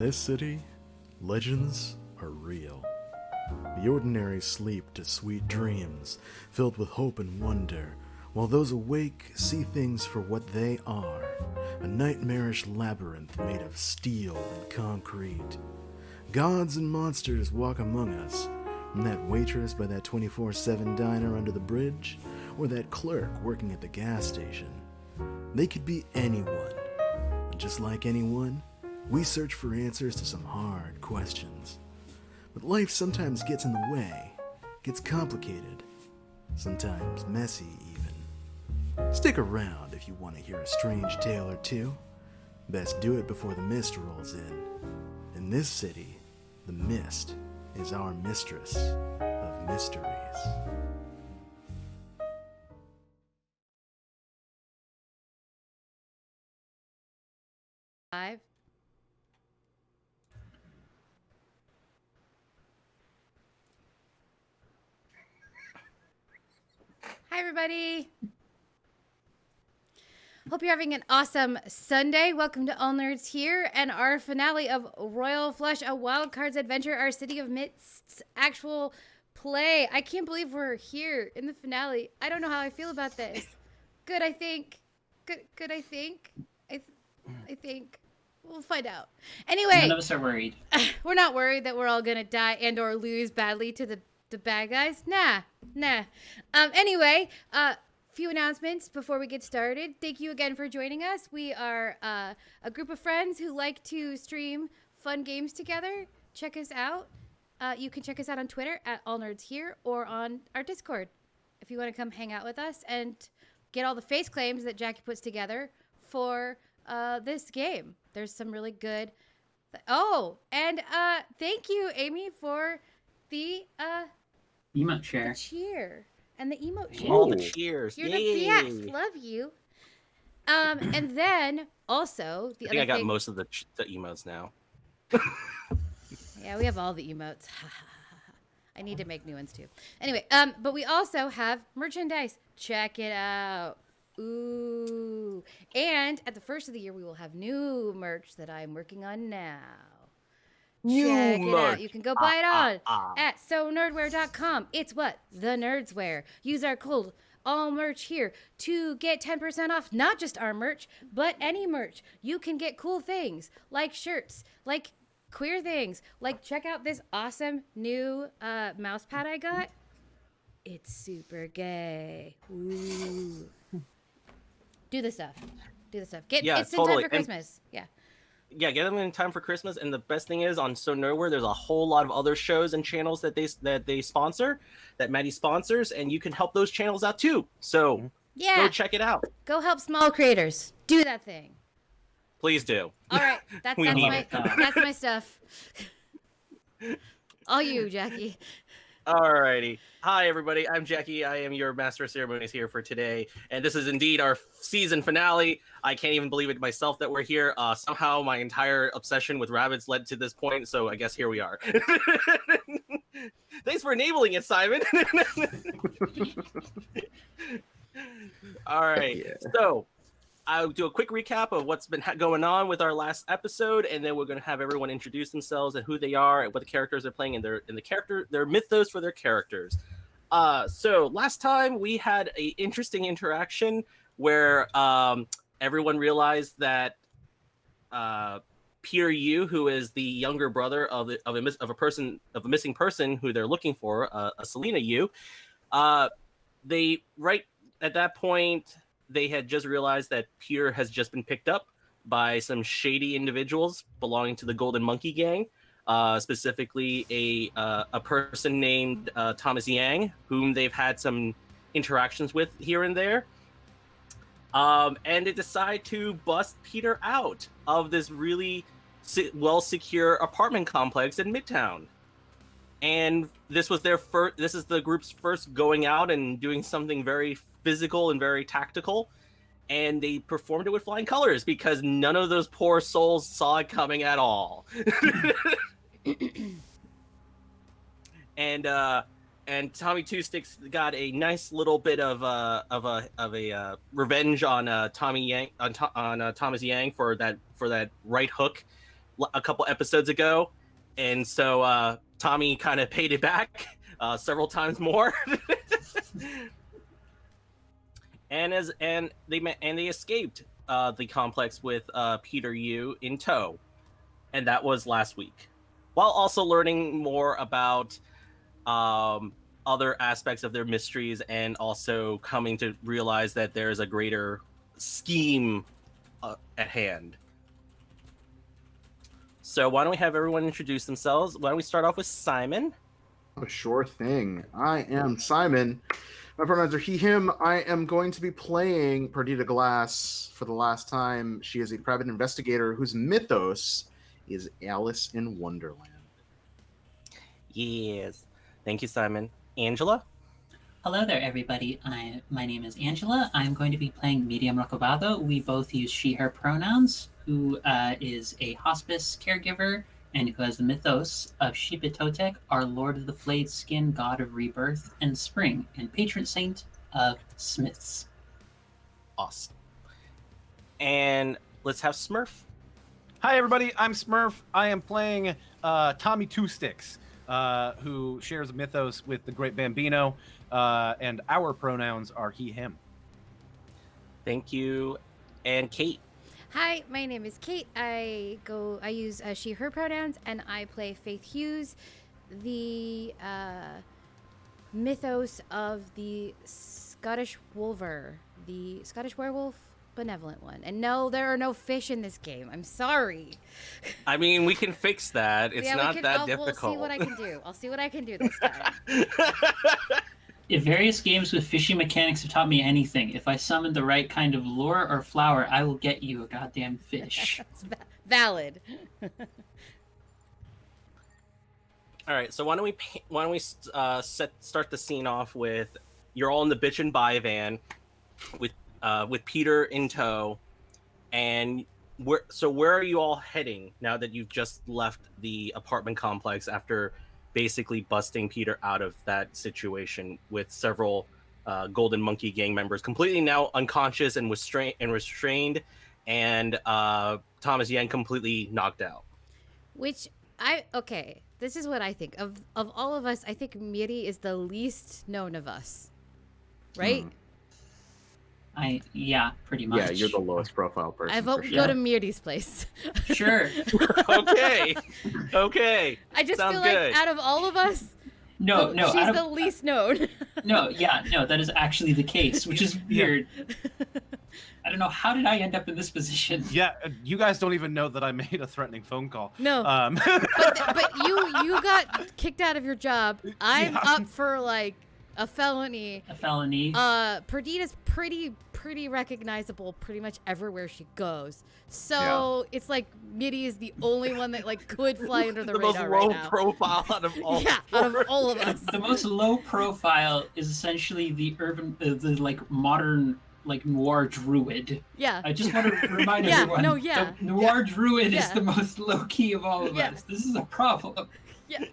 This city, legends are real. The ordinary sleep to sweet dreams, filled with hope and wonder, while those awake see things for what they are, a nightmarish labyrinth made of steel and concrete. Gods and monsters walk among us, from that waitress by that 24/7 diner under the bridge, or that clerk working at the gas station. They could be anyone. And just like anyone, we search for answers to some hard questions. But life sometimes gets in the way, gets complicated, sometimes messy even. Stick around if you want to hear a strange tale or two. Best do it before the mist rolls in. In this city, the mist is our mistress of mysteries. Five. Hi, everybody. Hope you're having an awesome Sunday. Welcome to All Nerds Here and our finale of Royal Flush, a Wild Cards adventure, our City of Mist's actual play. I can't believe we're here in the finale. I don't know how I feel about this. Good, I think. Good, I think. I think. We'll find out. Anyway. None of us are worried. We're not worried that we're all going to die and or lose badly to the bad guys. Nah. Anyway, few announcements before we get started. Thank you again for joining us. We are a group of friends who like to stream fun games together. Check us out. You can check us out on Twitter at All Nerds Here or on our Discord if you want to come hang out with us and get all the face claims that Jackie puts together for this game. There's some really good. And thank you, Amy, for the Emote share. the cheer and the emote share. All the cheers. You're Yay. the best. Love you. And then also I think I got most of the emotes now. Yeah, we have all the emotes. I need to make new ones too. Anyway, but we also have merchandise. Check it out. Ooh. And at the first of the year, we will have new merch that I'm working on now. Check it out. You can go buy it on at sonerdwear.com. It's what? The Nerdswear. Use our code all merch here to get 10% off, not just our merch, but any merch. You can get cool things like shirts, like queer things, like check out this awesome new mouse pad I got. It's super gay. Ooh. Do the stuff. It's in time for Christmas. Yeah, get them in time for Christmas. And the best thing is on So Nowhere, there's a whole lot of other shows and channels that they sponsor, that Maddie sponsors, and you can help those channels out too. So go check it out. Go help small creators. Do that thing. Please do. All right, that's my stuff. All you, Jackie. Alrighty. Hi, everybody. I'm Jackie. I am your Master of Ceremonies here for today. And this is indeed our season finale. I can't even believe it myself that we're here. Somehow my entire obsession with rabbits led to this point, so I guess here we are. Thanks for enabling it, Simon. All right. Yeah. So I'll do a quick recap of what's been going on with our last episode, and then we're going to have everyone introduce themselves and who they are and what the characters they're playing and their mythos for their characters. So last time we had an interesting interaction where everyone realized that Pierre Yu, who is the younger brother of a missing person who they're looking for, a Selena Yu, they right at that point. They had just realized that Pierre has just been picked up by some shady individuals belonging to the Golden Monkey Gang, specifically a person named Thomas Yang, whom they've had some interactions with here and there. And they decide to bust Peter out of this really well-secure apartment complex in Midtown. And this was this is the group's first going out and doing something very physical and very tactical, and they performed it with flying colors because none of those poor souls saw it coming at all. And Tommy Two Sticks got a nice little bit of a revenge on Thomas Yang for that right hook a couple episodes ago, and so Tommy kind of paid it back several times more. and they escaped the complex with Peter Yu in tow, and that was last week, while also learning more about other aspects of their mysteries, and also coming to realize that there is a greater scheme at hand. So why don't we have everyone introduce themselves? Why don't we start off with Simon? Oh, sure thing. I am Simon. My pronouns are he, him. I am going to be playing Perdita Glass for the last time. She is a private investigator whose mythos is Alice in Wonderland. Yes. Thank you, Simon. Angela? Hello there, everybody. My name is Angela. I'm going to be playing Miriam Rocovado. We both use she, her pronouns, who is a hospice caregiver and who has the mythos of Shibitotek, our Lord of the Flayed Skin, God of Rebirth and Spring, and patron saint of smiths. Awesome. And let's have Smurf. Hi, everybody. I'm Smurf. I am playing Tommy Two Sticks, who shares a mythos with the Great Bambino, and our pronouns are he, him. Thank you. And Kate. Hi, my name is Kate. I use she, her pronouns, and I play Faith Hughes, the mythos of the Scottish Wolver, the Scottish werewolf, benevolent one. And no, there are no fish in this game. I'm sorry. I mean, we can fix that. It's not that difficult. We'll see what I can do. I'll see what I can do this time. If various games with fishing mechanics have taught me anything, if I summon the right kind of lure or flower, I will get you a goddamn fish. Valid. All right, so why don't we start the scene off with you're all in the bitch and buy van with Peter in tow, and where are you all heading now that you've just left the apartment complex after basically busting Peter out of that situation with several Golden Monkey gang members completely now unconscious and restrained, and Thomas Yen completely knocked out? This is what I think. Of all of us, I think Miri is the least known of us. Right? Yeah, pretty much. Yeah, you're the lowest profile person. I vote we go to Miri's place. Sure. Okay. I just Sounds feel good. like out of all of us, No, she's the least known. No, that is actually the case, which is weird. I don't know, how did I end up in this position? Yeah, you guys don't even know that I made a threatening phone call. No. But you got kicked out of your job. I'm up for like a felony. Perdita's pretty recognizable pretty much everywhere she goes. So it's like Miri is the only one that like could fly under the radar right now. The most low profile out of all. Yeah, out of all of us. The most low profile is essentially the the like modern like noir druid. Yeah. I just want to remind everyone. The noir druid is the most low key of all of us. This is a problem. Yeah.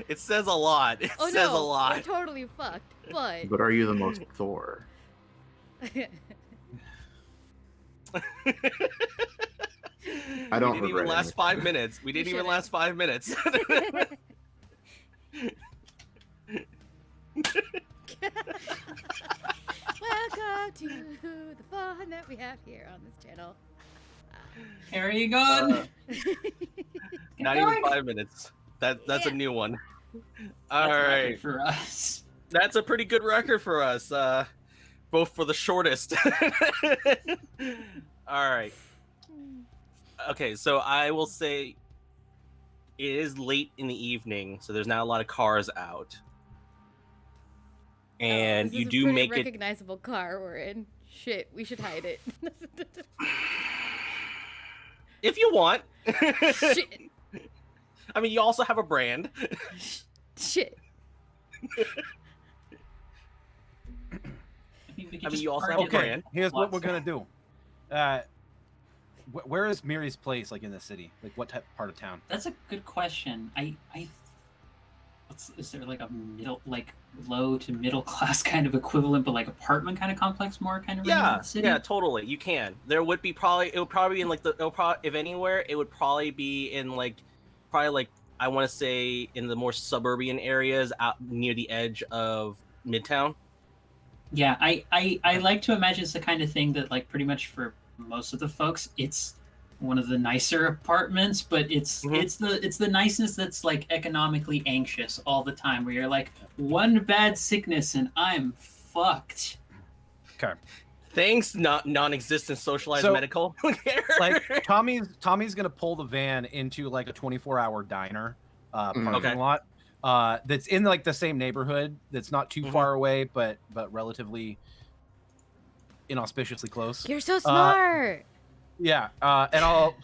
It says a lot. It says a lot. We're totally fucked. But are you the most Thor? I don't. We didn't even last 5 minutes. We didn't even last 5 minutes. Welcome to the fun that we have here on this channel. Carrying on. Not even 5 minutes. That's a new one. All right. For us. That's a pretty good record for us. Both for the shortest. All right. Okay, so I will say it is late in the evening, so there's not a lot of cars out. And this you is do a pretty make it. recognizable car we're in. Shit, we should hide it. If you want. Shit. I mean, you also have a brand. Shit. I mean, you also have a brand. Here's what we're gonna do. Where is Miri's place, like in the city? Like what part of town? That's a good question. is there like a middle, like low to middle class kind of equivalent, but like apartment kind of complex, more kind of Yeah, in the city? yeah, totally. You can. There would be it would probably be in like if anywhere, it would probably be in like, probably like, I want to say in the more suburban areas out near the edge of Midtown. Yeah, I like to imagine it's the kind of thing that like pretty much for most of the folks, it's one of the nicer apartments, but it's the niceness that's like economically anxious all the time, where you're like one bad sickness and I'm fucked. Okay. Thanks, non-existent socialized So, medical care. Like Tommy's gonna pull the van into like a 24-hour diner parking Okay. lot that's in like the same neighborhood, that's not too far away, but relatively inauspiciously close. You're so smart. Yeah, and I'll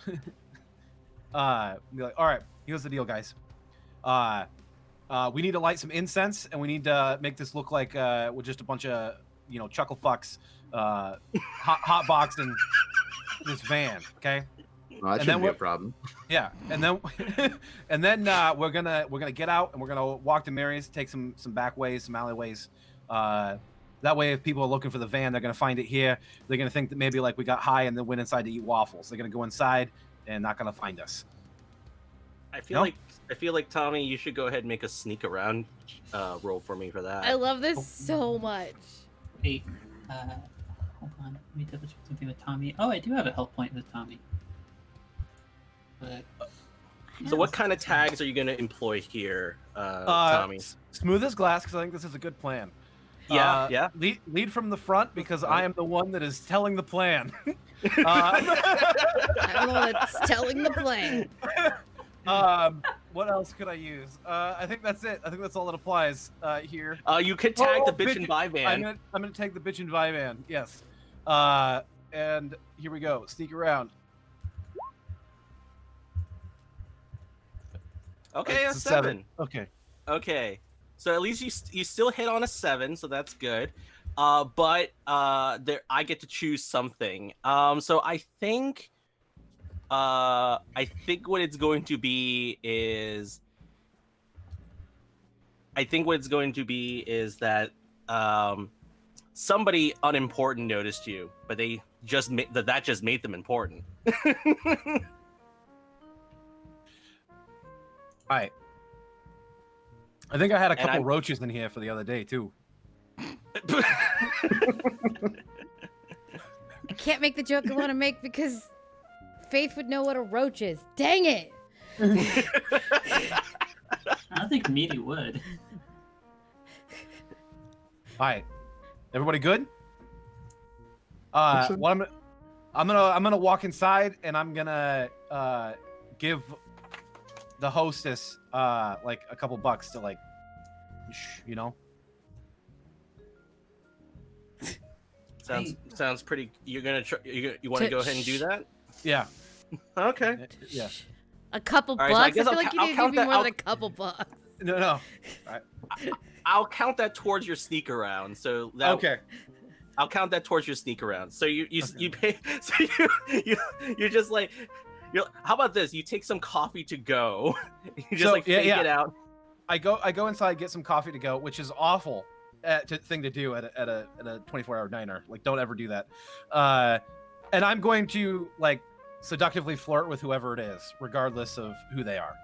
be like, all right, here's the deal, guys. We need to light some incense, and we need to make this look like we're just a bunch of chuckle fucks hot boxing this van, okay? Well, that And then shouldn't be a what- problem. Yeah, and then we're gonna get out and we're gonna walk to Mary's, take some back ways, some alleyways. That way, if people are looking for the van, they're gonna find it here. They're gonna think that maybe like we got high and then went inside to eat waffles. They're gonna go inside and not gonna find us. I feel like Tommy, you should go ahead and make a sneak around roll for me for that. I love this so much. Wait, hold on, let me double check something with Tommy. Oh, I do have a health point with Tommy. But So what kind of tags are you going to employ here, Tommy? Smooth as glass, because I think this is a good plan. Yeah, yeah. Lead from the front because I am the one that is telling the plan. I'm the one that's telling the plan. What else could I use? I think that's it. I think that's all that applies here. You could tag the bitch bitch- and buy van. I'm gonna take the bitch and vi van. Yes. And here we go. Sneak around. Okay, a It's a 7. Okay. Okay, so at least you still hit on a 7, so that's good. But there I get to choose something. So I think what it's going to be is that somebody unimportant noticed you, but they just that just made them important. All right. I think I had a And couple I'm- roaches in here for the other day too. I can't make the joke I want to make because Faith would know what a roach is. Dang it! I don't think Meaty would. All right. Everybody good? so. What I'm gonna walk inside and I'm gonna give the hostess like a couple bucks to like Sounds pretty. You're gonna you want to go ahead and do that? Yeah. Okay. Yeah. A couple All right, so I bucks? I, guess feel I'll like ca- you I'll need to give count me that- more I'll- than a couple bucks. No. I'll count that towards your sneak around. So that Okay. I'll count that towards your sneak around. So you pay. So you're just like, how about this? You take some coffee to go. You just So, like fake yeah. it out. I go inside, get some coffee to go, which is awful thing to do at a 24-hour diner. Like, don't ever do that. And I'm going to like seductively flirt with whoever it is, regardless of who they are.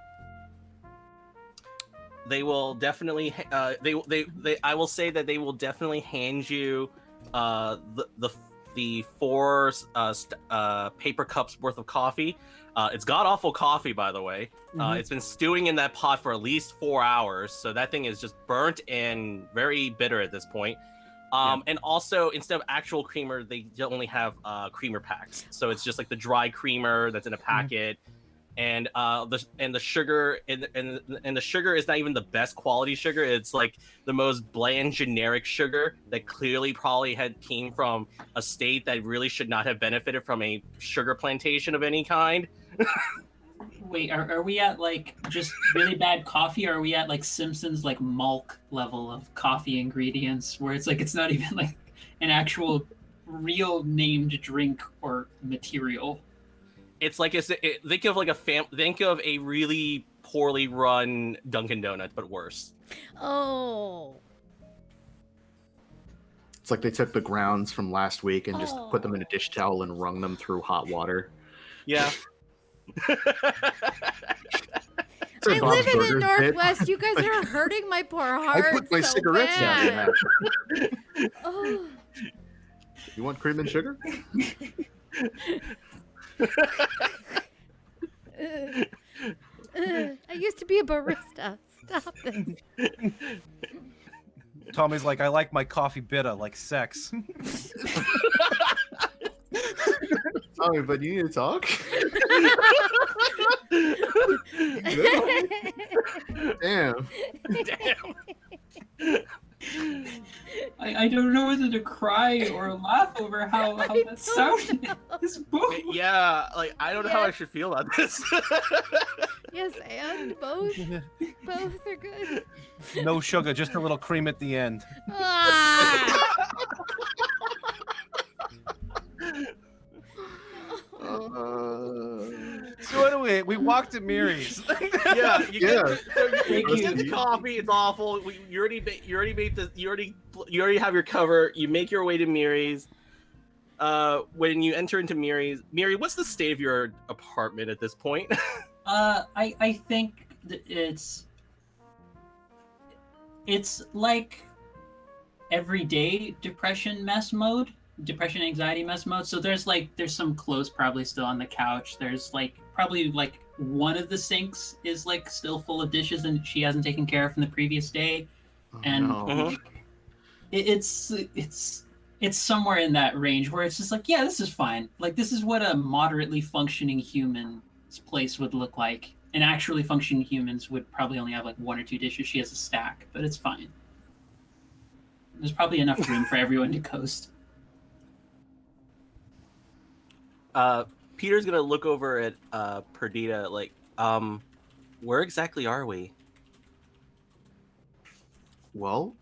They will definitely. I will say that they will definitely hand you the 4 paper cups worth of coffee. It's god awful coffee, by the way. Mhm. It's been stewing in that pot for at least 4 hours, so that thing is just burnt and very bitter at this point. And also, instead of actual creamer, they only have creamer packs. So it's just like the dry creamer that's in a packet, and the sugar and the sugar is not even the best quality sugar. It's like the most bland, generic sugar that clearly probably came from a state that really should not have benefited from a sugar plantation of any kind. Wait, are we at like just really bad coffee, or are we at like Simpsons like Malk level of coffee ingredients, where it's like it's not even like an actual real named drink or material? It's like think of like think of a really poorly run Dunkin' Donuts, but worse. Oh. It's like they took the grounds from last week and just put them in a dish Oh. towel and wrung them through hot water. Yeah. It's a I Bob's live in the Burgers bit. Northwest. You guys are hurting my poor I heart. put my so cigarettes down in bad. that. Oh. You want cream and sugar? I used to be a barista. Stop it. Tommy's like, I like my coffee bitter, like sex. Tommy, but you need to talk? Damn. I don't know whether to cry or laugh over how I that sounded. know. It's both. Yeah, like I don't know how I Yes. should feel about this. Yes, and both. Both are good. No sugar, just a little cream at the end. Ah! So anyway, we walked to Miri's. Yeah, you Yeah. Thank get you. the coffee. It's awful. You already made the you already have your cover. You make your way to Miri's. When you enter into Miri, what's the state of your apartment at this point? I think that it's like everyday depression anxiety mess mode. So there's some clothes probably still on the couch. There's probably one of the sinks is still full of dishes and she hasn't taken care of from the previous day. Oh, And no. Mhm. it's somewhere in that range where it's just yeah, this is fine. This is what a moderately functioning human's place would look like. And actually functioning humans would probably only have one or two dishes. She has a stack, but it's fine. There's probably enough room for everyone to coast. Peter's gonna look over at Perdita where exactly are we? Well,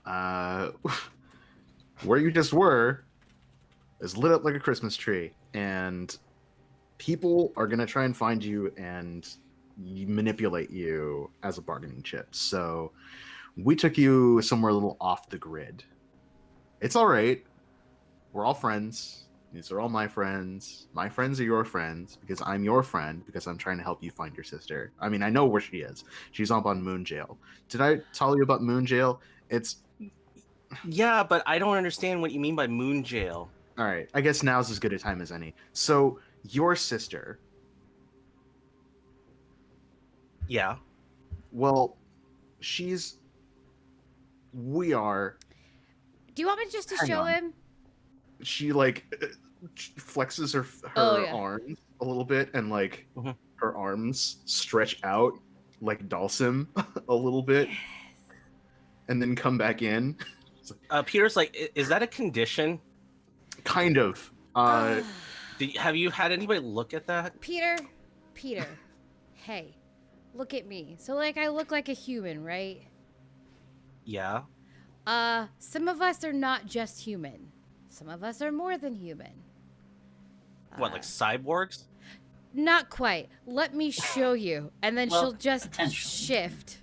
where you just were is lit up like a Christmas tree, and people are gonna try and find you and manipulate you as a bargaining chip. So we took you somewhere a little off the grid. It's all right. We're all friends. These are all my friends. My friends are your friends because I'm your friend because I'm trying to help you find your sister. I mean, I know where she is. She's up on Moon Jail. Did I tell you about Moon Jail? It's Yeah, but I don't understand what you mean by moon jail. all right. I guess now's as good a time as any. So your sister, Yeah. well, we are. Do you want me just to Hang show on. him? She flexes her Oh, yeah. arms a little bit, and Mhm. her arms stretch out like Dalsim a little bit, and then come back in. Peter's like, is that a condition? Kind of. Have you had anybody look at that? Peter, hey, look at me. So I look like a human, right? Yeah. Some of us are not just human. Some of us are more than human. What, like cyborgs? Not quite. Let me show you. And then Well, she'll just potentially. shift.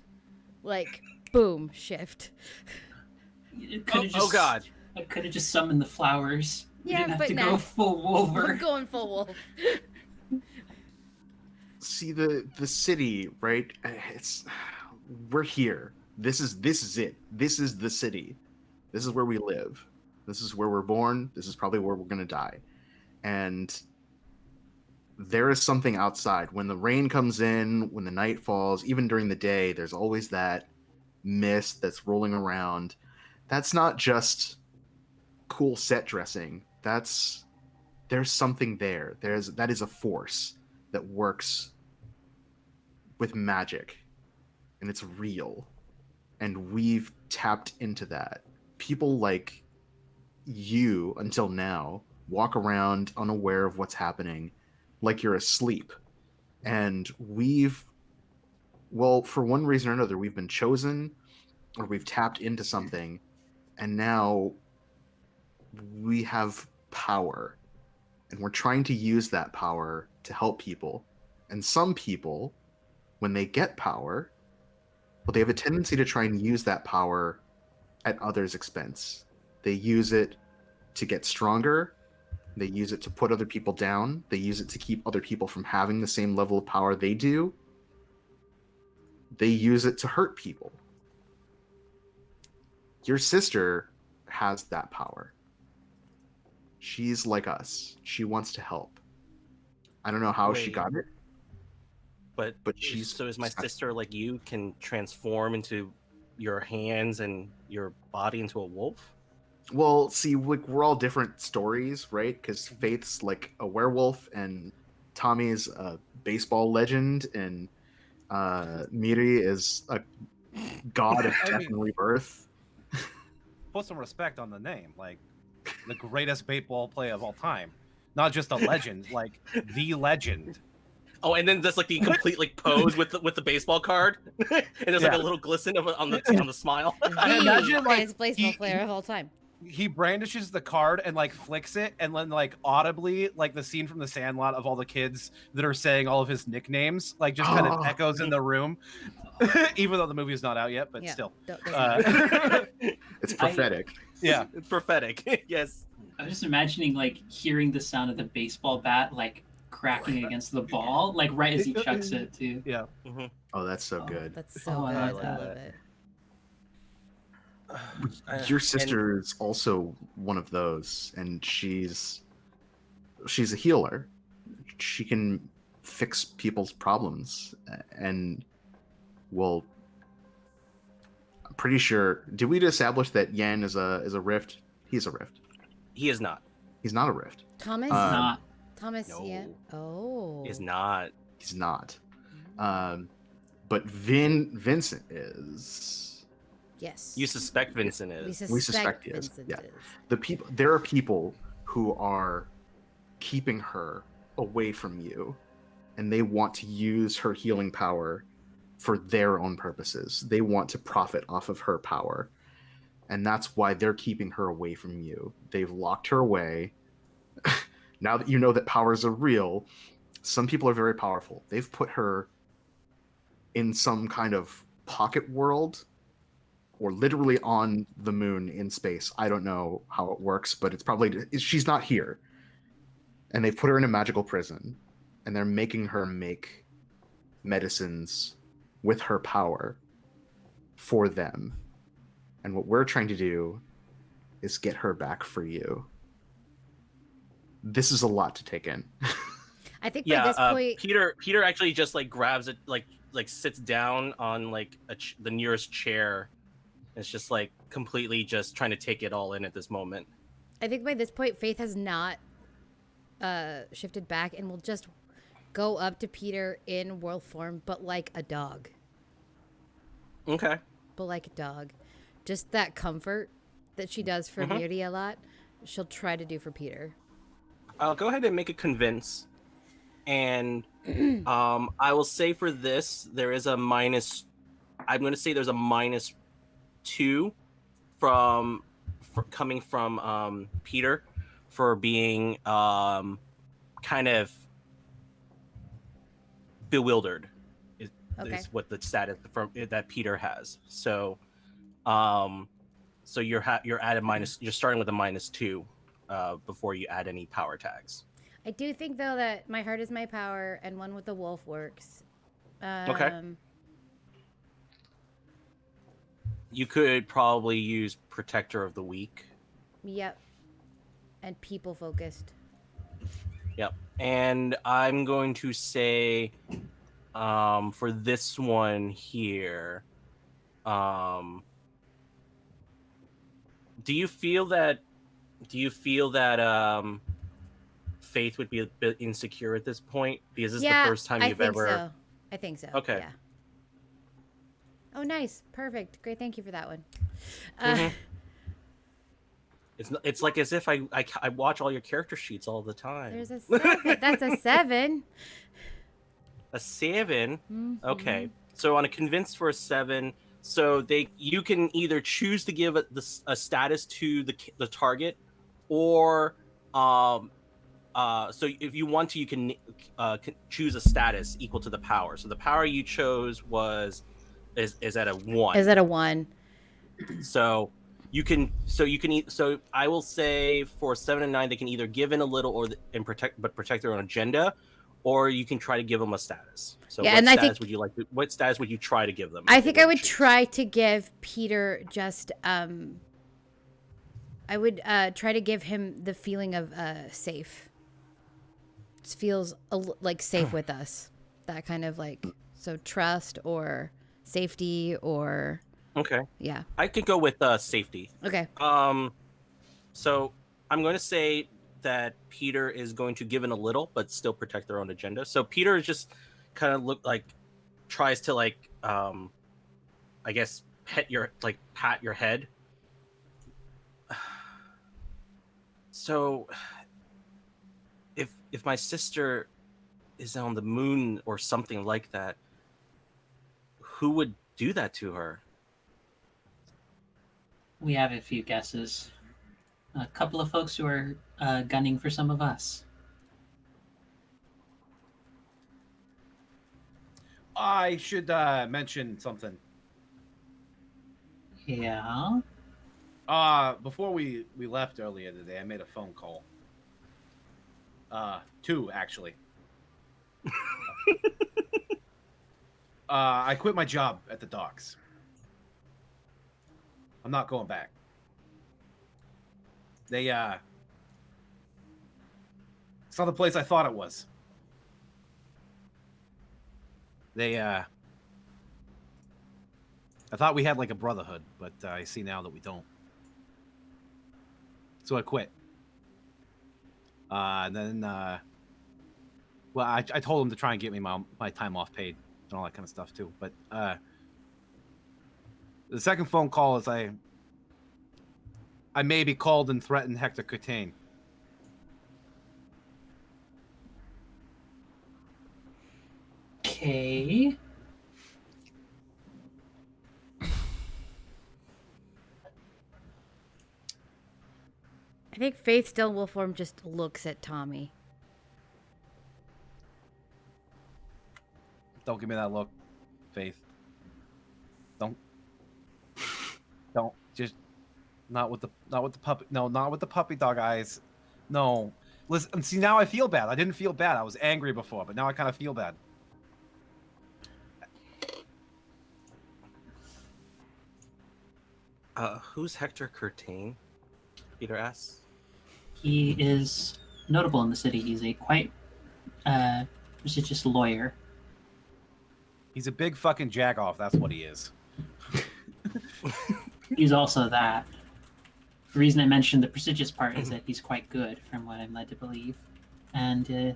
Boom, shift. It could've Oh God. I could have just summoned the flowers. We Yeah, didn't have but to nah. go full Wolver. I'm going full wolf. See the city, right? We're here. This is it. This is the city. This is where we live. This is where we're born. This is probably where we're gonna die. And there is something outside. When the rain comes in, when the night falls, even during the day, there's always that mist that's rolling around. That's not just cool set dressing. There's something there. That is a force that works with magic, and it's real. And we've tapped into that. People like you, until now, walk around unaware of what's happening, like you're asleep. And for one reason or another, we've been chosen, or we've tapped into something, and now we have power. And we're trying to use that power to help people. And some people when they get power, well, they have a tendency to try and use that power at others' expense. They use it to get stronger. They use it to put other people down. They use it to keep other people from having the same level of power they do. They use it to hurt people. Your sister has that power. She's like us. She wants to help. I don't know how she Wait. got it. But she's- so is my sister like you can transform into your hands and your body into a wolf? Well, see, like we're all different stories, right? Because Faith's like a werewolf, and Tommy's a baseball legend, and Miri is a god of I death mean- and rebirth. Put some respect on the name, like the greatest baseball player of all time, not just a legend, like the legend. Oh, and then there's like the complete like pose with the baseball card, and there's like a little glisten on the smile. I imagine, The like, greatest baseball he- player of all time. He brandishes the card and like flicks it, and then like audibly, like the scene from The Sandlot of all the kids that are saying all of his nicknames, like just kind of Oh. echoes in the room, even though the movie is not out yet. But Yeah. still, Doesn't It's prophetic. yeah. It's prophetic. Yes. I was just imagining like hearing the sound of the baseball bat like cracking against the ball, like right as he chucks it too. Yeah. Oh, that's so Oh, good. That's so Oh, good. I I like love that. it. Your sister is also one of those, and she's a healer. She can fix people's problems, and well, I'm pretty sure. Did we establish that Yan is a rift? He's a rift. He is not. He's not a rift. Thomas? Not Thomas, No. yeah. Oh. Is not. He's not. But Vincent is. Yes. You suspect Vincent We is. suspect he is, Vincent yeah. is. The people. There are people who are keeping her away from you, and they want to use her healing power for their own purposes. They want to profit off of her power, and that's why they're keeping her away from you. They've locked her away. Now that you know that powers are real, some people are very powerful. They've put her in some kind of pocket world, or literally on the moon in space. I don't know how it works, but it's probably she's not here. And they've put her in a magical prison, and they're making her make medicines with her power for them. And what we're trying to do is get her back for you. This is a lot to take in. I think by Yeah. this point, Peter actually just like grabs it, like sits down on like the nearest chair. It's just like completely just trying to take it all in at this moment. Faith has not shifted back and will just go up to Peter in wolf form, but like a dog. Okay. But like a dog. Just that comfort that she does for Mhm. Miri a lot, she'll try to do for Peter. I'll go ahead and make a convince, and I will say for this there is a minus. I'm going to say there's a -2 coming from Peter for being kind of bewildered. Okay. Is what the status from that Peter has. So, so you're at a minus. You're starting with a -2. Before you add any power tags. I do think though that my heart is my power and one with the wolf works. Okay. You could probably use Protector of the Weak. Yep. And people focused. Yep. And I'm going to say for this one here, do you feel that Faith would be a bit insecure at this point? Because this is the first time you've ever. So. I think so. Okay. Yeah. Oh, nice. Perfect. Great. Thank you for that one. Mhm. It's like as if I watch all your character sheets all the time. There's a 7. That's a 7. A 7. Mhm. Okay. So on a convinced for a 7, so you can either choose to give a status to the target, or So if you want to, you can choose a status equal to the power. So the power you chose is at a 1. Is that a 1? So you can so I will say for 7 and 9 they can either give in a little and protect their own agenda, or you can try to give them a status. So Yeah, what and I status think- would you like? What status would you try to give them? I if think they I were would to choose? try to give Peter just I would try to give him the feeling of safe. Just feels like safe with us. That kind of like, so trust or safety or Okay, yeah. I could go with safety. Okay. So I'm going to say that Peter is going to give in a little, but still protect their own agenda. So Peter is just kind of tries to I guess pat your head. So if my sister is on the moon or something like that, who would do that to her? We have a few guesses. A couple of folks who are gunning for some of us. I should mention something. Yeah. Before we left earlier today, I made a phone call. 2 actually. I quit my job at the docks. I'm not going back. It's not the place I thought it was. I thought we had like a brotherhood, but I see now that we don't. So I quit. And then, well, I told him to try and get me my time off paid and all that kind of stuff too. But the second phone call is I maybe called and threatened Hector Curtain. Okay. I think Faith Still Wolfform just looks at Tommy. Don't give me that look, Faith. Don't just not with the puppy. No, not with the puppy dog eyes. No. Listen, see, now I feel bad. I didn't feel bad. I was angry before, but now I kind of feel bad. Who's Hector Curtain? Peter asks. He is notable in the city. He's a quite prestigious lawyer. He's a big fucking jack-off. That's what he is. He's also that. The reason I mentioned the prestigious part is that he's quite good, from what I'm led to believe. And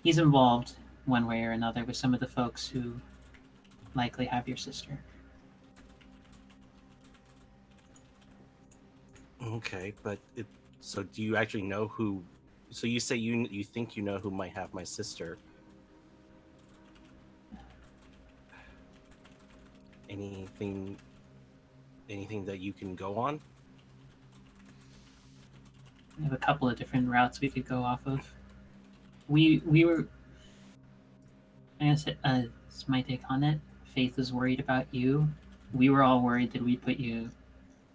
he's involved, one way or another, with some of the folks who likely have your sister. Okay, but so do you actually know who? So you say you think you know who might have my sister? Anything that you can go on? We have a couple of different routes we could go off of. We were, I guess, it's my take on it. Faith is worried about you. We were all worried that we'd put you,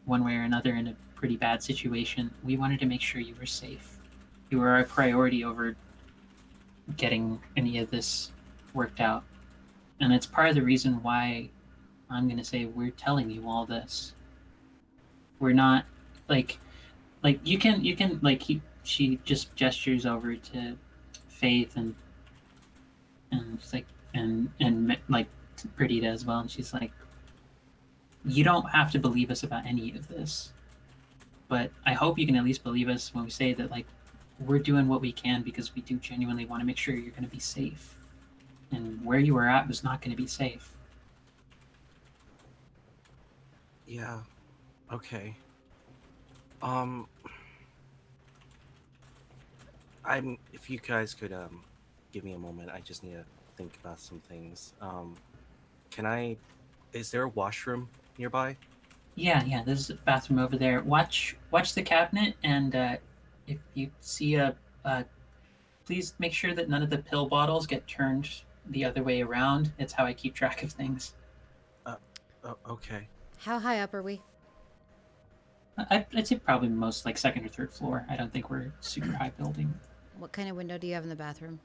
one way or another, in a pretty bad situation. We wanted to make sure you were safe. You were our priority over getting any of this worked out. And it's part of the reason why I'm going to say we're telling you all this. We're not like you can she just gestures over to Faith and she's like and like Perdita as well, and she's like, you don't have to believe us about any of this, but I hope you can at least believe us when we say that like we're doing what we can because we do genuinely want to make sure you're going to be safe, and where you were at was not going to be safe. Yeah. Okay. If you guys could give me a moment, I just need to think about some things. Is there a washroom nearby? Yeah, there's a bathroom over there. Watch the cabinet, and if you see a Please make sure that none of the pill bottles get turned the other way around. It's how I keep track of things. Oh, okay. How high up are we? I'd say probably most like second or third floor. I don't think we're super high building. What kind of window do you have in the bathroom?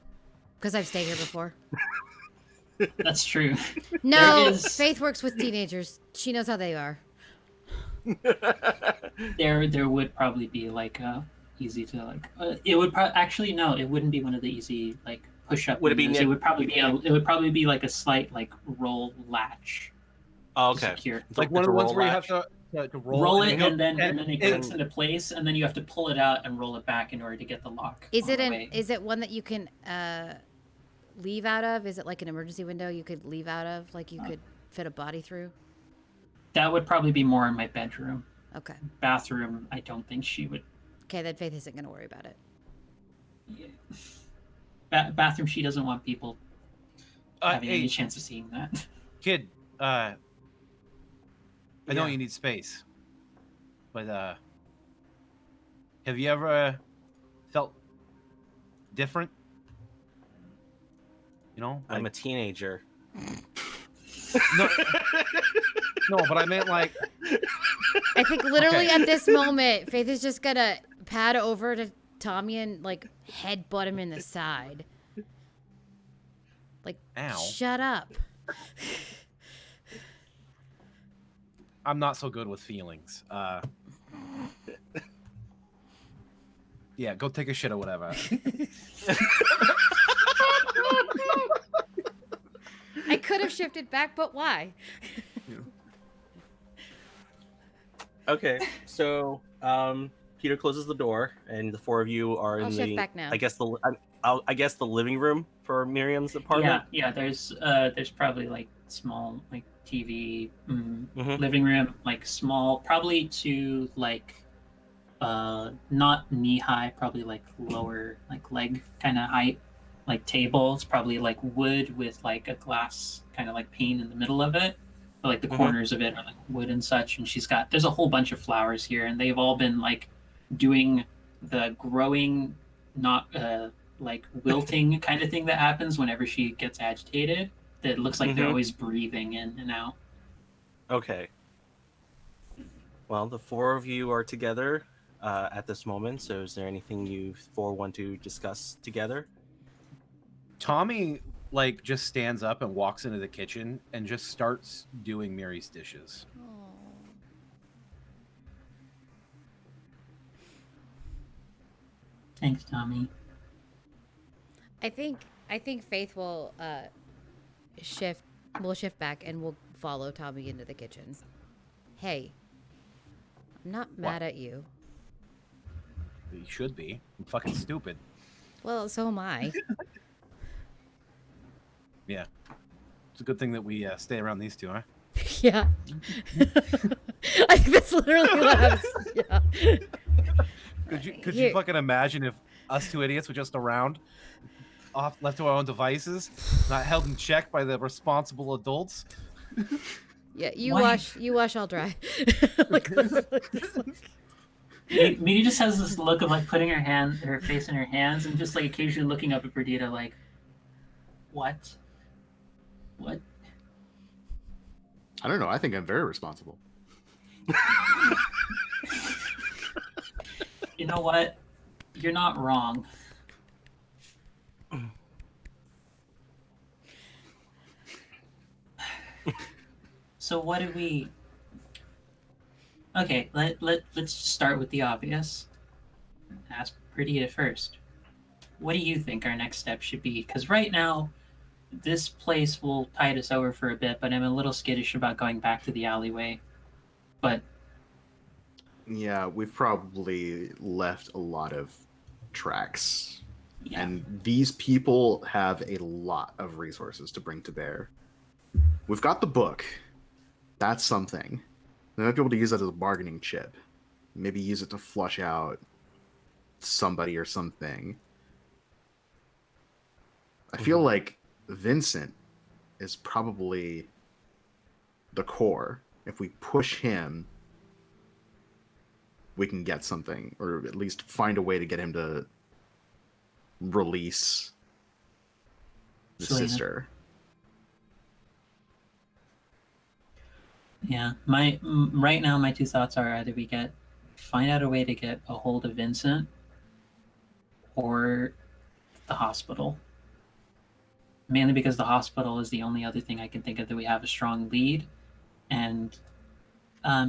Because I've stayed here before. That's true. No, There is- Faith works with teenagers. She knows how they are. There would probably be like easy to like. It would actually no. It wouldn't be one of the easy like push up. Would it be windows. near- It would probably be it would probably be like a slight like roll latch. Oh, To okay. secure. It's like one of the ones where you have to roll, Roll it you and then it clicks and- into place, and then you have to pull it out and roll it back in order to get the lock. Is on it the an? way. Is it one that you can leave out of? Is it like an emergency window you could leave out of? Like you could fit a body through? That would probably be more in my bedroom. Okay. Bathroom, I don't think she would. Okay, then Faith isn't gonna worry about it. Bathroom, she doesn't want people having hey, any chance of seeing that. kid, I know Yeah. you need space, but have you ever felt different? You know, I'm a like, teenager. no, no, but I meant like, I think literally Okay. at this moment, Faith is just gonna pad over to Tommy and like headbutt him in the side. Like, ow, shut up. I'm not so good with feelings. Yeah, go take a shit or whatever. I could have shifted back, but why? Okay, so Peter closes the door, and the four of you are in I'll the. shift back now. I guess I guess the living room for Miriam's apartment. Yeah. There's probably like small like TV, Mhm. living room, like small, probably to like not knee high, probably like lower, like leg kind of height, like table. It's probably like wood with like a glass kind of like pane in the middle of it. But, like the Mhm. corners of it are like wood and such. And there's a whole bunch of flowers here, and they've all been like doing the growing, not like wilting kind of thing that happens whenever she gets agitated. That looks like they're Mhm. always breathing in and out. Okay. Well, the four of you are together at this moment. So, is there anything you four want to discuss together? Tommy like just stands up and walks into the kitchen and just starts doing Mary's dishes. Thanks, Tommy. I think Faith will shift. We'll shift back and we'll follow Tommy into the kitchen. Hey, I'm not mad at you. He should be. I'm fucking stupid. Well, so am I. Yeah. It's a good thing that we stay around these two, huh? Yeah. I think that's literally what I was. Yeah. Could Here- you fucking imagine if us two idiots were just around, left to our own devices, not held in check by the responsible adults? Yeah. You Why? wash. I'll dry. Like, Minnie just has this look of like putting her face in her hands and just like occasionally looking up at Perdita like, what? I don't know. I think I'm very responsible. You know what? You're not wrong. So what did we? Okay, let's start with the obvious. Ask Perdita first. What do you think our next step should be? Because right now, this place will tide us over for a bit, but I'm a little skittish about going back to the alleyway. But Yeah, we've probably left a lot of tracks. yeah, And these people have a lot of resources to bring to bear. We've got the book. That's something. They might be able to use that as a bargaining chip. Maybe use it to flush out somebody or something. I feel like Vincent is probably the core. If we push him, we can get something, or at least find a way to get him to release the Selena. sister. Yeah, right now my two thoughts are either we find out a way to get a hold of Vincent, or the hospital. Mainly because the hospital is the only other thing I can think of that we have a strong lead. And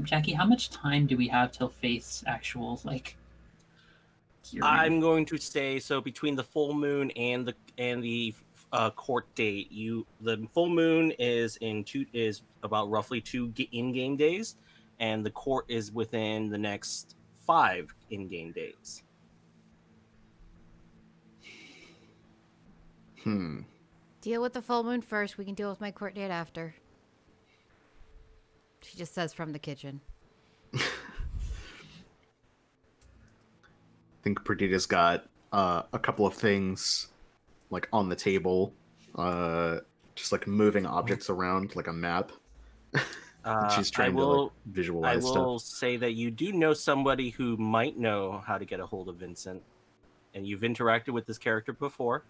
Jackie, how much time do we have till Faith's actual hearing? I'm going to say so between the full moon and the court date. The full moon is about roughly 2 in-game days, and the court is within the next 5 in-game days. Deal with the full moon first. We can deal with my court date after. She just says from the kitchen. I think Perdita's got a couple of things like on the table, just like moving objects around like a map. She's trying to like, visualize I will stuff. say that you do know somebody who might know how to get a hold of Vincent, and you've interacted with this character before.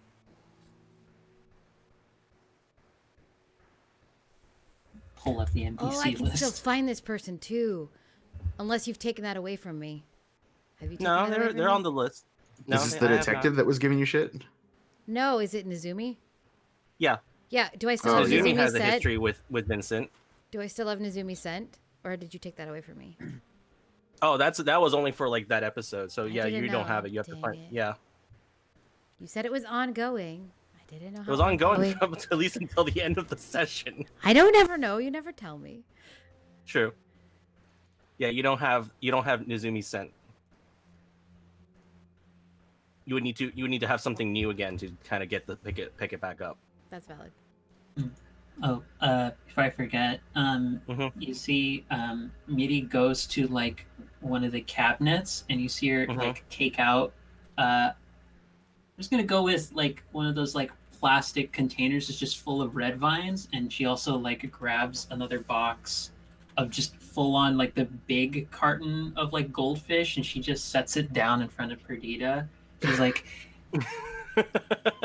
Pull up the NPC Oh, I can list. still find this person too. Unless you've taken that away from me. Have you taken No, that away from they're me? on the list. No, Is this the I have not. detective that was giving you shit? No, is it Nezumi? Yeah, Yeah, do I still Oh, have yeah. Nezumi Nezumi has a sent? history with Vincent. Do I still have Nezumi sent? Or did you take that away from me? Oh, that was only for like that episode. So I yeah, didn't you don't know. have it. You have to Dang find. it. Yeah, You said it was ongoing. I didn't know how it was ongoing ongoing. from at least until the end of the session. I don't ever know. You never tell me. True. Yeah, you don't have Nezumi sent. You would need to have something new again to kind of get pick it back up. That's valid. Oh, before I forget, you see, Miri goes to like one of the cabinets, and you see her like take out. I'm just gonna go with like one of those like plastic containers that's just full of red vines, and she also like grabs another box of just full on like the big carton of like goldfish, and she just sets it down in front of Perdita. She's like,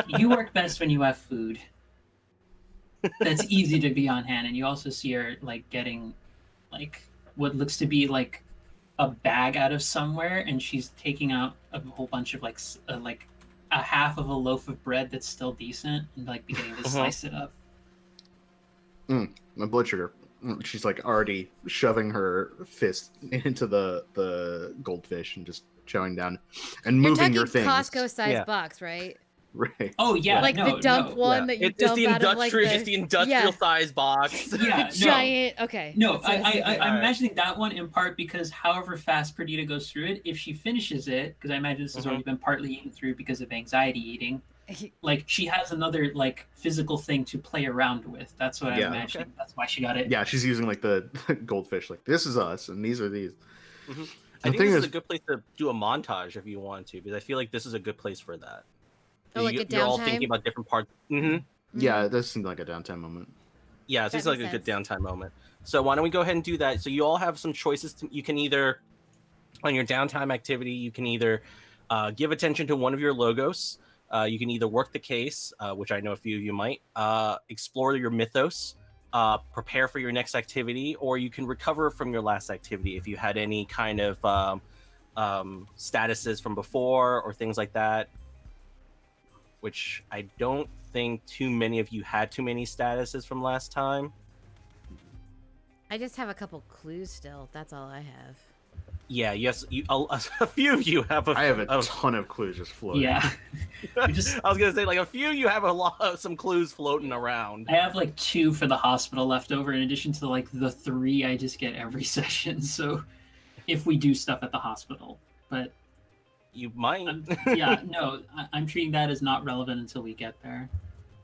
"You work best when you have food. That's easy to be on hand." And you also see her like getting like what looks to be like a bag out of somewhere, and she's taking out a whole bunch of like a half of a loaf of bread that's still decent, and like beginning to slice it up. My blood sugar. She's like already shoving her fist into the goldfish and just chowing down and You're moving talking your things. Costco-sized Yeah. box, right? Right. Oh yeah, Like no, the dump no. one that you It's dump the out of like industrial, the, it's the industrial yeah, size box. Yeah, no. giant. Okay. No, that's what I was thinking. I'm imagining that one in part because however fast Perdita goes through it, if she finishes it, because I imagine this has already been partly eaten through because of anxiety eating, like she has another like physical thing to play around with. That's what I'm Yeah. imagining. That's why she got it. Yeah, she's using like the goldfish. Like this is us, and these are these. I The think thing this is is- a good place to do a montage if you want to, because I feel like this is a good place for that. Oh, like a You're all downtime? thinking about different parts. Yeah, it does seem like a downtime moment. Yeah, it That seems like a makes good sense. downtime moment. So why don't we go ahead and do that? So you all have some choices. You can either, on your downtime activity, you can either give attention to one of your logos. You can either work the case, which I know a few of you might, explore your mythos, prepare for your next activity, or you can recover from your last activity if you had any kind of statuses from before or things like that. Which I don't think too many of you had too many statuses from last time. I just have a couple clues still. That's all I have. Yeah, yes, a few of you have. I have a ton of clues just floating. Yeah. We just I was gonna say like a few of you have some clues floating around. I have like 2 for the hospital left over in addition to like the 3 I just get every session. So if we do stuff at the hospital, but You might. yeah, no, I'm treating that as not relevant until we get there.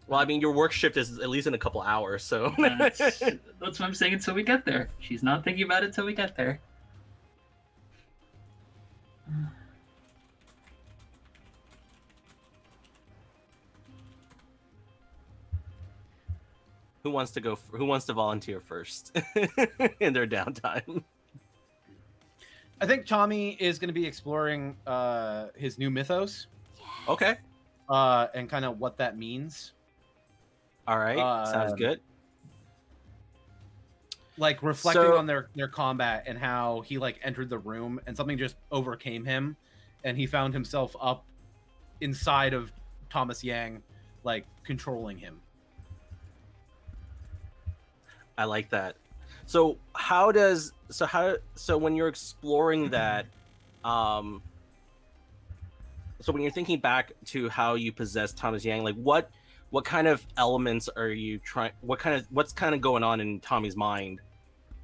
Well, I mean, your work shift is at least in a couple hours, so. That's what I'm saying until we get there. She's not thinking about it until we get there. Who wants to go? Who wants to volunteer first in their downtime? I think Tommy is going to be exploring his new mythos. Okay. and kind of what that means. All right, sounds Um, good. Like reflecting So- on their combat and how he like entered the room and something just overcame him, and he found himself up inside of Thomas Yang, like controlling him. I like that. So when you're exploring that, so when you're thinking back to how you possess Thomas Yang, like what kind of elements are you trying? What's kind of going on in Tommy's mind?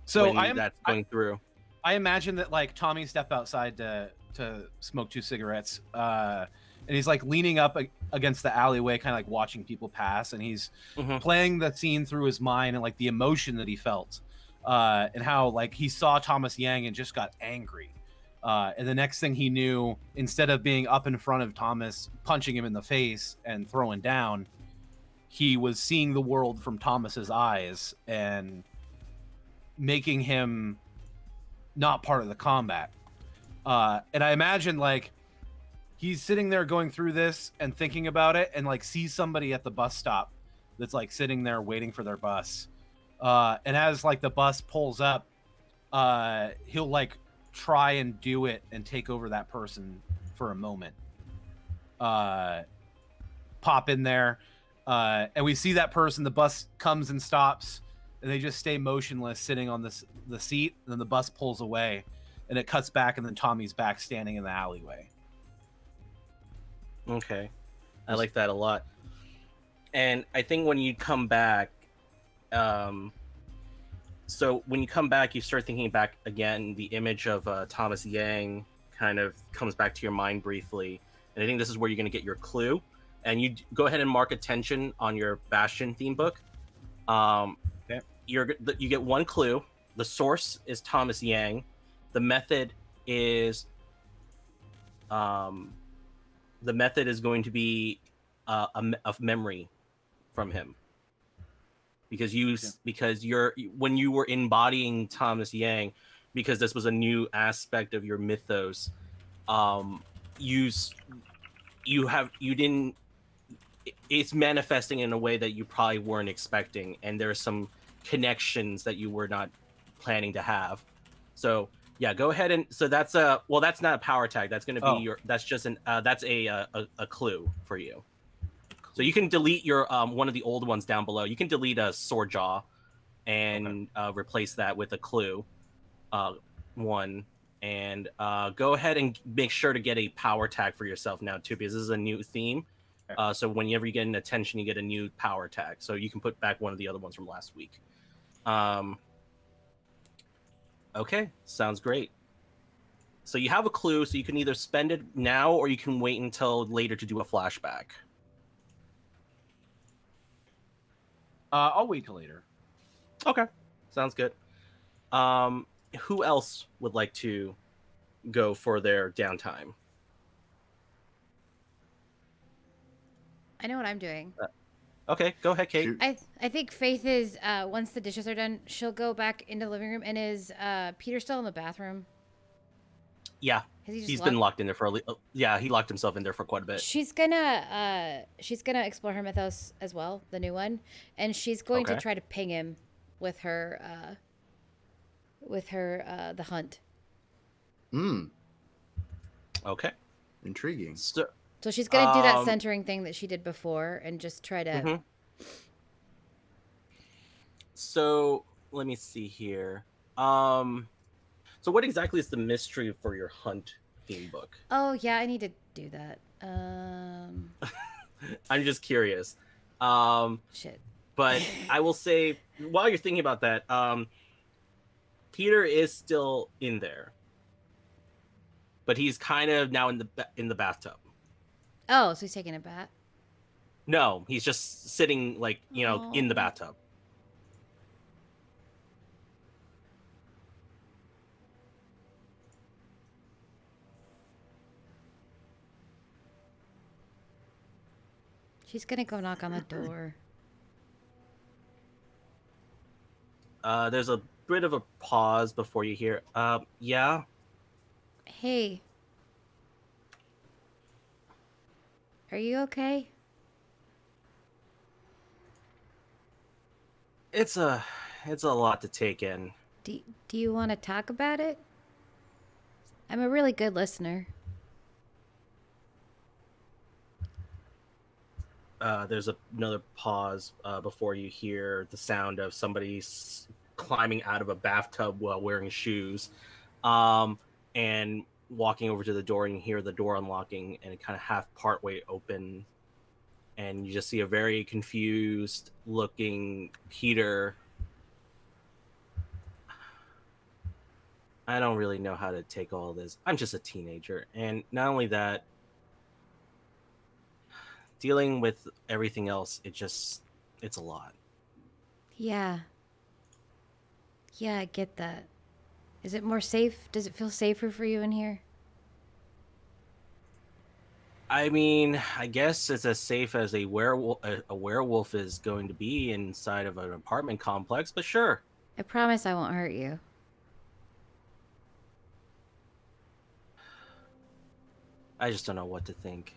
So when that's going through. I imagine that like Tommy stepped outside to smoke 2 cigarettes, and he's like leaning up against the alleyway, kind of like watching people pass, and he's Mhm. playing the scene through his mind and like the emotion that he felt, and how like he saw Thomas Yang and just got angry. And the next thing he knew, instead of being up in front of Thomas, punching him in the face and throwing down, he was seeing the world from Thomas's eyes and making him not part of the combat. And I imagine like he's sitting there going through this and thinking about it, and like sees somebody at the bus stop that's like sitting there waiting for their bus. And as like the bus pulls up, he'll like try and do it and take over that person for a moment. Pop in there, and we see that person. The bus comes and stops, and they just stay motionless, sitting on the seat. And then the bus pulls away, and it cuts back, and then Tommy's back standing in the alleyway. Okay, I like that a lot. And I think when you come back, so when you come back, you start thinking back again. The image of Thomas Yang kind of comes back to your mind briefly, and I think this is where you're going to get your clue. And you go ahead and mark attention on your Bastion theme book. Okay. You get one clue. The source is Thomas Yang. The method is going to be a memory from him, because when you were embodying Thomas Yang, because this was a new aspect of your mythos, it's manifesting in a way that you probably weren't expecting, and there are some connections that you were not planning to have. So yeah, go ahead and that's that's not a power tag. That's going to be that's just that's a clue for you. So you can delete your one of the old ones down below. You can delete a sword jaw and replace that with a clue one, and go ahead and make sure to get a power tag for yourself now too, because this is a new theme. So whenever you get an attention, you get a new power tag. So you can put back one of the other ones from last week. Okay, sounds great. So you have a clue, so you can either spend it now or you can wait until later to do a flashback. I'll wait till later. Okay, sounds good. Who else would like to go for their downtime? I know what I'm doing. Okay, go ahead, Kate. Shoot. I think Faith is once the dishes are done, she'll go back into the living room. And is Peter still in the bathroom? Yeah, Has he just he's been locked in there for he locked himself in there for quite a bit. She's gonna explore her mythos as well, the new one, and she's going to Okay. try to ping him with her the hunt. Okay. Intriguing. So she's gonna do that Um, centering thing that she did before, and just try to. Mhm. So let me see here. So what exactly is the mystery for your hunt theme book? Oh yeah, I need to do that. I'm just curious. Shit. But I will say, while you're thinking about that, Peter is still in there, but he's kind of now in the bathtub. Oh, so he's taking a bath. No, he's just sitting in the Aw. bathtub. She's gonna go knock on the door. There's a bit of a pause before you hear, yeah. Hey, Are you okay? It's a lot to take in. Do you want to talk about it? I'm a really good listener. There's another pause before you hear the sound of somebody climbing out of a bathtub while wearing shoes, and walking over to the door, and you hear the door unlocking and it kind of half part way open, and you just see a very confused looking Peter. I don't really know how to take all this. I'm just a teenager, and not only that, dealing with everything else, it's a lot. Yeah. Yeah, I get that. Is it more safe? Does it feel safer for you in here? I mean, I guess it's as safe as a werewolf is going to be inside of an apartment complex, but sure. I promise I won't hurt you. I just don't know what to think.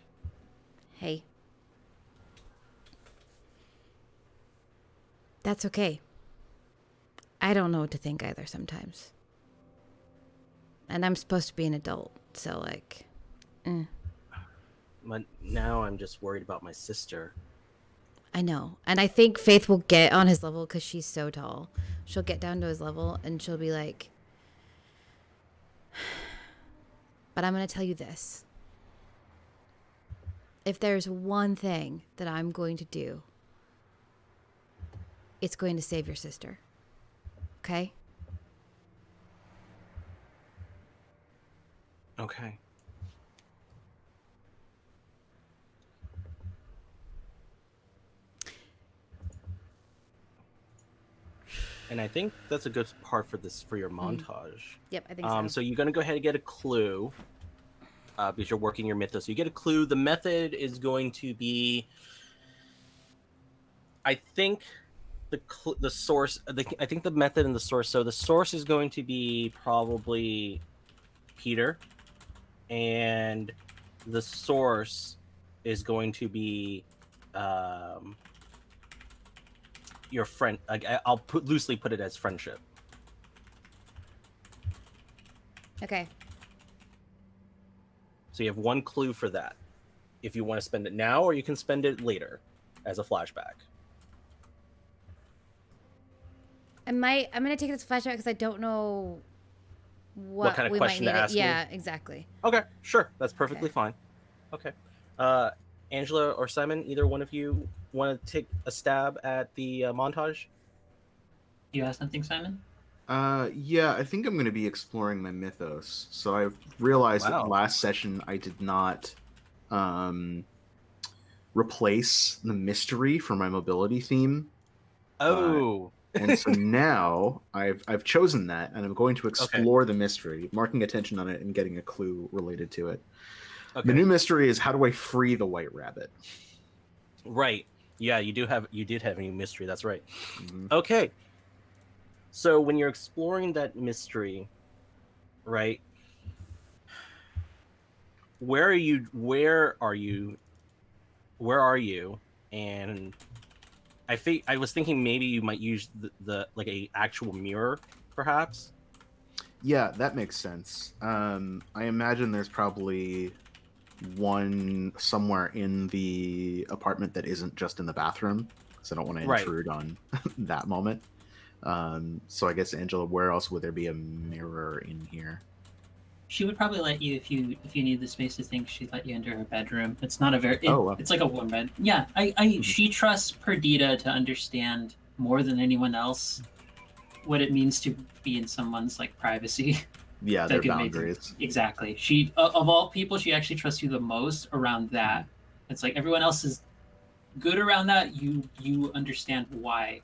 Hey. That's okay. I don't know what to think either sometimes. And I'm supposed to be an adult, so like, But now I'm just worried about my sister. I know. And I think Faith will get on his level because she's so tall. She'll get down to his level and she'll be like, but I'm going to tell you this. If there's one thing that I'm going to do, it's going to save your sister. Okay? Okay. And I think that's a good part for your montage. Yep, I think so. So you're gonna go ahead and get a clue because you're working your mythos. So you get a clue. The method is going to be, I think, the source. I think the method and the source. So the source is going to be probably Peter, and the source is going to be your friend. I'll loosely put it as friendship. Okay. So you have one clue for that. If you want to spend it now, or you can spend it later as a flashback. I'm gonna take this flashback because I don't know what kind of we question might to need ask me? Yeah, exactly. Okay, sure. That's perfectly Okay. fine. Okay. Angela or Simon, either one of you want to take a stab at the montage? You have something, Simon? Yeah, I think I'm going to be exploring my mythos. So I've realized Wow. that last session I did not replace the mystery for my mobility theme. Oh. And so now I've chosen that, and I'm going to explore the mystery, marking attention on it and getting a clue related to it. Okay. The new mystery is, how do I free the white rabbit? Right. Yeah, you did have a new mystery. That's right. Mhm. Okay. So when you're exploring that mystery, right? Where are you? And I was thinking maybe you might use the like a actual mirror, perhaps. Yeah, that makes sense. I imagine there's probably one somewhere in the apartment that isn't just in the bathroom, because I don't want to Right. intrude on that moment. So I guess, Angela, where else would there be a mirror in here? She would probably let you if you need the space to think. She'd let you into her bedroom. It's not a very. Oh, wow. It's like a one bed. Yeah, she trusts Perdita to understand more than anyone else what it means to be in someone's like privacy. Yeah, That their could make- boundaries. Exactly. She of all people, she actually trusts you the most around that. It's like everyone else is good around that. You understand why.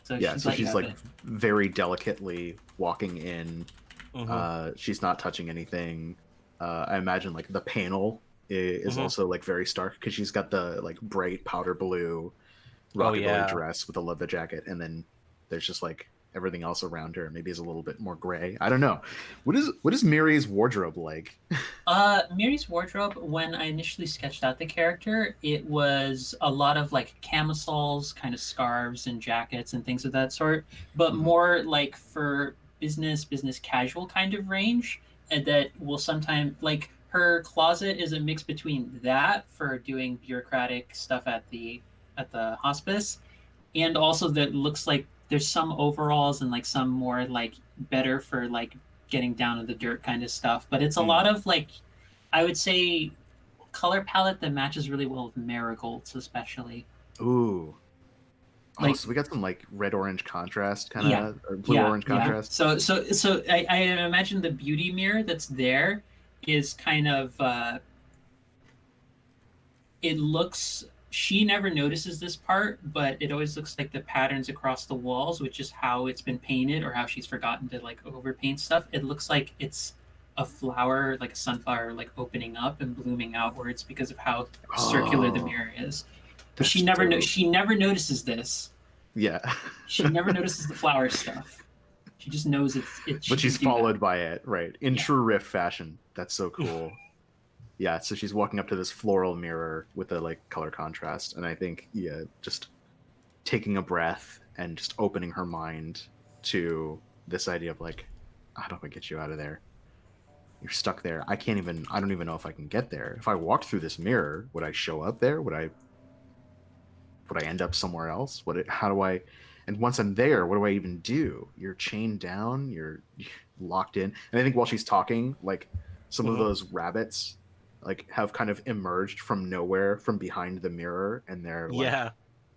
So Yeah, so let you she's have like it. very delicately walking in. Mhm. She's not touching anything. I imagine like the panel is Mhm. also like very stark, because she's got the like bright powder blue rockabilly yeah. dress with a leather jacket, and then there's just like everything else around her maybe is a little bit more gray. I don't know. What is Miri's wardrobe like? Miri's wardrobe, when I initially sketched out the character, it was a lot of like camisoles, kind of scarves and jackets and things of that sort, but Mhm. more like for business casual kind of range. And that will sometimes like her closet is a mix between that for doing bureaucratic stuff at the hospice, and also that looks like there's some overalls and like some more like better for like getting down to the dirt kind of stuff. But it's a lot of like, I would say, color palette that matches really well with marigolds, especially. Ooh. Oh, Like, so we got some like red orange contrast kind of, yeah, or blue orange contrast. So I imagine the beauty mirror that's there is kind of it looks, she never notices this part, but it always looks like the patterns across the walls, which is how it's been painted or how she's forgotten to like overpaint stuff. It looks like it's a flower, like a sunflower, like opening up and blooming outwards because of how circular the Oh, mirror is. But that's she never dope. she never notices this. Yeah. She never notices the flower stuff. She just knows it's. But she she's can do that. followed by it, right? In Yeah. true Riff fashion. That's so cool. Yeah, so she's walking up to this floral mirror with a like color contrast, and I think just taking a breath and just opening her mind to this idea of like, how do I get you out of there? You're stuck there. I don't even know if I can get there. If I walked through this mirror, would I show up there? Would I end up somewhere else? How do I, and once I'm there, what do I even do? You're chained down, you're locked in. And I think while she's talking, like some of those rabbits like have kind of emerged from nowhere from behind the mirror, and they're like Yeah.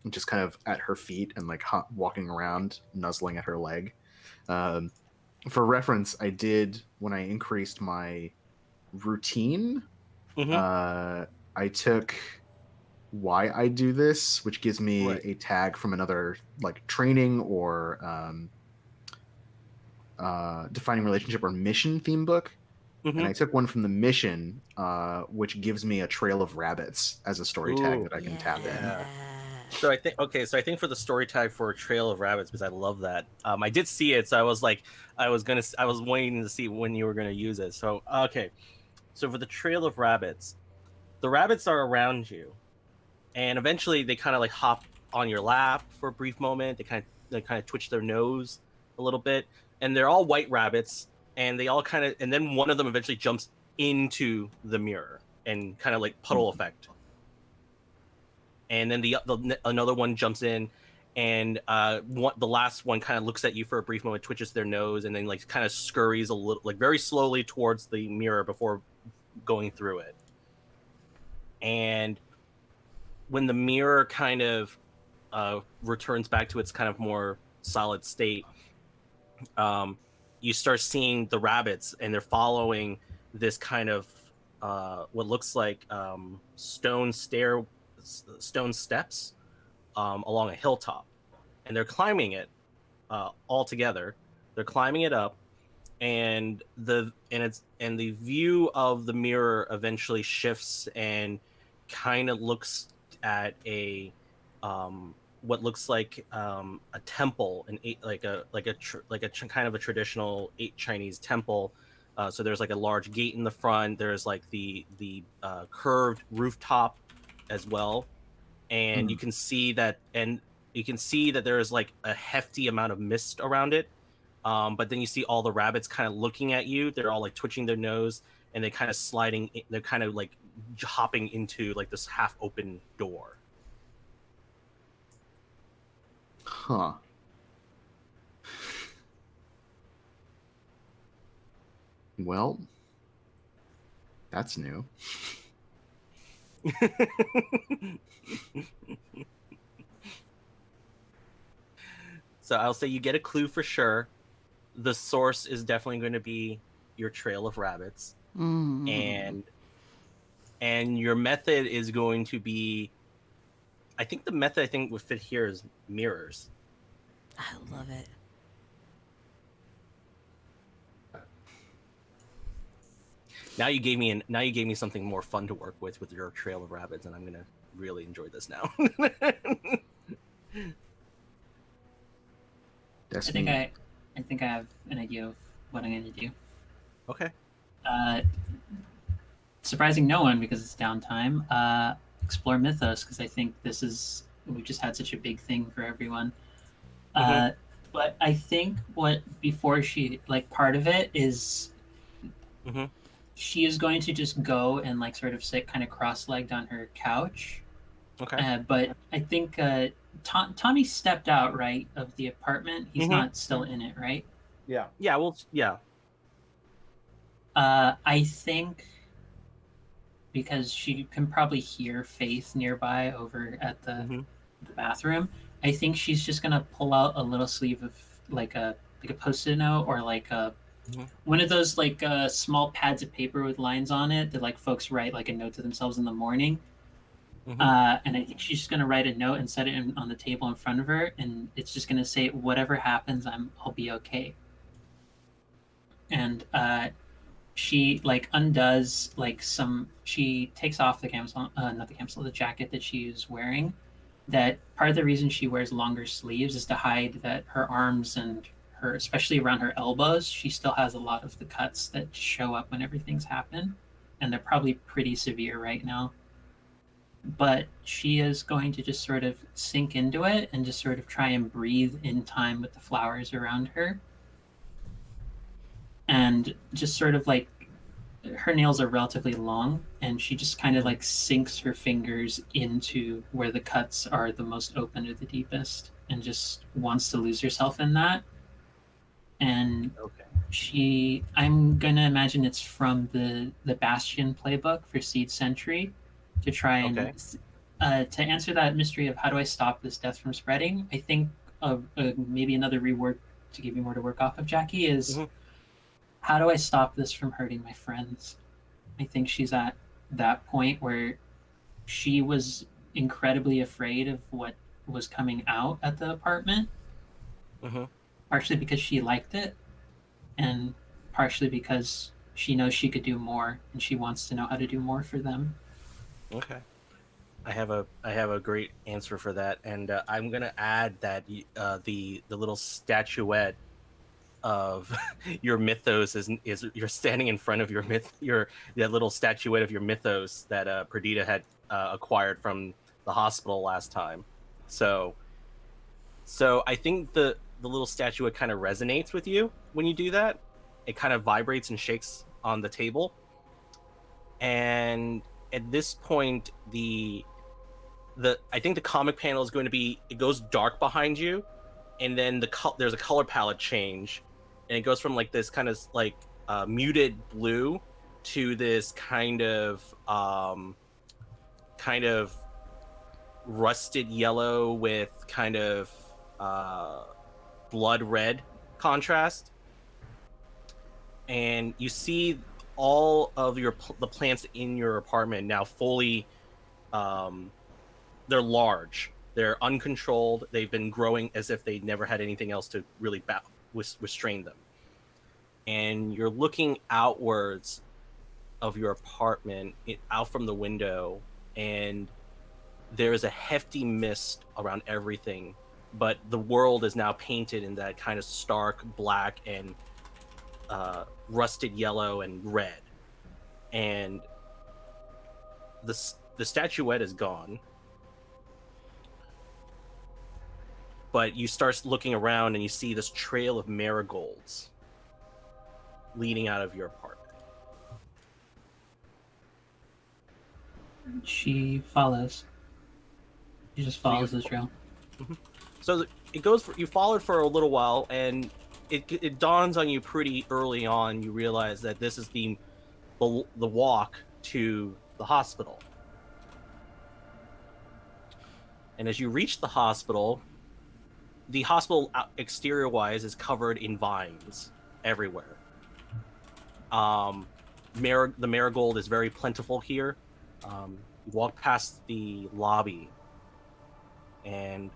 just kind of at her feet and like walking around, nuzzling at her leg. For reference, I did, when I increased my routine, I took why I do this, which gives me Right. a tag from another like training or defining relationship or mission theme book. And I took one from the mission, which gives me a trail of rabbits as a story tag Ooh. that I can tap in. Yeah. So I think for the story tag for Trail of Rabbits, because I love that. I did see it, so I was like, I was waiting to see when you were gonna use it. So okay, so for the Trail of Rabbits, the rabbits are around you, and eventually they kind of like hop on your lap for a brief moment. They kind of twitch their nose a little bit, and they're all white rabbits, and they all kind of, and then one of them eventually jumps into the mirror and kind of like puddle effect. And then the another one jumps in, and the last one kind of looks at you for a brief moment, twitches their nose, and then like kind of scurries a little, like very slowly towards the mirror before going through it. And when the mirror kind of returns back to its kind of more solid state, you start seeing the rabbits, and they're following this kind of what looks like stone steps along a hilltop, and they're climbing it all together. They're climbing it up, and the view of the mirror eventually shifts and kind of looks at a what looks like a temple, kind of a traditional Chinese temple. So there's like a large gate in the front. There's like the curved rooftop as well, and you can see that there is like a hefty amount of mist around it. But then you see all the rabbits kind of looking at you. They're all like twitching their nose, and they kind of they're kind of like hopping into like this half open door. Huh. Well, that's new. So I'll say you get a clue for sure. The source is definitely going to be your trail of rabbits, and your method is going to be. I think the method would fit here is mirrors. I love it. Now you gave me something more fun to work with your trail of rabbits, and I'm gonna really enjoy this now. Destiny. I think I have an idea of what I'm going to do. Okay. Surprising no one because it's downtime. Explore Mythos because I think we just had such a big thing for everyone. But I think before she part of it is Mhm. she is going to just go and sort of sit kind of cross-legged on her couch. Okay. But I think Tommy stepped out right of the apartment. He's Mhm. not still in it, right? Yeah. Yeah. Well. Yeah. I think because she can probably hear Faith nearby over at the bathroom. I think she's just gonna pull out a little sleeve of a post-it note or one of those small pads of paper with lines on it that folks write a note to themselves in the morning. And I think she's just gonna write a note and set it on the table in front of her, and it's just gonna say, "Whatever happens, I'll be okay." And she undoes she takes off the camisole, not the camisole, the jacket that she's wearing. That part of the reason she wears longer sleeves is to hide that her arms and especially around her elbows, she still has a lot of the cuts that show up when everything's happened, and they're probably pretty severe right now. But she is going to just sort of sink into it and just sort of try and breathe in time with the flowers around her. And just sort of her nails are relatively long, and she just kind of sinks her fingers into where the cuts are the most open or the deepest, and just wants to lose herself in that. And I'm gonna imagine it's from the Bastion playbook for Seed Sentry, to try and to answer that mystery of how do I stop this death from spreading. I think maybe another reward to give you more to work off of, Jackie, is how do I stop this from hurting my friends? I think she's at that point where she was incredibly afraid of what was coming out at the apartment. Partially because she liked it, and partially because she knows she could do more, and she wants to know how to do more for them. Okay. I have a great answer for that, and I'm gonna add that the little statuette of your mythos is you're standing in front of that little statuette of your mythos that Perdita had acquired from the hospital last time. So I think the little statuette kind of resonates with you when you do that. It kind of vibrates and shakes on the table, and at this point I think the comic panel is going to be, it goes dark behind you, and then there's a color palette change, and it goes from this kind of muted blue to this kind of rusted yellow with kind of blood red contrast. And you see all of the plants in your apartment now fully they're large, they're uncontrolled, they've been growing as if they never had anything else to really restrain them. And you're looking outwards of your apartment, out from the window, and there is a hefty mist around everything, but the world is now painted in that kind of stark black and rusted yellow and red. And the statuette is gone, but you start looking around and you see this trail of marigolds leading out of your apartment. She follows. She just follows the trail. So it goes you followed for a little while, and it dawns on you pretty early on. You realize that this is the walk to the hospital. And as you reach the hospital exterior-wise is covered in vines everywhere. The marigold is very plentiful here. You walk past the lobby, and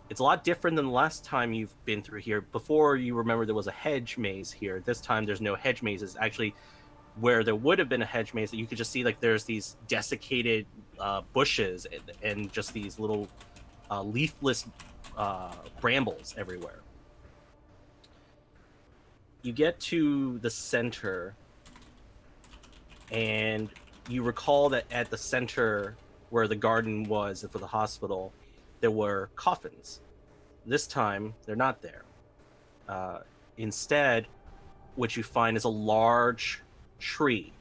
it's a lot different than the last time you've been through here. Before, you remember there was a hedge maze here. This time there's no hedge maze. It's actually where there would have been a hedge maze that you could just see there's these desiccated bushes and just these little leafless brambles everywhere. you get to the center, and you recall that at the center where the garden was for the hospital, there were coffins. This time, they're not there. Instead, what you find is a large tree,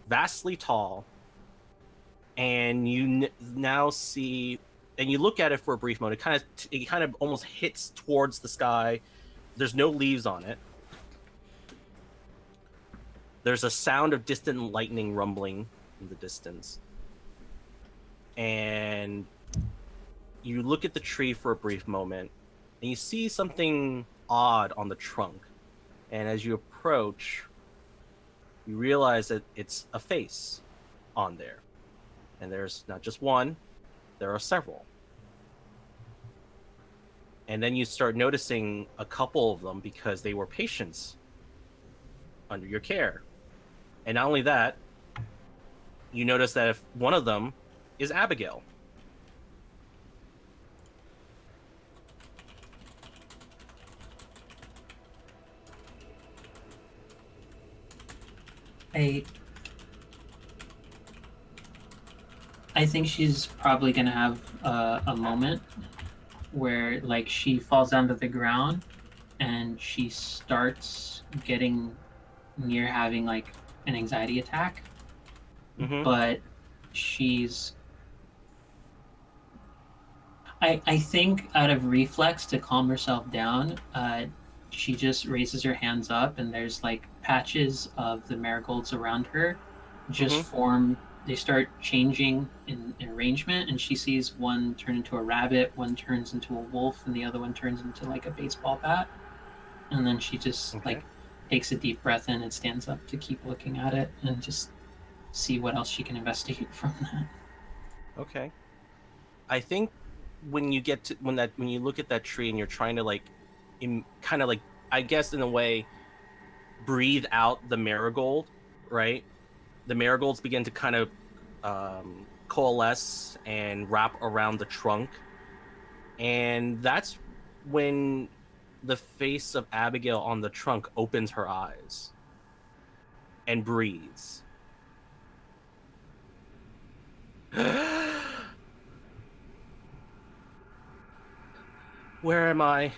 vastly tall, and you now see, and you look at it for a brief moment. It kind of almost hits towards the sky. There's no leaves on it. There's a sound of distant lightning rumbling in the distance. And you look at the tree for a brief moment, and you see something odd on the trunk. And as you approach, you realize that it's a face on there. And there's not just one, there are several. And then you start noticing a couple of them because they were patients under your care. And not only that, you notice that if one of them is Abigail. I think she's probably gonna have a moment where like she falls down to the ground and she starts getting near having like an anxiety attack. Mm-hmm. But she's I think out of reflex to calm herself down, she just raises her hands up and there's like patches of the marigolds around her just form. They start changing in arrangement, and she sees one turn into a rabbit, one turns into a wolf, and the other one turns into like a baseball bat. And then she just like takes a deep breath in and stands up to keep looking at it and just see what else she can investigate from that. Okay. I think when you get to when you look at that tree and you're trying to like kind of like, I guess in a way, breathe out the marigold, right? The marigolds begin to kind of coalesce and wrap around the trunk. And that's when the face of Abigail on the trunk opens her eyes and breathes. Where am I?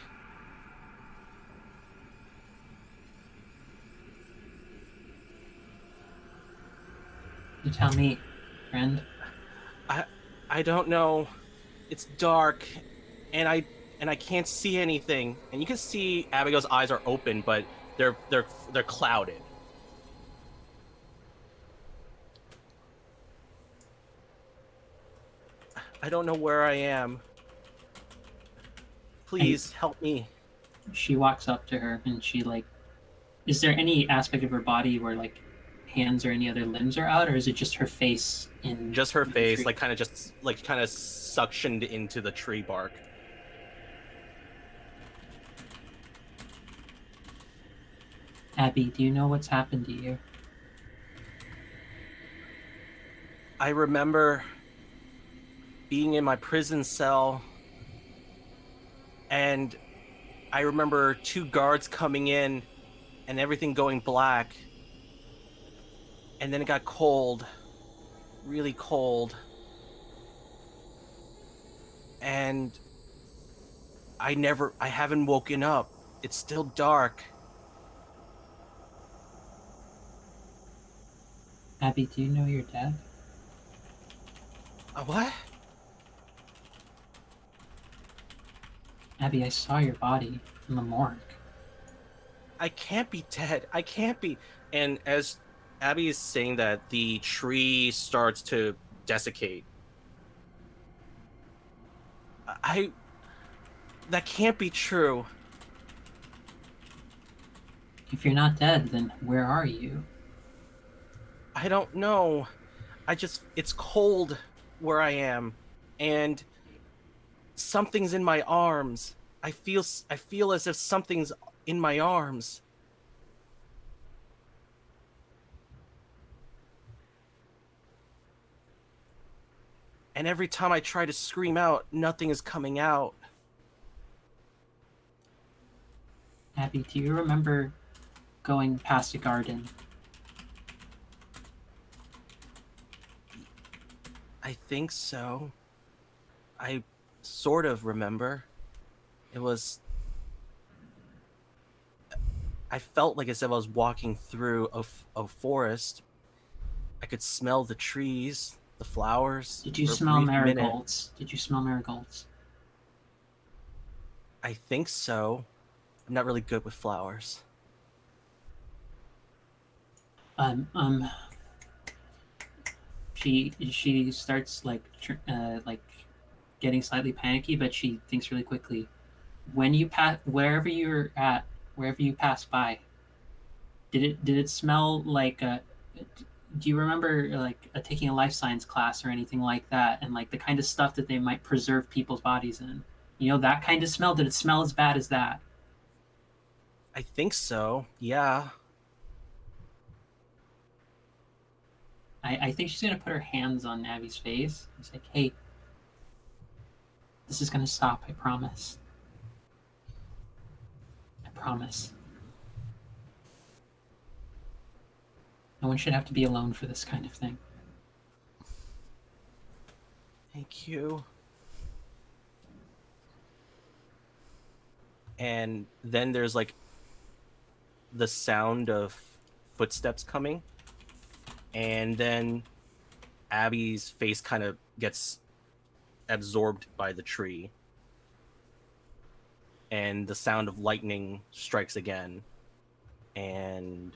You tell me, friend. I don't know. It's dark, and I can't see anything. And you can see Abigail's eyes are open, but they're clouded. I don't know where I am. Please help me. She walks up to her and she like, is there any aspect of her body where like hands or any other limbs are out, or is it just her face in Just her the face, tree? like kind of suctioned into the tree bark. Abby, do you know what's happened to you? I remember being in my prison cell, and I remember 2 guards coming in and everything going black. And then it got cold, really cold. And I haven't woken up. It's still dark. Abby, do you know you're dead? What? Abby, I saw your body in the morgue. I can't be dead. I can't be. And as Abby is saying that, the tree starts to desiccate. That can't be true. If you're not dead, then where are you? I don't know. It's cold where I am, and something's in my arms. I feel as if something's in my arms. And every time I try to scream out, nothing is coming out. Abby, do you remember going past a garden? I think so. I sort of remember. It was. I felt like as if I was walking through a forest. I could smell the trees, the flowers. Did you for a smell brief minute. marigolds? Did you smell marigolds? I think so. I'm not really good with flowers. She starts like getting slightly panicky, but she thinks really quickly. When you pass wherever you're at, wherever you pass by, did it smell like do you remember like taking a life science class or anything like that, and like the kind of stuff that they might preserve people's bodies in? You know, that kind of smell. Did it smell as bad as that? I think so. Yeah. I think she's gonna put her hands on Navi's face. It's like, hey, this is gonna stop. I promise. I promise. No one should have to be alone for this kind of thing. Thank you. And then there's like the sound of footsteps coming. And then Abby's face kind of gets absorbed by the tree. And the sound of lightning strikes again. And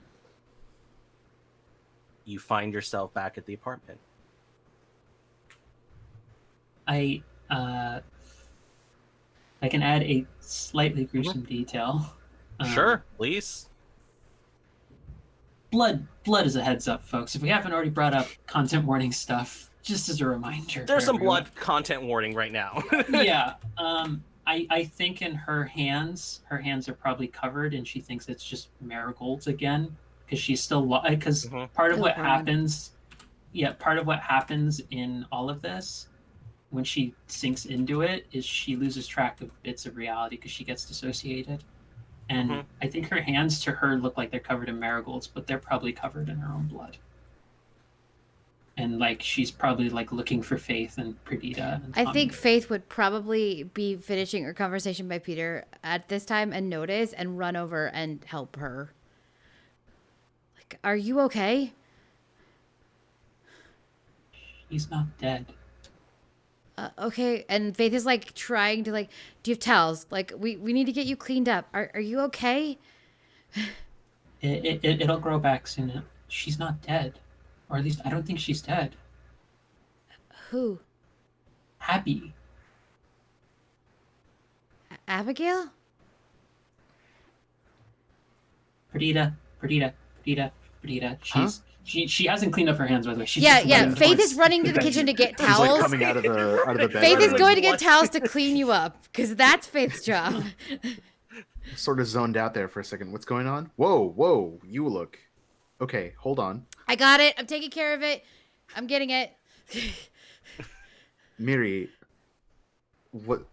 you find yourself back at the apartment. I can add a slightly gruesome detail. Sure, please. Blood is a heads up, folks. If we haven't already brought up content warning stuff, just as a reminder. There's for some everyone. blood content warning right now. Yeah. I think in her hands are probably covered, and she thinks it's just marigolds again because she's still because part of Oh, what God. happens, part of what happens in all of this when she sinks into it is she loses track of bits of reality because she gets dissociated. And I think her hands to her look like they're covered in marigolds, but they're probably covered in her own blood. And like she's probably like looking for Faith and Perdita. And I think Tommy. Faith would probably be finishing her conversation by Peter at this time and notice and run over and help her. Like, are you okay? He's not dead. Okay. And Faith is like trying to like, do you have towels? Like, we need to get you cleaned up. Are you okay? It'll grow back soon. She's not dead, or at least I don't think she's dead. Who? Abby. Abigail? Perdita. She hasn't cleaned up her hands, by the way. She's Yeah, just yeah. running Faith towards is running to the bed. kitchen to get He's like towels. coming out of the bed. Faith is like, going to get What? towels to clean you up because that's Faith's job. sort of zoned out there for a second. What's going on? Whoa, you look. Okay, hold on. I got it. I'm taking care of it. I'm getting it. Miri, what?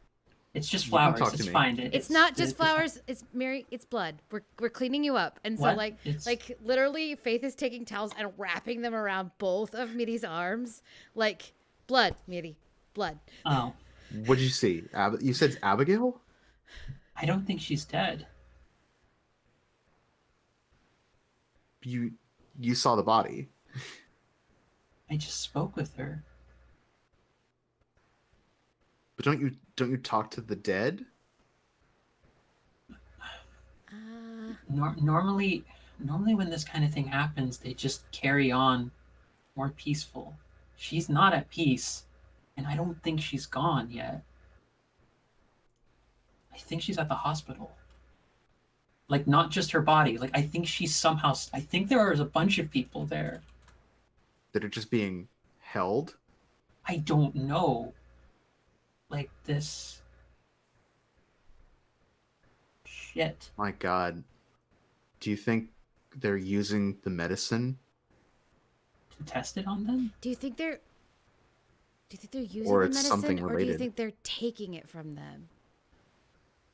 It's just You can flowers. talk to It's me. fine. It's not just flowers. It's Mary. It's blood. We're cleaning you up. And so What? like It's- like literally, Faith is taking towels and wrapping them around both of Miri's arms, like blood, Miri, blood. Oh, What'd you see? You said it's Abigail? I don't think she's dead. You saw the body. I just spoke with her. But don't you talk to the dead? Normally when this kind of thing happens, they just carry on more peaceful. She's not at peace, and I don't think she's gone yet. I think she's at the hospital. Like, not just her body. Like, I think I think there is a bunch of people there. That are just being held? I don't know. Like, this... Shit. My God. Do you think they're using the medicine? To test it on them? Do you think they're using Or the it's medicine, something or do you related. think they're taking it from them?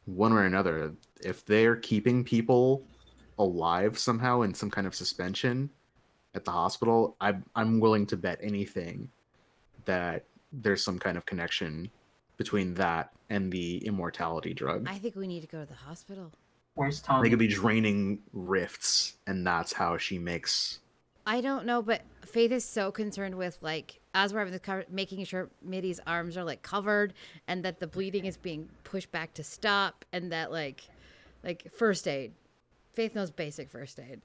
One way or another, if they're keeping people alive somehow in some kind of suspension at the hospital, I'm willing to bet anything that there's some kind of connection between that and the immortality drug. I think we need to go to the hospital. Where's They Tommy? could be draining rifts, and that's how she makes. I don't know, but Faith is so concerned with, like, as we're having this making sure Mitty's arms are, like, covered and that the bleeding is being pushed back to stop and that, like first aid. Faith knows basic first aid.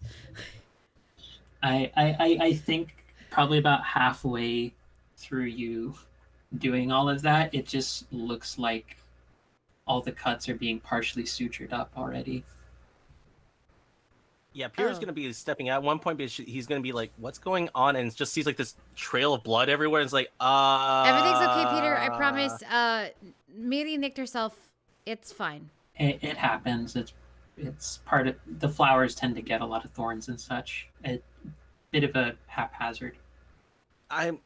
I think probably about halfway through you doing all of that, it just looks like all the cuts are being partially sutured up already. Yeah, Peter's Oh. gonna be stepping out at one point because he's gonna be like, "What's going on?" And just sees like this trail of blood everywhere. And it's like, Everything's okay, Peter. I promise. Mitty nicked herself. It's fine. It happens. It's part of the flowers tend to get a lot of thorns and such. A bit of a haphazard. I'm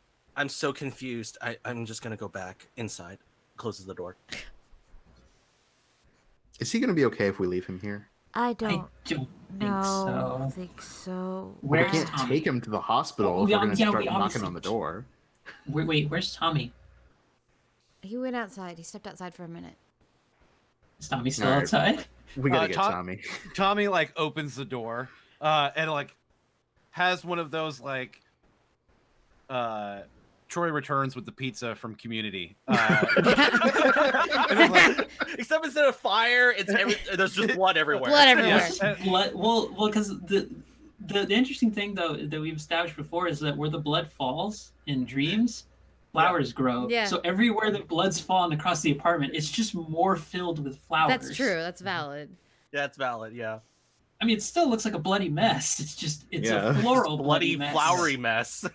so confused. I'm just gonna go back inside. Closes the door. Is he going to be okay if we leave him here? I I don't think so. We Where's can't Tommy? take him to the hospital if Yeah, we're going to yeah, start we knocking obviously on the door. Wait, where's Tommy? He went outside. He stepped outside for a minute. Is Tommy still All right. outside? We got to get Tom- Tommy. Tommy like opens the door and like has one of those like Troy Returns with the pizza from Community. And it's like, Except instead of fire, there's just blood everywhere. Blood everywhere. It's just blood. Well, because the interesting thing though that we've established before is that where the blood falls in dreams, flowers grow. Yeah. So everywhere that blood's fallen across the apartment, it's just more filled with flowers. That's true. That's valid. That's valid. Yeah. I mean, it still looks like a bloody mess. It's just Yeah. a floral Bloody, mess. flowery mess.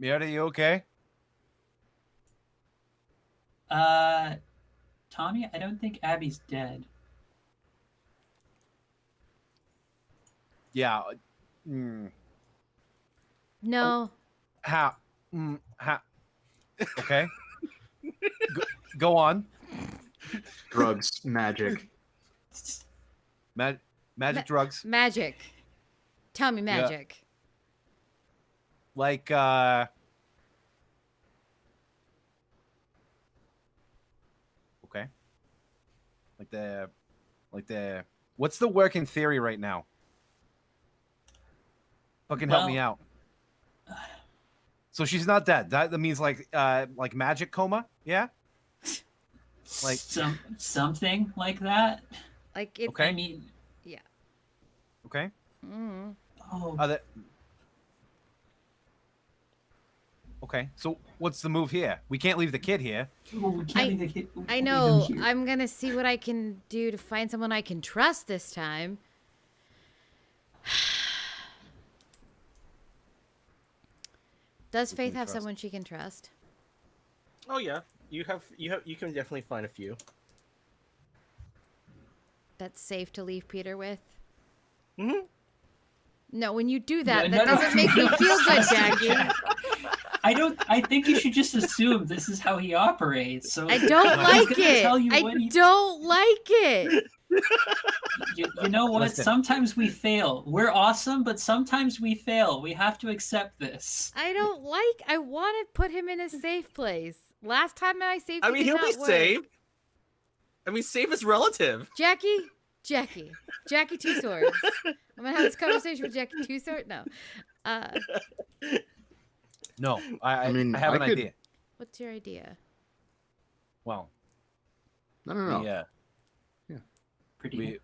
Mierda, you okay? Tommy, I don't think Abby's dead. Yeah. Mm, No. how? How? Okay. Go on. Drugs, magic. Magic drugs. Magic. Tell me magic. Like okay. Like the what's the working theory right now? Fucking help me out. So she's not dead. That means like magic coma? Yeah? Like- something like that. Like it. Okay. I mean, Okay. Mm. oh, Okay. So what's the move here? We can't leave the kid here. we can't leave the kid- I leave know. him here. I'm gonna see what I can do to find someone I can trust this time. Does Who can Faith we have trust? someone she can trust? Oh yeah, you can definitely find a few. That's safe to leave Peter with? Mhm. No, when you do that, No, that no, doesn't make me feel good, Jackie. I think you should just assume this is how he operates. So I don't he's like gonna it. tell you I what he- don't like it. You know what? Listen. Sometimes we fail. We're awesome, but sometimes we fail. We have to accept this. I want to put him in a safe place. Last time I saved I him mean, did he'll be not work. safe. I mean, safe is relative. Jackie Two Swords. I'm gonna have this conversation with Jackie Two Swords. No. No. I mean, have I an could- idea. What's your idea? Well, No. yeah. Pretty. We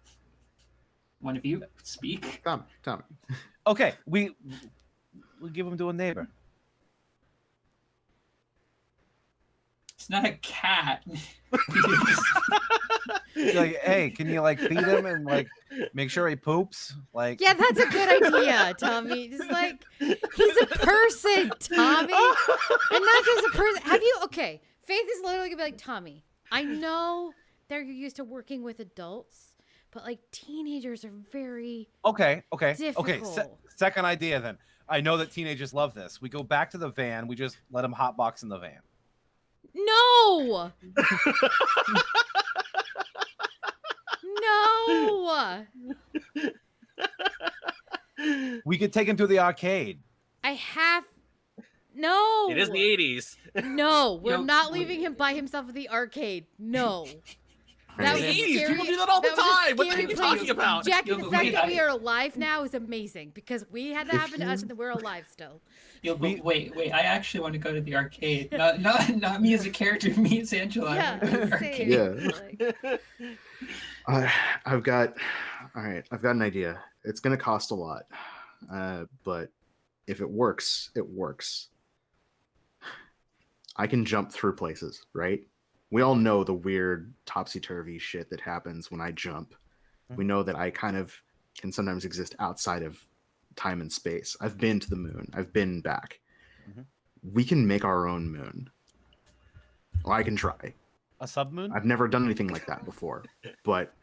One of you speak. Tommy. okay. We'll give him to a neighbor. It's not a cat. Like, hey, can you like feed him and like make sure he poops? Like, Yeah, that's a good idea, Tommy. Just like he's a person, Tommy, and not just a person. Have you? Okay, Faith is literally gonna be like, Tommy, I know they're used to working with adults, but like teenagers are very okay. difficult. Second idea then. I know that teenagers love this. We go back to the van. We just let him hotbox in the van. No. Yeah. We could take him to the arcade. I have. No. It is the 80s. No, we're No, not wait. leaving him by himself at the arcade. No. That was The a 80s, scary, people do that all the was a time. What scary are you place. talking about? Jackie, Yo, the but fact wait, that we I- are alive now is amazing because we had that If happen to us you- and we're alive still. Yo, but wait. I actually want to go to the arcade. Not me as a character, me as Angela. I Yeah, wanna go to the same. arcade. Like, I've got an idea. It's gonna cost a lot, but if it works, it works. I can jump through places, right? We all know the weird topsy-turvy shit that happens when I jump. We know that I kind of can sometimes exist outside of time and space. I've been to the moon. I've been back. Mhm. We can make our own moon. Well, I can try. A submoon? I've never done anything like that before, but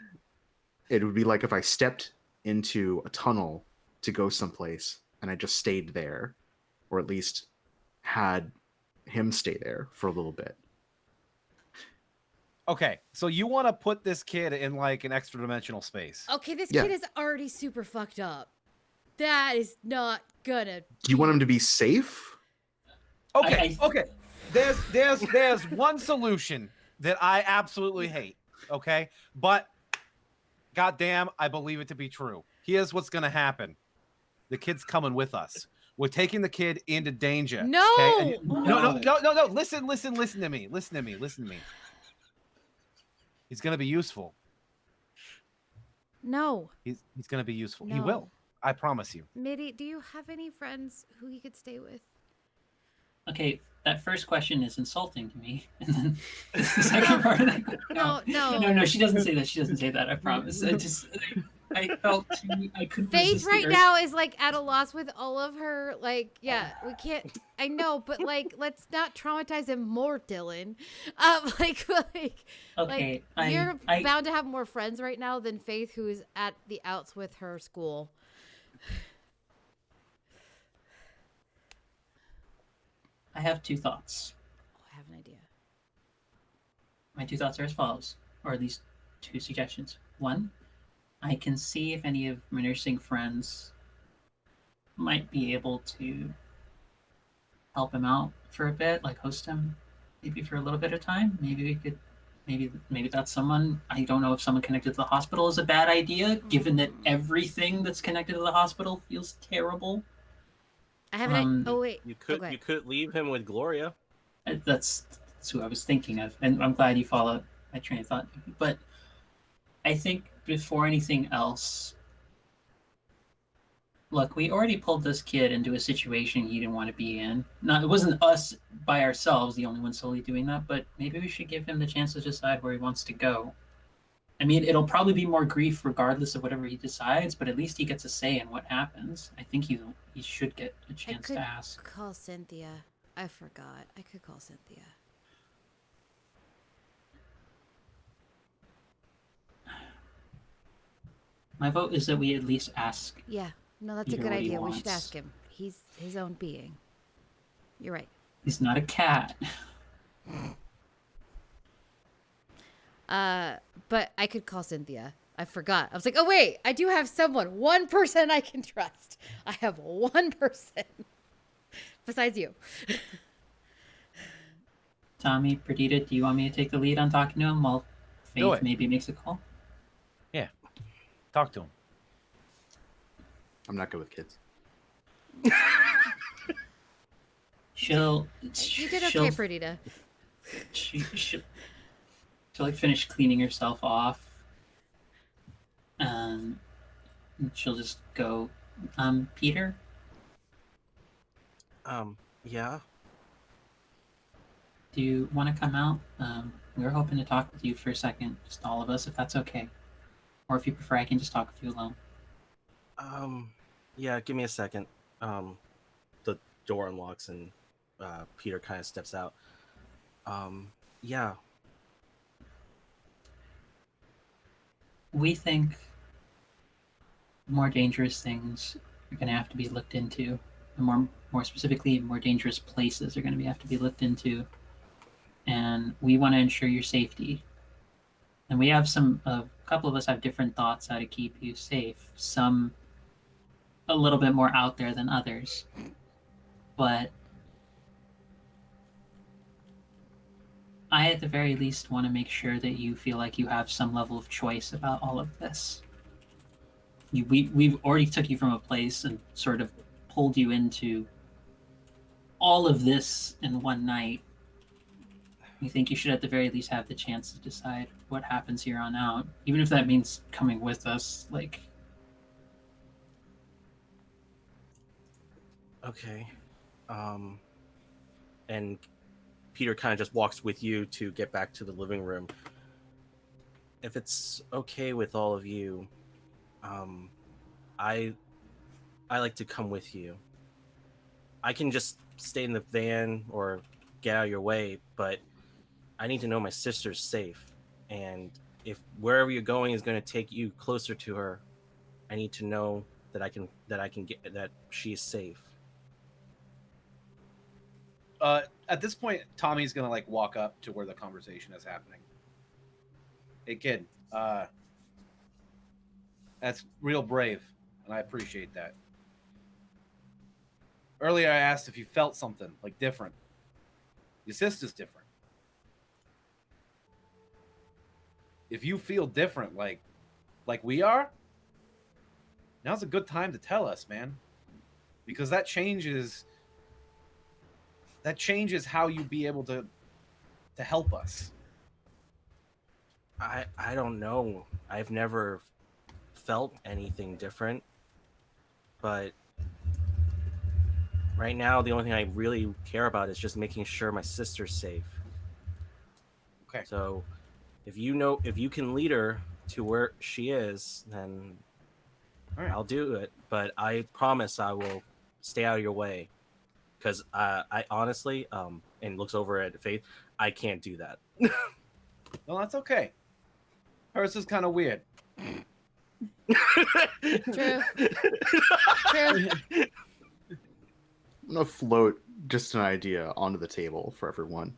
it would be like if I stepped into a tunnel to go someplace and I just stayed there, or at least had him stay there for a little bit. Okay, so you want to put this kid in like an extra dimensional space? okay, this Yeah. kid is already super fucked up. That is not gonna. Do you want him to be safe? Okay, I- okay. There's one solution that I absolutely hate. Okay, but goddamn, I believe it to be true. Here's what's gonna happen: the kid's coming with us. We're taking the kid into danger. No! Okay? And no. Listen to me. Listen to me. He's gonna be useful. No, He's gonna be useful. He No. will. I promise you. Mitty, do you have any friends who he could stay with? Okay, that first question is insulting to me, and then the second part of that. No, she doesn't say that. She doesn't say that. I promise. I felt I couldn't. Faith resist the right urge. now is like at a loss with all of her. Like, yeah, we can't. I know, but like, let's not traumatize him more, Dylan. Okay, you're I bound to have more friends right now than Faith, who is at the outs with her school. have two thoughts. Oh, I have an idea. My two thoughts are as follows, or at least two suggestions. One, I can see if any of my nursing friends might be able to help him out for a bit, like host him maybe for a little bit of time. Maybe we could maybe that's someone. I don't know if someone connected to the hospital is a bad idea, given that everything that's connected to the hospital feels terrible. I have an. Um, Oh wait. You could Okay. you could leave him with Gloria. That's who I was thinking of, and I'm glad you followed my train of thought. But I think before anything else, look, we already pulled this kid into a situation he didn't want to be in. Not, it wasn't us by ourselves, the only one solely doing that, but maybe we should give him the chance to decide where he wants to go. I mean, it'll probably be more grief regardless of whatever he decides, but at least he gets a say in what happens. I think he should get a chance could to ask. call Cynthia. I forgot. I could call Cynthia. My vote is that we at least ask. Yeah. No, that's a Either good what he idea. We should wants. ask him. He's his own being. You're right. He's not a cat. But I could call Cynthia. I forgot. I was like, oh wait, I do have someone. One person I can trust. I have one person. Besides you. Tommy, Perdita, do you want me to take the lead on talking to him while Do Faith it. maybe makes a call? Talk to him. I'm not good with kids. She'll You did she'll- okay, Perdita. she'll like finish cleaning herself off. And she'll just go, Peter, Yeah. do you want to come out? We were hoping to talk with you for a second, just all of us, if that's okay. Or if you prefer, I can just talk with you alone. Yeah, give me a second. The door unlocks and Peter kind of steps out. Yeah. We think more dangerous things are going to have to be looked into. And more specifically, more dangerous places are going to have to be looked into. And we want to ensure your safety. And we have some couple of us have different thoughts how to keep you safe. Some a little bit more out there than others. But I, at the very least, want to make sure that you feel like you have some level of choice about all of this. We've already took you from a place and sort of pulled you into all of this in one night. We think you should at the very least have the chance to decide what happens here on out, even if that means coming with us. Like, Okay. And Peter kind of just walks with you to get back to the living room. If it's okay with all of you, I like to come with you. I can just stay in the van or get out of your way, but I need to know my sister's safe. And if wherever you're going is going to take you closer to her, I need to know that I can get that she is safe. At this point, Tommy's gonna like walk up to where the conversation is happening. Hey, kid, that's real brave, and I appreciate that. Earlier, I asked if you felt something like different. Your sister's different. If you feel different, like we are, now's a good time to tell us, man, because that changes how you be able to help us. I don't know. I've never felt anything different, but right now the only thing I really care about is just making sure my sister's safe. Okay. So if you can lead her to where she is, then All right. I'll do it. But I promise I will stay out of your way. Because I honestly, and looks over at Faith, I can't do that. Well, that's okay. Hers is kind of weird. True. True. I'm gonna float just an idea onto the table for everyone.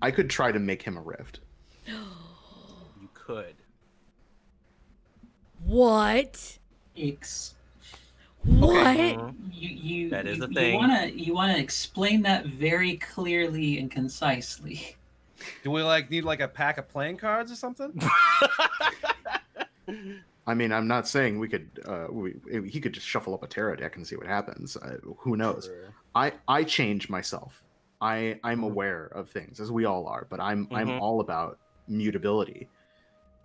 I could try to make him a rift. You could. What? What? Mhm. you That is you, a thing. You wanna explain that very clearly and concisely. Do we need a pack of playing cards or something? I mean, I'm not saying we could. He could just shuffle up a tarot deck and see what happens. Who knows? Sure. I change myself. I'm aware of things, as we all are, but I'm Mhm. all about mutability.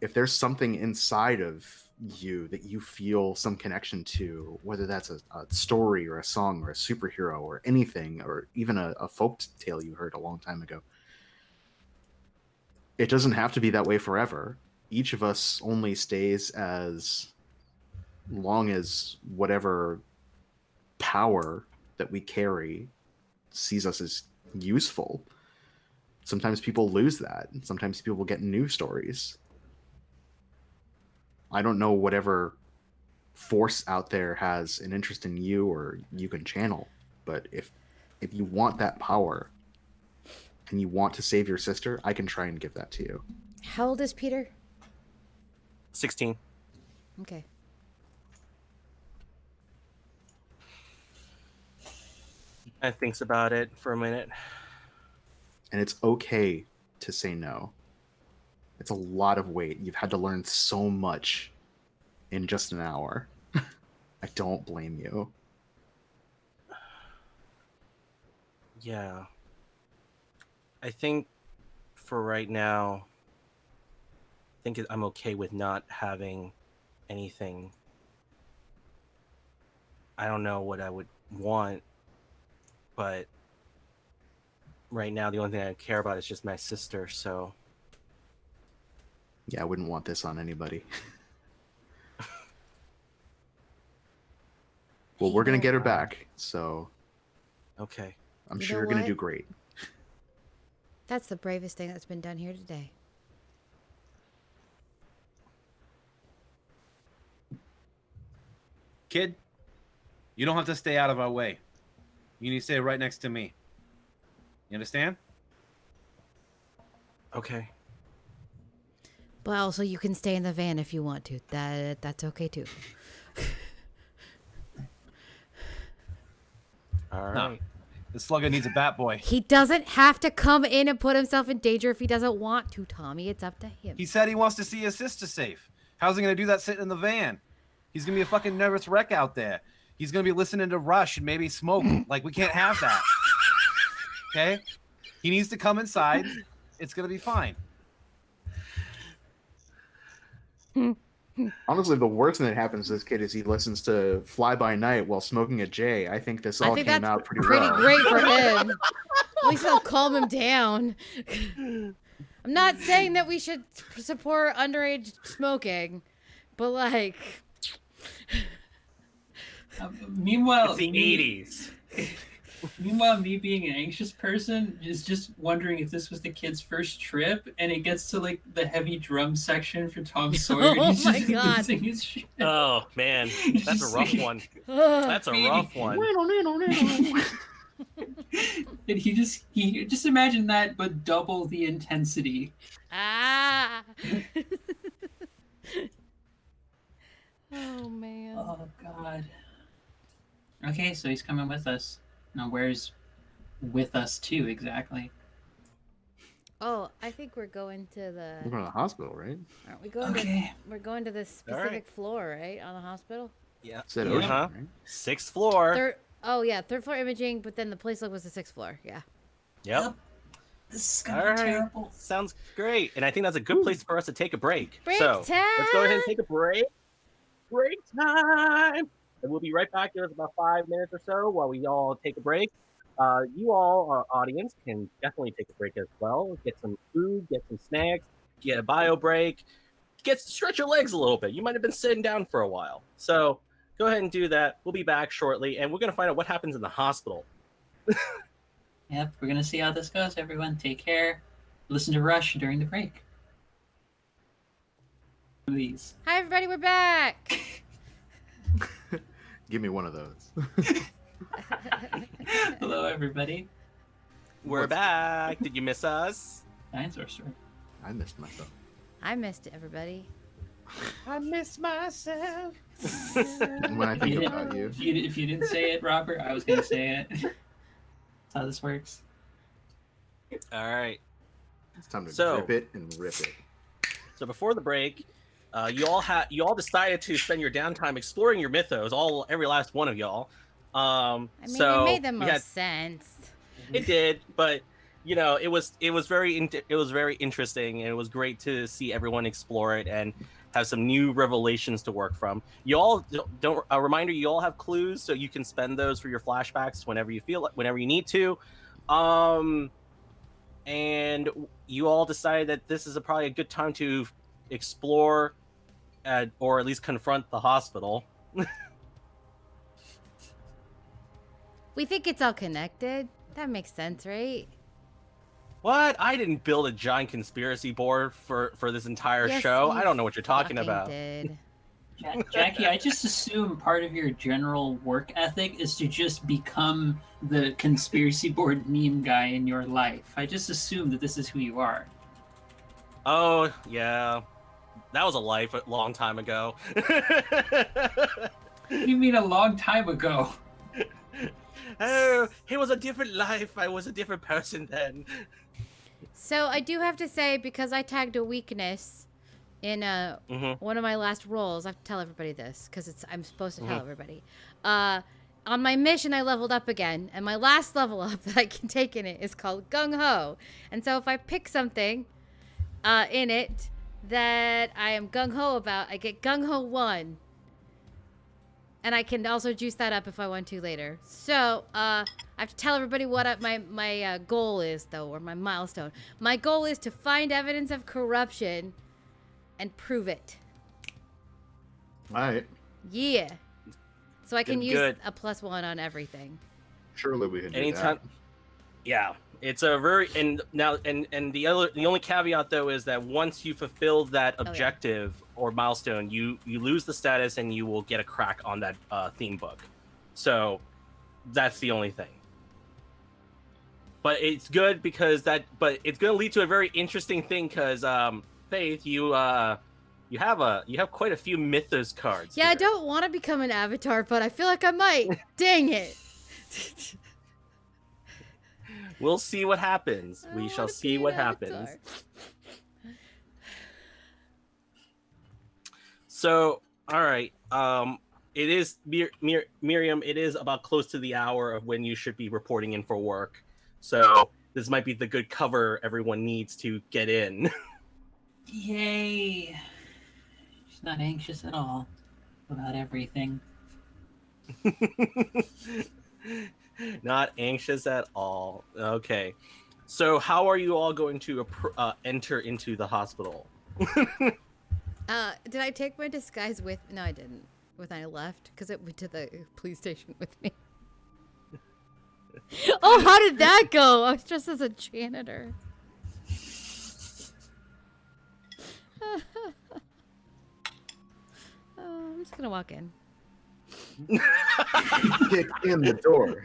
If there's something inside of you that you feel some connection to, whether that's a story or a song or a superhero or anything, or even a folk tale you heard a long time ago, it doesn't have to be that way forever. Each of us only stays as long as whatever power that we carry sees us as useful. Sometimes people lose that. Sometimes people get new stories. I don't know whatever force out there has an interest in you or you can channel, but if you want that power and you want to save your sister, I can try and give that to you. How old is Peter? 16. Okay. And thinks about it for a minute. And it's okay to say no. It's a lot of weight. You've had to learn so much in just an hour. I don't blame you. Yeah. I think for right now, I'm okay with not having anything. I don't know what I would want, but right now the only thing I care about is just my sister, so Yeah, I wouldn't want this on anybody. Well, we're going to get her back, so okay. I'm You sure know you're going to what? do great. That's the bravest thing that's been done here today. Kid, you don't have to stay out of our way. You need to stay right next to me. You understand? Okay. But also, you can stay in the van if you want to. That's okay too. All No. right. The slugger needs a bat boy. He doesn't have to come in and put himself in danger if he doesn't want to, Tommy. It's up to him. He said he wants to see his sister safe. How's he gonna do that sitting in the van? He's gonna be a fucking nervous wreck out there. He's gonna be listening to Rush and maybe smoke. Like, we can't have that. Okay? He needs to come inside. It's gonna be fine. Honestly, the worst thing that happens to this kid is he listens to Fly By Night while smoking a J. I think this all I think came that's out pretty pretty well. great for him. At least it'll calm him down. I'm not saying that we should support underage smoking, but like, Meanwhile, It's the me- 80s. Meanwhile, me being an anxious person is just wondering if this was the kid's first trip, and it gets to like the heavy drum section for Tom Sawyer. and Oh he's my just God. losing his shit. Oh man, that's a rough one. ugh. That's a rough one. And he just imagine that, but double the intensity. Ah. Oh man. Oh God. Okay, so he's coming with us. Now, where's with us too exactly? Oh, I think we're going to the. We're going to the hospital, right? Aren't we going Okay. to? We're going to the specific floor, right, on the hospital. Yeah. Said Yeah. Ocean, Uh-huh. right? 6th floor. Third. Oh yeah, third floor imaging, but then the place was the 6th floor. Yeah. Yep. This is All gonna be right. terrible. Sounds great. And I think that's a good place for us to take a break. Break so time. let's go ahead and take a break. Break time. And we'll be right back. Give us about 5 minutes or so while we all take a break. You all, our audience, can definitely take a break as well. Get some food, get some snacks, get a bio break, stretch your legs a little bit. You might have been sitting down for a while. So go ahead and do that. We'll be back shortly, and we're going to find out what happens in the hospital. Yep, we're gonna see how this goes. Everyone, take care. Listen to Rush during the break. Please. Hi everybody, we're back. Give me one of those. Hello, everybody. We're back. Did you miss us? Dinosaur Story. I missed myself. I missed it, everybody. I miss myself. When I think about you. If you didn't say it, Robert, I was gonna say it. That's how this works. All right. It's time to So- rip it and rip it. So before the break, you all decided to spend your downtime exploring your mythos. Every last one of y'all. I mean, So it made the we most had- sense. It did, but you know, it was very interesting, and it was great to see everyone explore it and have some new revelations to work from. You all don't a reminder, you all have clues, so you can spend those for your flashbacks whenever you need to. And you all decided that this is probably a good time to explore, or at least confront the hospital. We think it's all connected. That makes sense, right? What? I didn't build a giant conspiracy board for this entire Yes, show. you I don't know what you're talking Fucking about. Did. Jackie, I just assume part of your general work ethic is to just become the conspiracy board meme guy in your life. I just assume that this is who you are. Oh, yeah. That was a life a long time ago. What do you mean a long time ago? Oh, it was a different life. I was a different person then. So I do have to say, because I tagged a weakness in Mm-hmm. one of my last roles, I have to tell everybody this because I'm supposed to tell Mhm. everybody. On my mission, I leveled up again, and my last level up that I can take in it is called Gung Ho. And so if I pick something in it that I am gung ho about, I get Gung Ho 1. And I can also juice that up if I want to later. So, I have to tell everybody what my goal is, though, or my milestone. My goal is to find evidence of corruption and prove it. All right. Yeah. So I can use Good. a +1 on everything. Surely we can do Anytime. that. Yeah, it's a very and the only caveat though is that once you fulfill that yeah. objective or milestone, you lose the status and you will get a crack on that theme book. So that's the only thing. but it's good because but it's going to lead to a very interesting thing because Faith, you have quite a few Mythos cards. Yeah, I here. don't want to become an avatar, but I feel like I might. Dang it. We'll see what happens. I We don't shall wanna see be what an happens. avatar. So, all right. It is Miriam. It is about close to the hour of when you should be reporting in for work. So this might be the good cover everyone needs to get in. Yay! She's not anxious at all about everything. Not anxious at all. Okay. So how are you all going to enter into the hospital? Did I take my disguise with? No, I didn't. When I left, because it went to the police station with me. Oh, how did that go? I was dressed as a janitor. Oh, I'm just gonna walk in. Kick in the door.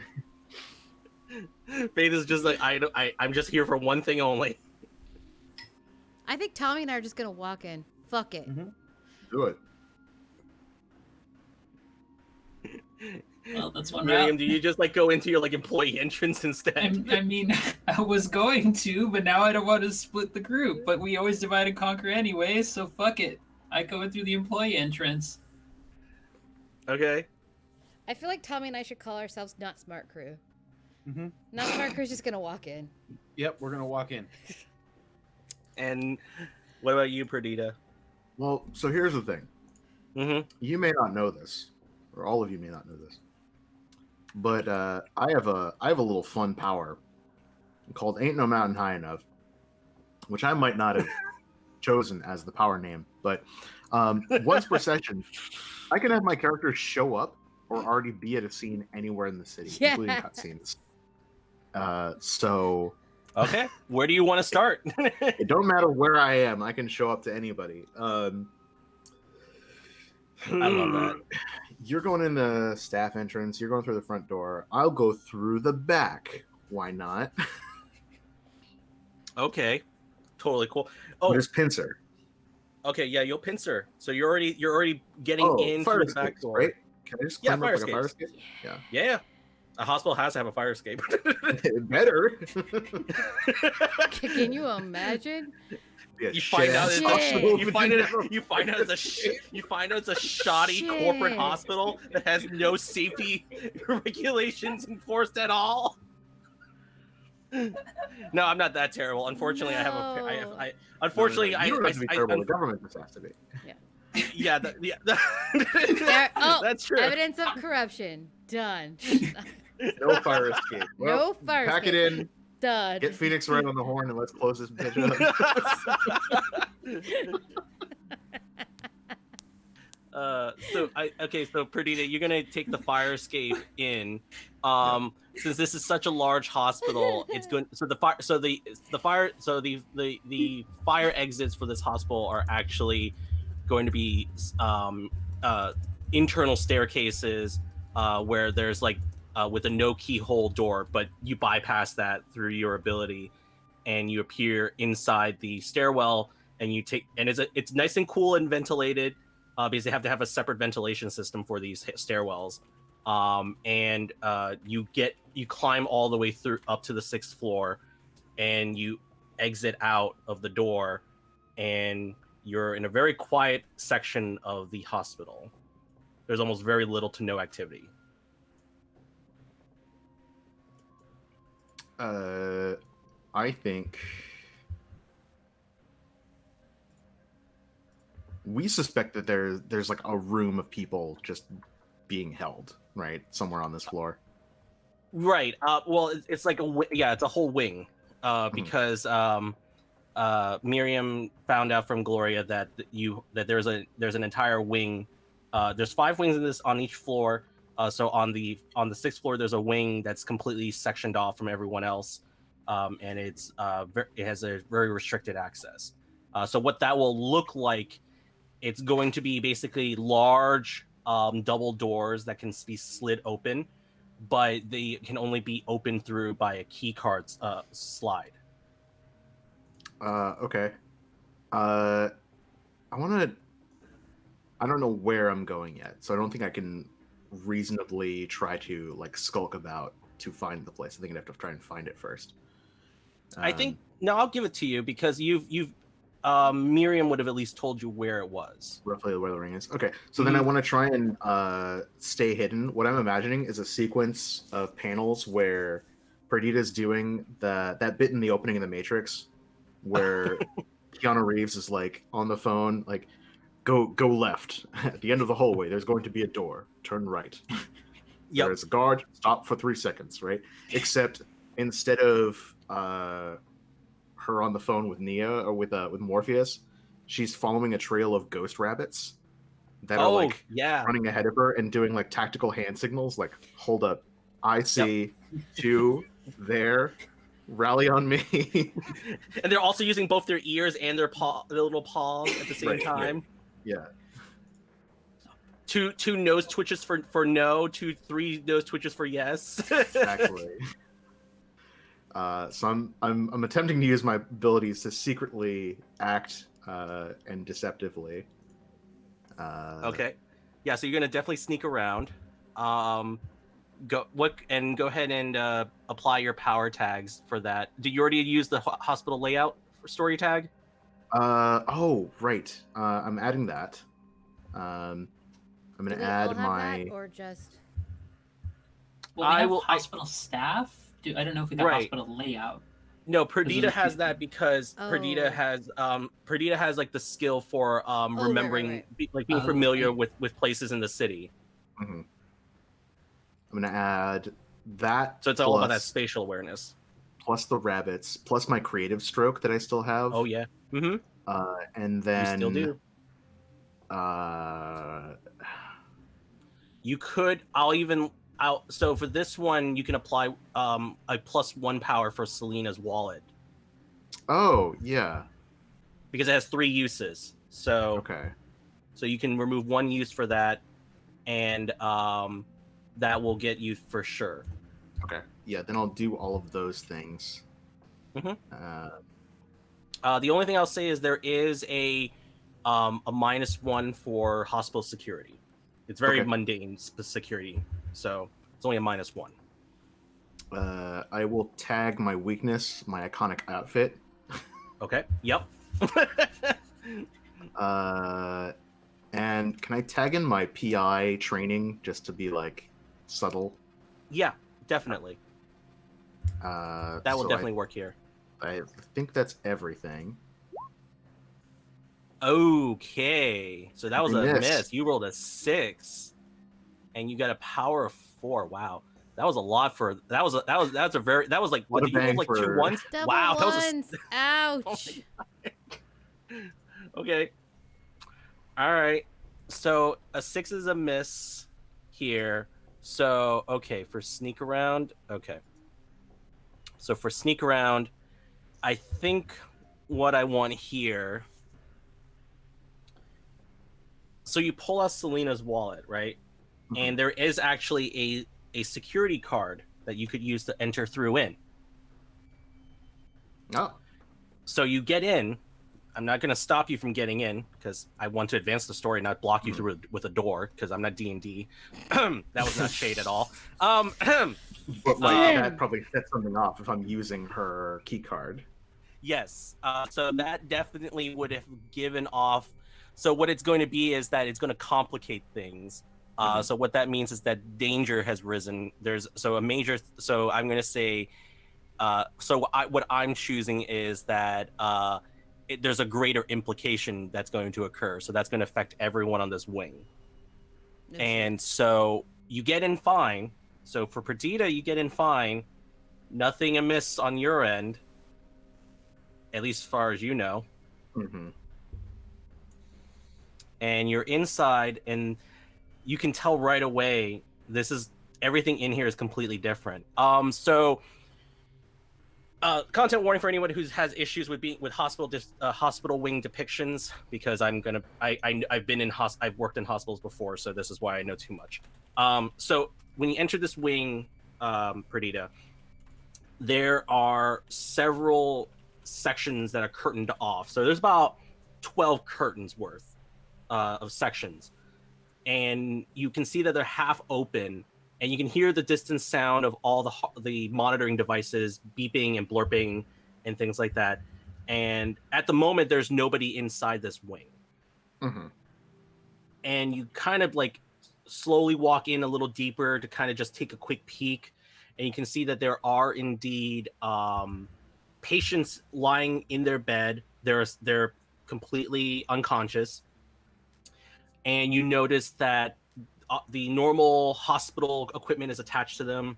Faith is just like I'm just here for one thing only. I think Tommy and I are just gonna walk in. Fuck it. Do it. Well, that's one Miriam, route. do you just like go into your like employee entrance instead? I mean, I was going to, but now I don't want to split the group. But we always divide and conquer anyway, so fuck it. I go in through the employee entrance. Okay. I feel like Tommy and I should call ourselves Not Smart Crew. Mhm. Not Smart Crew's just gonna walk in. Yep, we're gonna walk in. And what about you, Perdita? Well, so here's the thing. Mm-hmm. You may not know this, or all of you may not know this, but I have a little fun power called "Ain't No Mountain High Enough," which I might not have chosen as the power name, but once per session, I can have my characters show up or already be at a scene anywhere in the city, including Yeah. cutscenes. So Okay. Where do you want to start? it don't matter where I am; I can show up to anybody. I love that. You're going in the staff entrance. You're going through the front door. I'll go through the back. Why not? Okay. Totally cool. Oh, There's Pincer. okay. Yeah, you'll pincer. So you're already getting in fire through the back escapes, door. right? Can I just Yeah, climb fire up like a fire escapes. escape? Yeah. Yeah. A hospital has to have a fire escape. It better. Can you imagine? Yeah, You find out shit. Shit. you find out it's a shoddy corporate Shit. hospital that has no safety regulations enforced at all. No, I'm not that terrible. Unfortunately, I unfortunately you don't have to be terrible. I The government just has to be. yeah, There, oh, that's true. evidence of corruption. Done. No fire escape. Well, No fire pack escape. it in. Done. Get Phoenix right on the horn and let's close this bitch up. So Perdita, you're gonna take the fire escape in. Since this is such a large hospital, it's going. So the fire exits for this hospital are actually going to be internal staircases where there's like with a no keyhole door, but you bypass that through your ability, and you appear inside the stairwell, and it's nice and cool and ventilated. Because they have to have a separate ventilation system for these stairwells, and you climb all the way through up to the 6th floor, and you exit out of the door, and you're in a very quiet section of the hospital. There's almost very little to no activity. I think we suspect that there's like a room of people just being held right somewhere on this floor. Right. Well, it's like it's a whole wing. Because Miriam found out from Gloria that there's an entire wing. There's 5 wings on each floor. So on the 6th floor, there's a wing that's completely sectioned off from everyone else, and it has a very restricted access. So what that will look like, it's going to be basically large double doors that can be slid open, but they can only be opened through by a key card slide. Okay. I don't know where I'm going yet, so I don't think I can reasonably try to like skulk about to find the place. I think I'd have to try and find it first. I think no, I'll give it to you because you've Miriam would have at least told you where it was. Roughly where the ring is. Okay, so then I want to try and stay hidden. What I'm imagining is a sequence of panels where Perdita's doing that bit in the opening of The Matrix, where Keanu Reeves is like on the phone, like go left at the end of the hallway. There's going to be a door. Turn right. Yep. There's a guard. Stop for 3 seconds. Right. Except instead of her on the phone with Neo or with Morpheus, she's following a trail of ghost rabbits that are like running ahead of her and doing like tactical hand signals, like hold up, I see two there, rally on me. And they're also using both their ears and their little paws at the same time. Yeah. Two nose twitches for no, three nose twitches for yes. Exactly. So I'm attempting to use my abilities to secretly act and deceptively. Okay. Yeah, so you're gonna definitely sneak around. Go ahead and apply your power tags for that. Did you already use the hospital layout for story tag? Oh right. I'm adding that. I'm gonna add my that, or just Well, we have hospital staff. I don't know if we got hospital layout. No, Perdita has that because Perdita has like the skill for remembering, being familiar with places in the city. Mm-hmm. I'm gonna add that. So it's all about that spatial awareness. Plus the rabbits, plus my creative stroke that I still have. Oh yeah. Mm-hmm. And then you still do. You could. So for this one, you can apply a +1 power for Selena's wallet. Oh yeah. Because it has 3 uses. So okay. So you can remove 1 use for that, and that will get you for sure. Okay. Yeah. Then I'll do all of those things. Mm-hmm. The only thing I'll say is there is a -1 for hospital security. It's very mundane security, so it's only a -1. I will tag my weakness, my iconic outfit. Okay. Yep. And can I tag in my PI training just to be like subtle? Yeah, definitely. That will definitely work here. I think that's everything. Okay, so that was a Miss. miss. You rolled a 6, and you got a power of 4. Wow, that was a lot for that was like what did you roll, like 2 ones? Double wow, ones. That was Ouch. okay. All right, so a 6 is a miss here. So okay, for sneak around. Okay, so for sneak around, I think what I want here. So you pull out Selena's wallet, right? Mm-hmm. And there is actually a security card that you could use to enter through in. Oh. So you get in. I'm not going to stop you from getting in because I want to advance the story, not block you through with a door because I'm not D&D. That was not shade at all. But like that probably sets something off if I'm using her key card. Yes. So that definitely would have given off. So what it's going to be is that it's going to complicate things. So what that means is that danger has risen. So I'm going to say. What I'm choosing is that there's a greater implication that's going to occur. So that's going to affect everyone on this wing. Mm-hmm. And so you get in fine. So for Perdita, you get in fine. Nothing amiss on your end, at least as far as you know. Mm-hmm. And you're inside, and you can tell right away everything in here is completely different. Content warning for anyone who has issues with hospital wing depictions, because I've worked in hospitals before, so this is why I know too much. So when you enter this wing, Perdita, there are several sections that are curtained off. So there's about 12 curtains worth of sections, and you can see that they're half open, and you can hear the distant sound of all the monitoring devices beeping and blurping and things like that. And at the moment, there's nobody inside this wing. Mm-hmm. And you kind of like slowly walk in a little deeper to kind of just take a quick peek, and you can see that there are indeed patients lying in their bed. They're completely unconscious, and you notice that the normal hospital equipment is attached to them.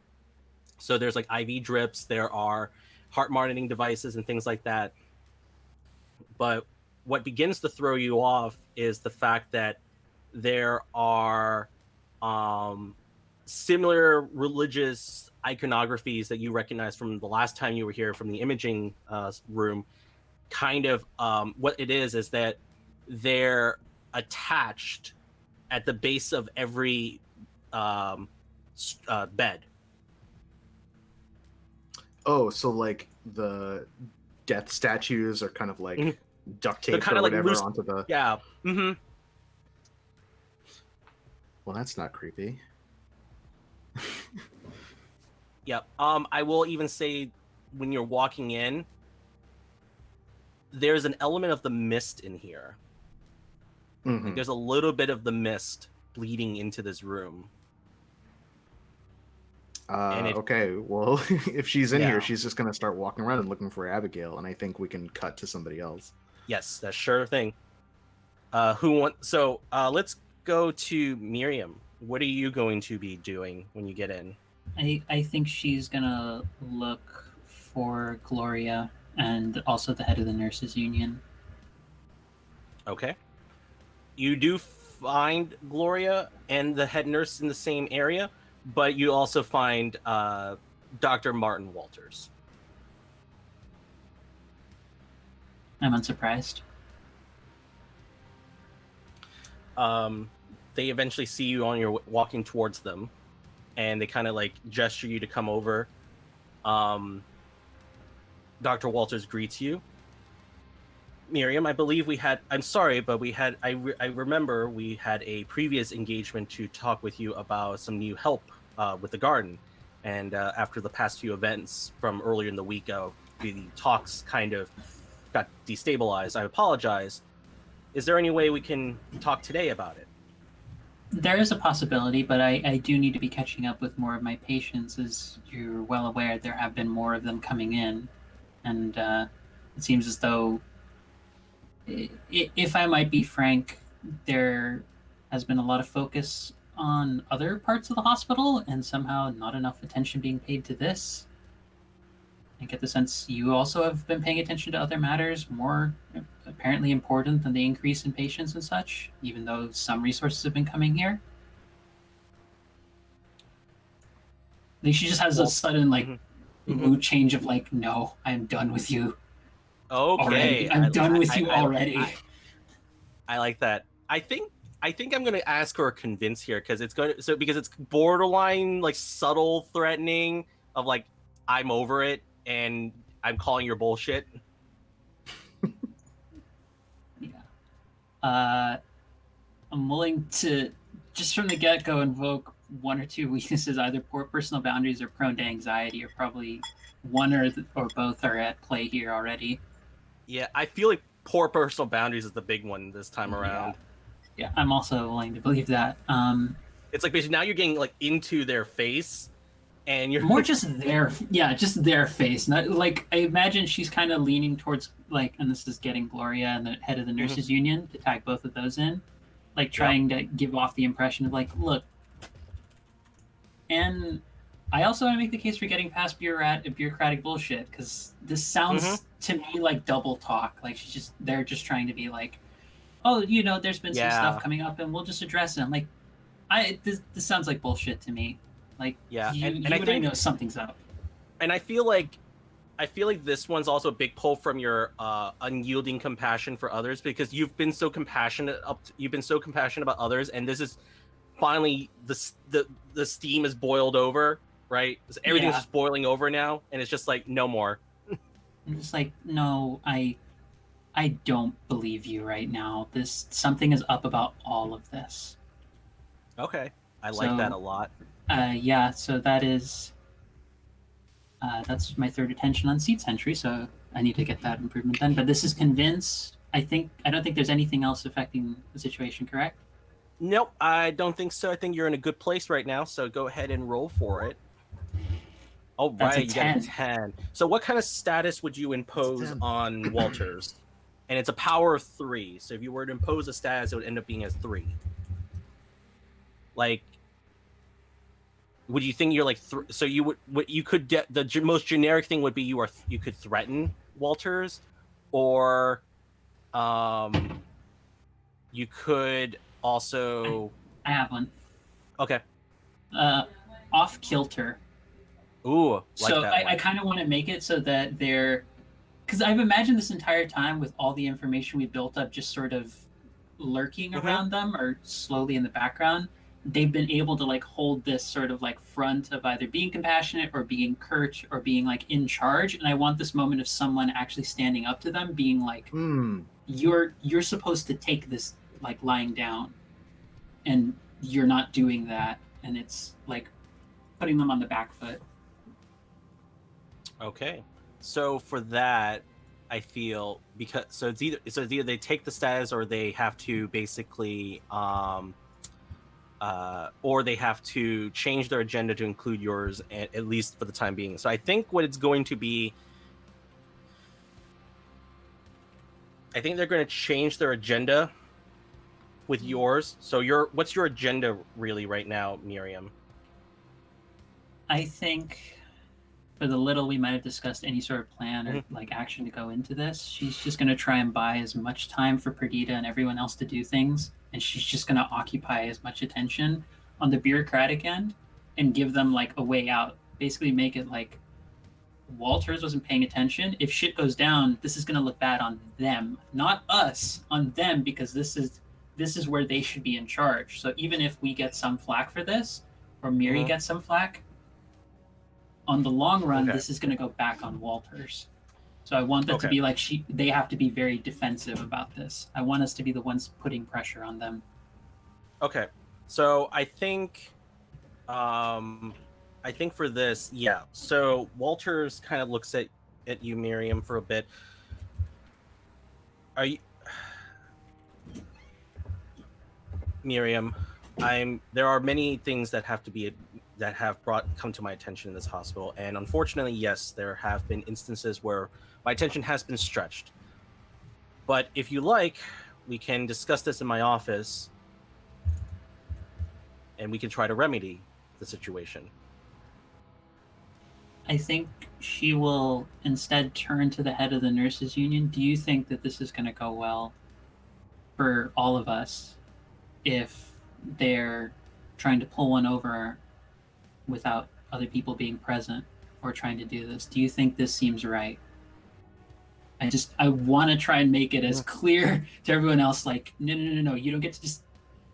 So there's like IV drips, there are heart monitoring devices and things like that. But what begins to throw you off is the fact that there are similar religious iconographies that you recognize from the last time you were here from the imaging room. Kind of what it is that they're attached at the base of every bed. Oh, so like the death statues are kind of like duct taped kind or of like whatever loose, onto the. Yeah. Mm-hmm. Well, that's not creepy. Yep. I will even say, when you're walking in, there's an element of the mist in here. Mhm. Like, there's a little bit of the mist bleeding into this room. and it- Okay, well, if she's in Yeah. here, she's just gonna start walking around and looking for Abigail, and I think we can cut to somebody else. Yes, that's sure thing. Let's go to Miriam. What are you going to be doing when you get in? I think she's gonna look for Gloria and also the head of the nurses union. Okay. You do find Gloria and the head nurse in the same area, but you also find Dr. Martin Walters. I'm unsurprised. They eventually see you on your walking towards them, and they kind of like gesture you to come over. Dr. Walters greets you. Miriam, I believe we had. I'm sorry, but we had. I remember we had a previous engagement to talk with you about some new help with the garden, and after the past few events from earlier in the week, the talks kind of got destabilized. I apologize. Is there any way we can talk today about it? There is a possibility, but I do need to be catching up with more of my patients. As you're well aware, there have been more of them coming in, and it seems as though, if I might be frank, there has been a lot of focus on other parts of the hospital, and somehow not enough attention being paid to this. I get the sense you also have been paying attention to other matters more apparently important than the increase in patients and such, even though some resources have been coming here. Like, she just has a sudden mood change of like, no, I'm done with you. Okay, Already. I'm done with you already. I like that. I think I'm gonna ask for a convince here because because it's borderline like subtle threatening of like I'm over it and I'm calling your bullshit. Yeah. I'm willing to just from the get-go invoke one or two weaknesses, either poor personal boundaries or prone to anxiety, or probably one or both are at play here already. Yeah, I feel like poor personal boundaries is the big one this time around. Yeah, I'm also willing to believe that. It's like basically now you're getting like into their face, and you're more just just their face. Not like I imagine she's kind of leaning towards like, and this is getting Gloria and the head of the nurses union to tag both of those in, like trying to give off the impression of like, look. And I also want to make the case for getting past bureaucratic bullshit, because this sounds to me like double talk. Like they're just trying to be like, oh, there's been some stuff coming up and we'll just address it. I'm like, this sounds like bullshit to me. Like, I think know something's up. And I feel like this one's also a big pull from your unyielding compassion for others, because you've been so compassionate about others, and this is finally the steam is boiled over, right? So everything's Yeah. just boiling over now, and it's just like no more. I'm just like, no, I don't believe you right now. Something is up about all of this. Okay, I like that a So- lot. Yeah, so that's my third attention on seat entry, so I need to get that improvement done. But this is convince. I don't think there's anything else affecting the situation, correct? Nope, I don't think so. I think you're in a good place right now, so go ahead and roll for it. Oh, That's a right, you got a 10. 10. So what kind of status would you impose 10. on Walters? And it's a power of 3. So if you were to impose a status, it would end up being as 3. Like, would you think you're like so you would what you could get most generic thing would be you could threaten Walters, or you could also I have one. okay. Off kilter. Ooh, like So that I one. kind of want to make it so that they're, because I've imagined this entire time with all the information we built up just sort of lurking Mhm. around them or slowly in the background. They've been able to like hold this sort of like front of either being compassionate or being curt or being like in charge. And I want this moment of someone actually standing up to them, being like, Hmm. you're supposed to take this like lying down, and you're not doing that, and it's like putting them on the back foot. Okay, so for that, I feel because it's either they take the status or they have to basically or they have to change their agenda to include yours at least for the time being. So I think what it's going to be, I think they're going to change their agenda with yours. So what's your agenda really right now, Miriam? I think for the little we might have discussed any sort of plan or like action to go into this, she's just going to try and buy as much time for Perdita and everyone else to do things, and she's just going to occupy as much attention on the bureaucratic end and give them like a way out. Basically make it like Walters wasn't paying attention. If shit goes down, this is going to look bad on them, not us, on them, because this is where they should be in charge. So even if we get some flack for this, or Miri Mhm. gets some flack, on the long run, Okay. this is going to go back on Walters. So I want that to Okay. be like they have to be very defensive about this. I want us to be the ones putting pressure on them. Okay, so I think for this, yeah. So Walters kind of looks at you, Miriam, for a bit. Are you, Miriam? There are many things that have come to my attention in this hospital, and unfortunately, yes, there have been instances where my attention has been stretched. But if you like, we can discuss this in my office, and we can try to remedy the situation. I think she will instead turn to the head of the nurses union. Do you think that this is going to go well for all of us if they're trying to pull one over without other people being present or trying to do this? Do you think this seems right? I want to try and make it as clear to everyone else, like, no, you don't get to just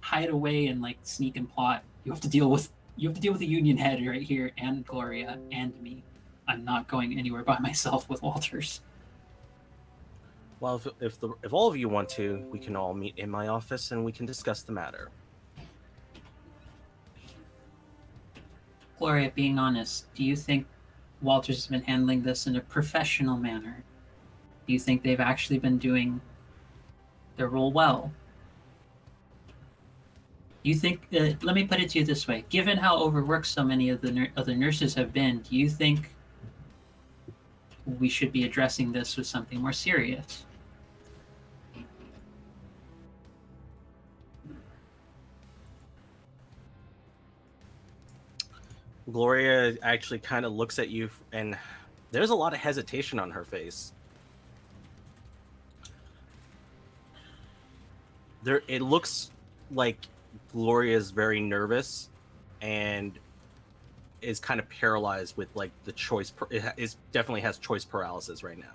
hide away and like sneak and plot. You have to deal with the union head right here, and Gloria and me. I'm not going anywhere by myself with Walters. Well, if all of you want to, we can all meet in my office and we can discuss the matter. Gloria, being honest, do you think Walters has been handling this in a professional manner? Do you think they've actually been doing their role well? Do you think, let me put it to you this way, given how overworked so many of the other nurses have been, do you think we should be addressing this with something more serious? Gloria actually kind of looks at you, and there's a lot of hesitation on her face. It looks like Gloria is very nervous and is kind of paralyzed with like the choice. It definitely has choice paralysis right now.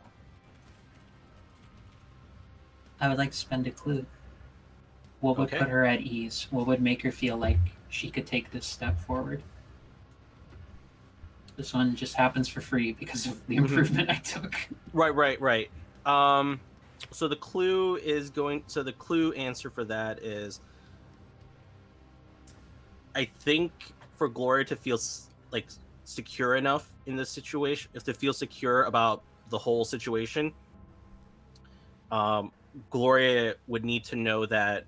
I would like to spend a clue. What would Okay. put her at ease? What would make her feel like she could take this step forward? This one just happens for free because of the improvement I took. Right. So the clue answer for that is, I think for Gloria to feel like secure enough in this situation, if to feel secure about the whole situation, Gloria would need to know that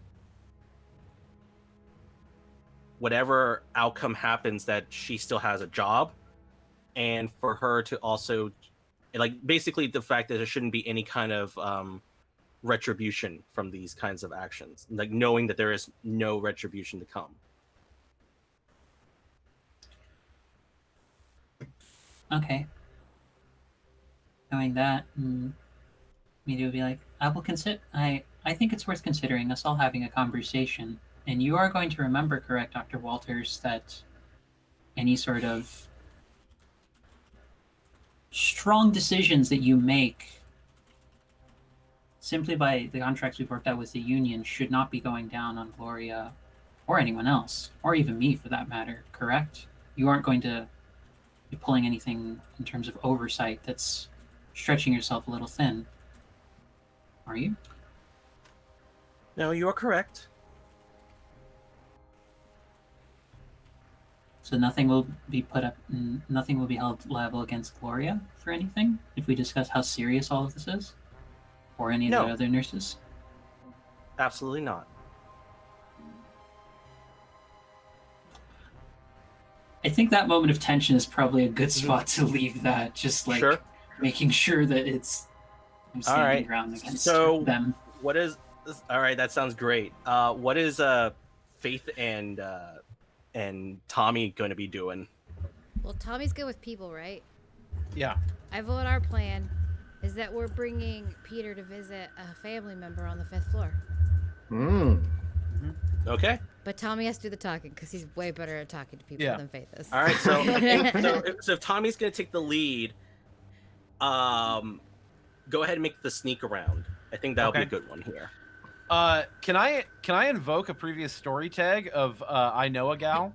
whatever outcome happens, that she still has a job, and for her to also, like, basically the fact that there shouldn't be any kind of retribution from these kinds of actions, like knowing that there is no retribution to come. Okay. Knowing that, Media would be like, I will consider. I think it's worth considering us all having a conversation. And you are going to remember, correct, Dr. Walters, that any sort of strong decisions that you make simply by the contracts we've worked out with the union should not be going down on Gloria or anyone else, or even me for that matter, correct? You aren't going to be pulling anything in terms of oversight that's stretching yourself a little thin, are you? No, you are correct. So nothing will be put up, nothing will be held liable against Gloria for anything if we discuss how serious all of this is, or any of No. the other nurses. Absolutely not. I think that moment of tension is probably a good spot to leave that. Just like Sure. making sure that I'm standing right. ground against So- them. What is all right? That sounds great. What is Faith and Tommy going to be doing? Well, Tommy's good with people, right? Yeah. I vote our plan is that we're bringing Peter to visit a family member on the 5th floor. Okay. But Tommy has to do the talking because he's way better at talking to people Yeah. than Faith is. All right. So so if Tommy's going to take the lead, go ahead and make the sneak around. I think that'll be Okay. a good one here. Can I invoke a previous story tag of I know a gal?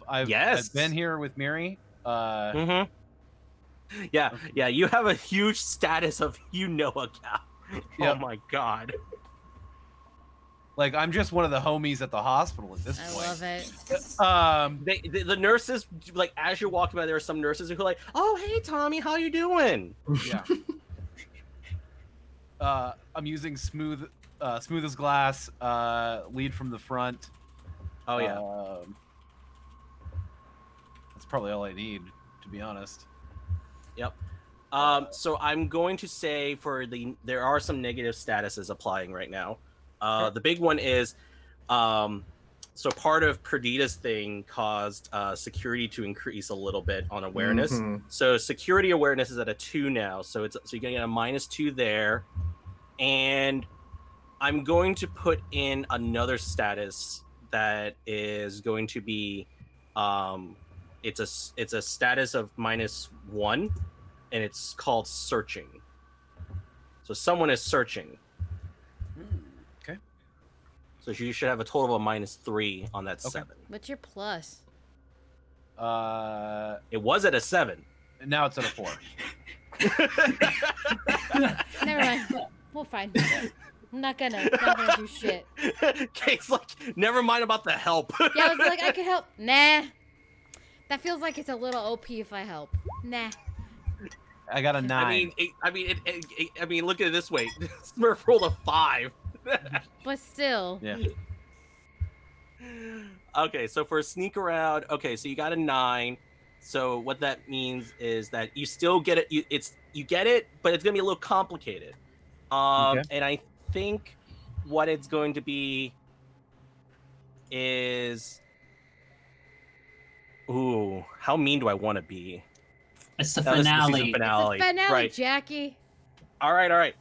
I've been here with Miri. Mm-hmm. Yeah, yeah. You have a huge status of a gal. Yep. Oh my god. Like I'm just one of the homies at the hospital at this I point. love it. The nurses, like, as you're walking by, there are some nurses who are like, "Oh, hey, Tommy, how you doing?" Yeah. I'm using smooth as glass. Lead from the front. Oh yeah. That's probably all I need, to be honest. Yep. So I'm going to say there are some negative statuses applying right now. The big one is, so part of Perdita's thing caused security to increase a little bit on awareness. Mhm. So security awareness is at a 2 now. So you're gonna get a -2 there, and I'm going to put in another status that is going to be, it's a status of -1, and it's called searching. So someone is searching. Okay. So you should have a total of a -3 on that Okay. 7. What's your plus? It was at a 7. Now it's at a 4. Never mind. We'll find. I'm not gonna do shit. Kate's like, never mind about the help. Yeah, I was like, I could help. Nah. That feels like it's a little OP if I help. Nah. I got a 9. I mean, look at it this way. Smurf rolled a 5. But still. Yeah. Okay, so for a sneak around, okay, so you got a 9. So what that means is that you still get it. You get it, but it's gonna be a little complicated. Okay. And I think what it's going to be is, ooh, how mean do I want to be? It's the That was the season finale. finale. It's the finale, Right. Jackie. All right.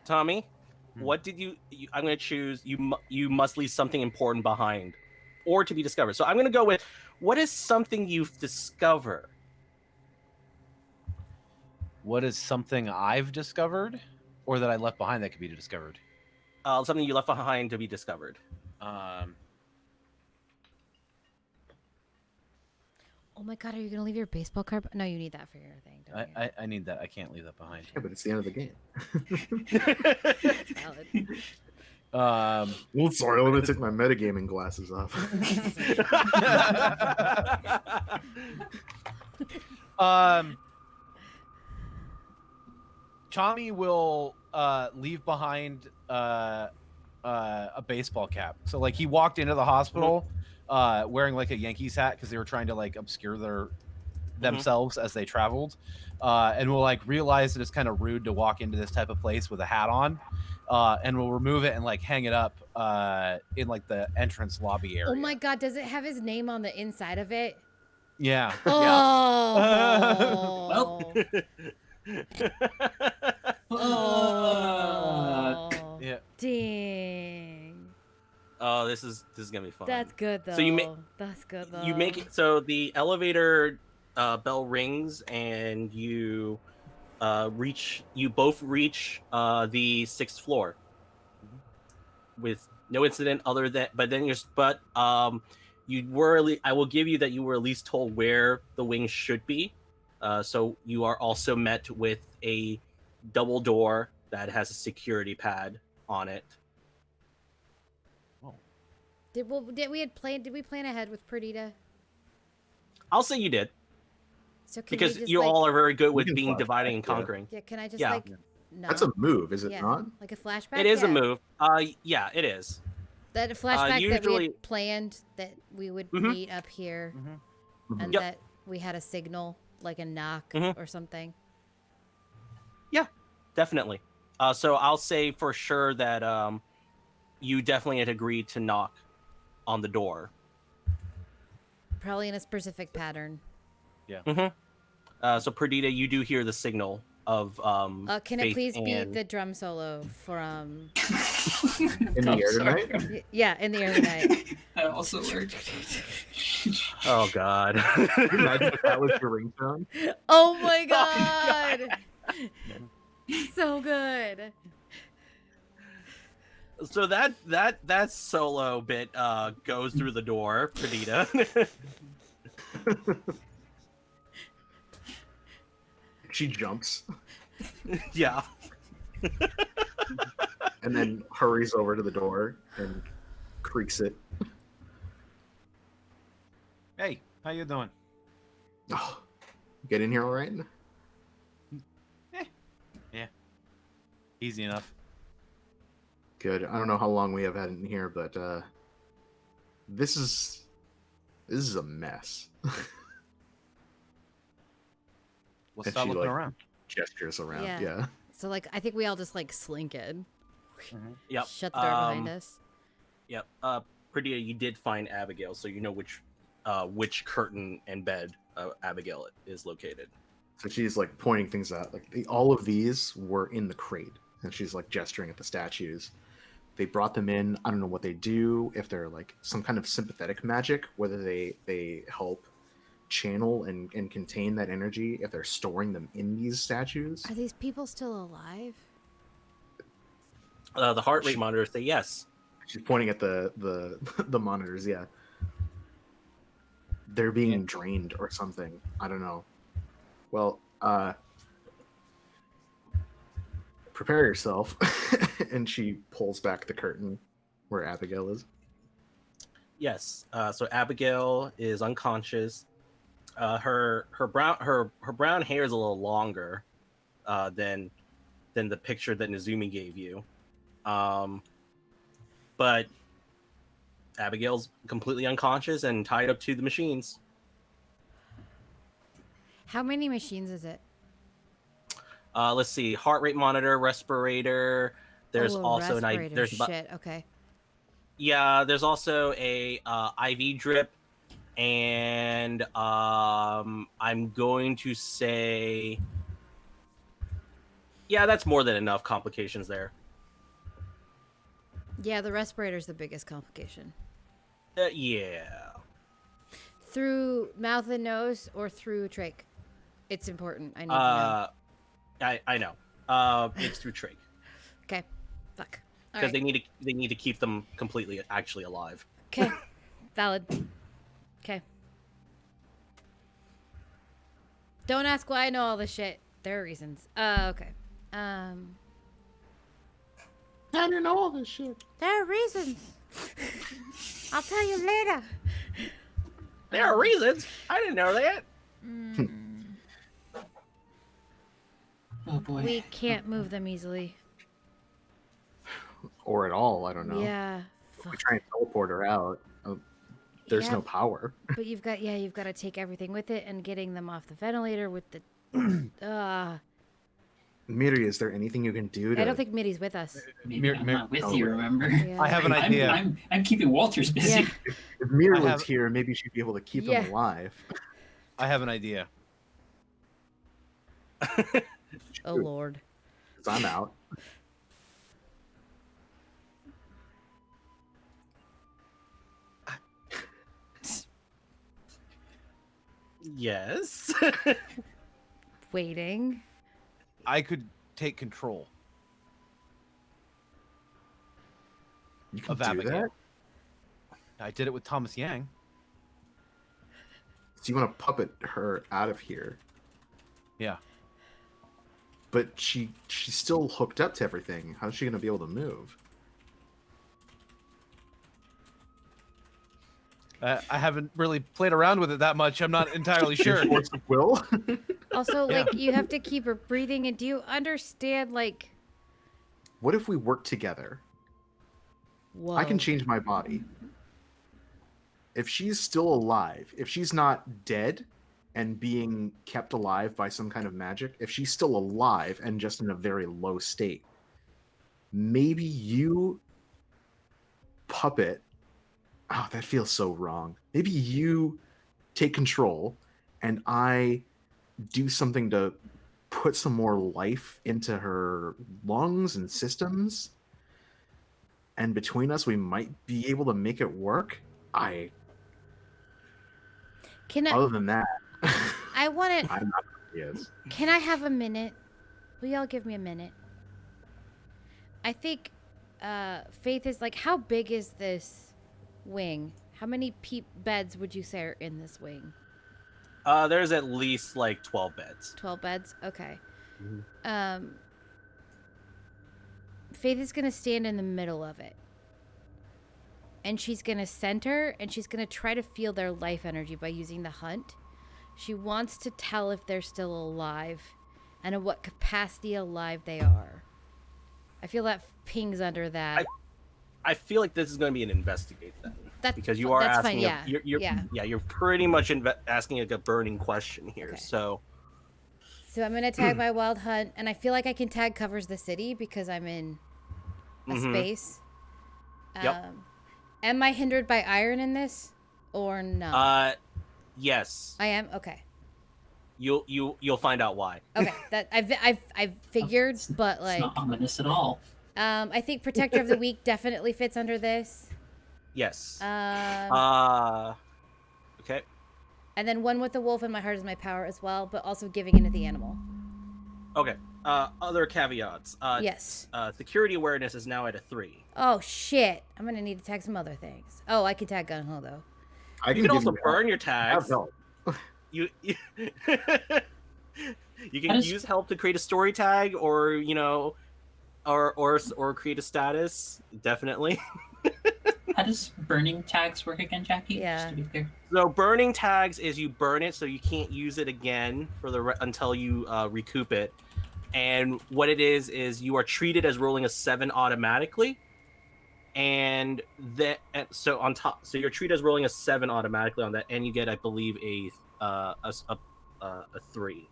Tommy, Hmm. what did I'm going to choose. You must leave something important behind, or to be discovered. So I'm going to go with, what is something you've discovered? What is something I've discovered, or that I left behind that could be discovered? Something you left behind to be discovered. Oh my god, are you gonna leave your baseball card? No, you need that for your thing. Don't you? I need that. I can't leave that behind. Yeah, but it's the end of the game. Valid. Well, sorry, I'm gonna take my metagaming glasses off. Chami will leave behind a baseball cap. So like he walked into the hospital wearing like a Yankees hat because they were trying to like obscure themselves as they traveled, and will like realize that it's kind of rude to walk into this type of place with a hat on, and will remove it and like hang it up in like the entrance lobby area. Oh my god, does it have his name on the inside of it? Yeah. Oh. Oh. Yeah. Dang. Oh, this is gonna be fun. That's good though. So That's good though. you make it so the elevator bell rings and you both reach the 6th floor with no incident other than I will give you that you were at least told where the wings should be. So you are also met with a double door that has a security pad on it. Did we plan ahead with Perdita? I'll say you did. So can Because we just, you all are very good with can being flashback, dividing and yeah. conquering. Yeah, can I just Yeah. no. That's a move, is it Yeah. not? Like a flashback? It is a Yeah. move. Yeah, it is. That flashback that we usually- had planned that we would Mhm. meet up here Mhm. and Yep. that we had a signal, like a knock Mhm. or something. Definitely. So I'll say for sure that you definitely had agreed to knock on the door. Probably in a specific pattern. So Perdita, you do hear the signal of Can it Faith please be and- the drum solo from In the air tonight? yeah, in the air tonight. That also worked. Oh god. Can you imagine if that was your ringtone? Oh my god. So good. So that solo bit goes through the door, Perdita. She jumps Yeah. and then hurries over to the door and creaks it. Hey, how you doing? Oh, get in here all right? Easy enough. Good. I don't know how long we have had in here, but this is a mess. We'll And start she, looking like, around. Gestures around. Yeah. Yeah. So like I think we all just like slink in. Yep. Shut the door behind us. Yep. Perdita, you did find Abigail, so you know which curtain and bed Abigail is located. So she's like pointing things out. Like all of these were in the crate, and she's like gesturing at the statues. They brought them in. I don't know what they do. If they're like some kind of sympathetic magic, whether they help channel and contain that energy. If they're storing them in these statues. Are these people still alive? The heart rate monitors say yes. She's pointing at the the monitors. Yeah. They're being drained or something. I don't know. Well, prepare yourself. And she pulls back the curtain where Abigail is. Yes. So Abigail is unconscious. Her brown hair is a little longer than the picture that Nezumi gave you. But Abigail's completely unconscious and tied up to the machines. How many machines is it? Let's see, heart rate monitor, respirator. There's Oh, a also respirator. there's Shit. Okay. yeah, there's also a IV drip, and I'm going to say, yeah, that's more than enough complications there. Yeah, the respirator's the biggest complication. Yeah. Through mouth and nose or through trach? It's important. I need to know. I know. It's through trach. Okay. Fuck. All because right. they need to keep them completely actually alive. Okay. Valid. Okay. Don't ask why I know all this shit. There are reasons. Okay. How do you know all this shit? There are reasons. I'll tell you later. There are reasons. I didn't know that. Oh boy. We can't move them easily. Or at all, I don't know. Yeah. We Fuck. try and teleport her out. There's Yeah, no power. But you've got to take everything with it, and getting them off the ventilator with the. Miri, is there anything you can do to... I don't think Mitty's with us. Maybe I'm not with you, remember? Yeah. I have an idea. I'm keeping Walters busy. Yeah. If Miri I was have- here, maybe she'd be able to keep Yeah. him alive. I have an idea. Oh Lord. 'Cause I'm out. Yes. Waiting. I could take control You can of do Abigail. that? I did it with Thomas Yang. So you want to puppet her out of here. Yeah. But she's still hooked up to everything. How's she going to be able to move? I haven't really played around with it that much. I'm not entirely sure. Force of will? Also, Yeah. like, you have to keep her breathing. And do you understand, like, What if we work together? whoa? I can change my body. If she's still alive, if she's not dead and being kept alive by some kind of magic, if she's still alive and just in a very low state, maybe you puppet. Oh, that feels so wrong. Maybe you take control and I do something to put some more life into her lungs and systems. And between us, we might be able to make it work. Can I? Other than that, I want to. I'm not yes. Can I have a minute? Will y'all give me a minute? I think Faith is like, how big is this wing? How many beds would you say are in this wing? There's at least like 12 beds. 12 beds? Okay. Mhm. Faith is going to stand in the middle of it. And she's going to center, and she's going to try to feel their life energy by using the hunt. She wants to tell if they're still alive and in what capacity alive they are. I feel that pings under that. I feel like this is going to be an investigate then, That's because you are that's asking. fine, yeah. You're pretty much asking like a burning question here. Okay. So So I'm gonna tag my wild hunt, and I feel like I can tag covers the city because I'm in a Mhm. space. Yep. Am I hindered by iron in this, or no? yes, I am. Okay. you'll find out why. Okay. That I've figured, but It's like, not ominous at all. I think Protector of the Weak definitely fits under this. Yes. Okay. And then one with the wolf and my heart is my power as well, but also giving into the animal. Okay. Other caveats. Yes. Security awareness is now at a 3. Oh shit! I'm gonna need to tag some other things. Oh, I can tag Gun Ho though. I You can give also you burn your have tags. help. You you How can does- use help to create a story tag, or or create a status. Definitely. How does burning tags work again, Jackie? Yeah. Just to be clear. So burning tags is you burn it so you can't use it again for until you recoup it. And what it is you are treated as rolling a 7 automatically, so on top, so you're treated as rolling a 7 automatically on that, and you get, I believe, a 3.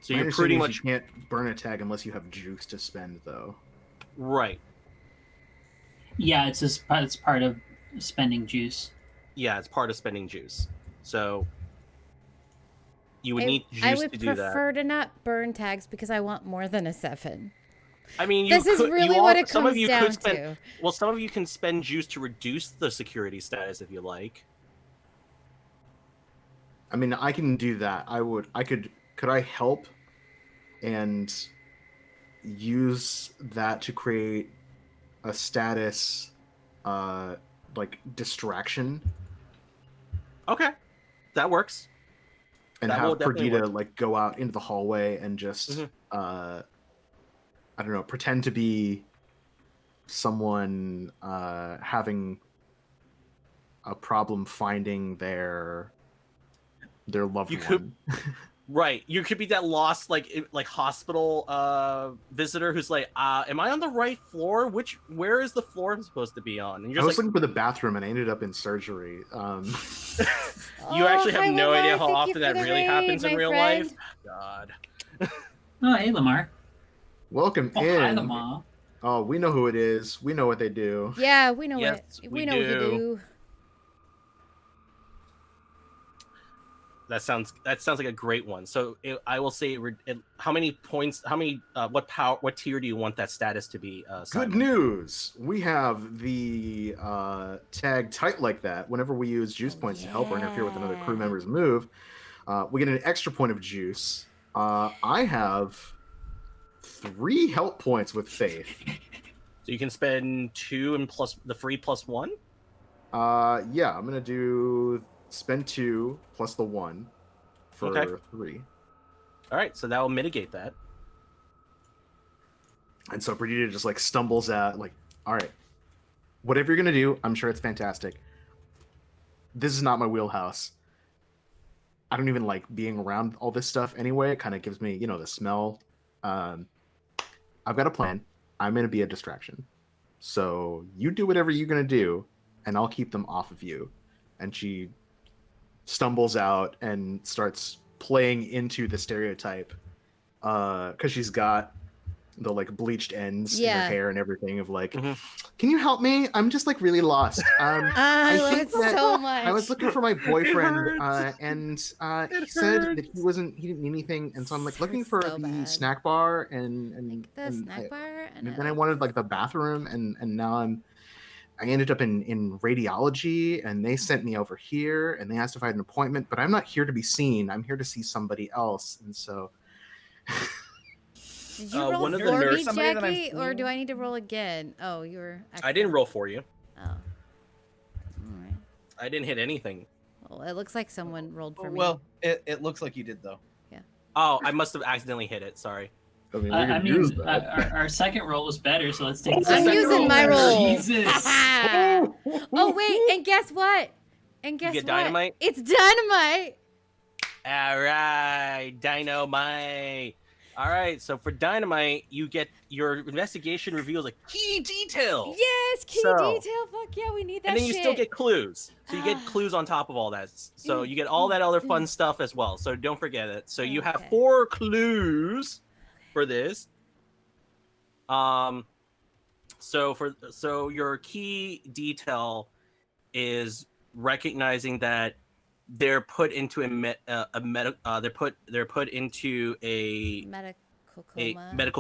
So My you're pretty understanding is much you can't burn a tag unless you have juice to spend, though. right. Yeah, it's part of spending juice. Yeah, it's part of spending juice. So you would need I juice would to do that. prefer to not burn tags because I want more than a 7. I mean, This is really what it some of comes you down could spend, to. Well, some of you can spend juice to reduce the security status if you like. I mean, I can do that. Could I help and use that to create a status, like distraction, Okay, that works. and That will have definitely Perdita work. like go out into the hallway and just, Mhm. I don't know, pretend to be someone having a problem finding their loved You could- one. Right, you could be that lost like hospital visitor who's like, am I on the right floor? Where is the floor I'm supposed to be on? And I you're was just like, looking for the bathroom and I ended up in surgery. you actually hi, have no Lamar. idea how Thank you often for that the really raid, happens in my real friend. life. God. Oh, hey, Lamar. Welcome Oh, in. hi, Lamar. Oh, we know who it is. We know what they do. Yeah, we know Yes, it. we know what you do. do. That sounds like a great one. So I will say, how many points? How many? What tier do you want that status to be? Good Simon? news. We have the tag tight like that. Whenever we use juice points to help or interfere with another crew Yeah. member's move, we get an extra point of juice. I have 3 help points with Faith. So you can spend 2 and plus the free +1. Yeah, I'm gonna do spend 2 plus the 1 for Okay. 3. All right, so that will mitigate that. And so Perdita just like stumbles out, like, all right, whatever you're gonna do, I'm sure it's fantastic. This is not my wheelhouse. I don't even like being around all this stuff anyway. It kind of gives me, the smell. I've got a plan. I'm gonna be a distraction. So you do whatever you're gonna do, and I'll keep them off of you. And she stumbles out and starts playing into the stereotype, because she's got the like bleached ends in Yeah. her hair and everything of like, Mhm. can you help me? I'm just like really lost. I love think it that so much. I was looking for my boyfriend, hurts. and It he said that hurts. he didn't need anything, and so I'm like Hurts looking for so the bad. snack bar and like the and snack bar, and then I wanted like the bathroom, and now I ended up in radiology, and they sent me over here, and they asked if I had an appointment, but I'm not here to be seen. I'm here to see somebody else, and so Did you roll one of the for me, nurse- somebody that I've Jackie, or do seen. I need to roll again? Oh, you were. I didn't roll for you. Oh. All right. I didn't hit anything. Well, it looks like someone rolled for me. Well, it looks like you did though. Oh, I must have accidentally hit it. Sorry. I mean, we I could mean, use that. our second roll was better, so let's take the I'm second using roll. my roll. Jesus. Oh wait, and guess what? And guess get what? dynamite? It's dynamite. All right, dynamite. All right, so for dynamite, you get your investigation reveals a key detail. Yes, key So- detail. Fuck yeah, we need that And then you shit. still get clues. So you get clues on top of all that. So you get all that other fun stuff as well. So don't forget it. So you have Okay. 4 clues for this. So your key detail is recognizing that they're put into they're put into a medical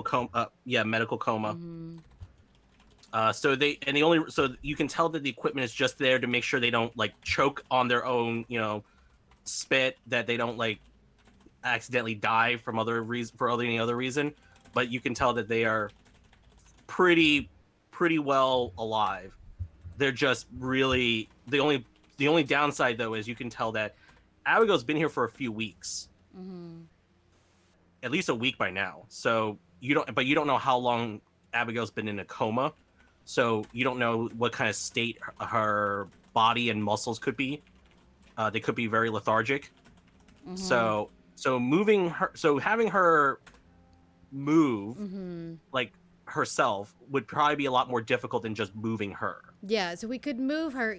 coma. medical coma. Mhm. So you can tell that the equipment is just there to make sure they don't like choke on their own, spit, that they don't like accidentally die from any other reason. But you can tell that they are pretty well alive. They're just really the only downside though is you can tell that Abigail's been here for a few weeks, Mhm. at least a week by now. So you don't know how long Abigail's been in a coma. So you don't know what kind of state her body and muscles could be. They could be very lethargic. Mhm. So having her move Mhm. like herself would probably be a lot more difficult than just moving her. Yeah, so we could move her,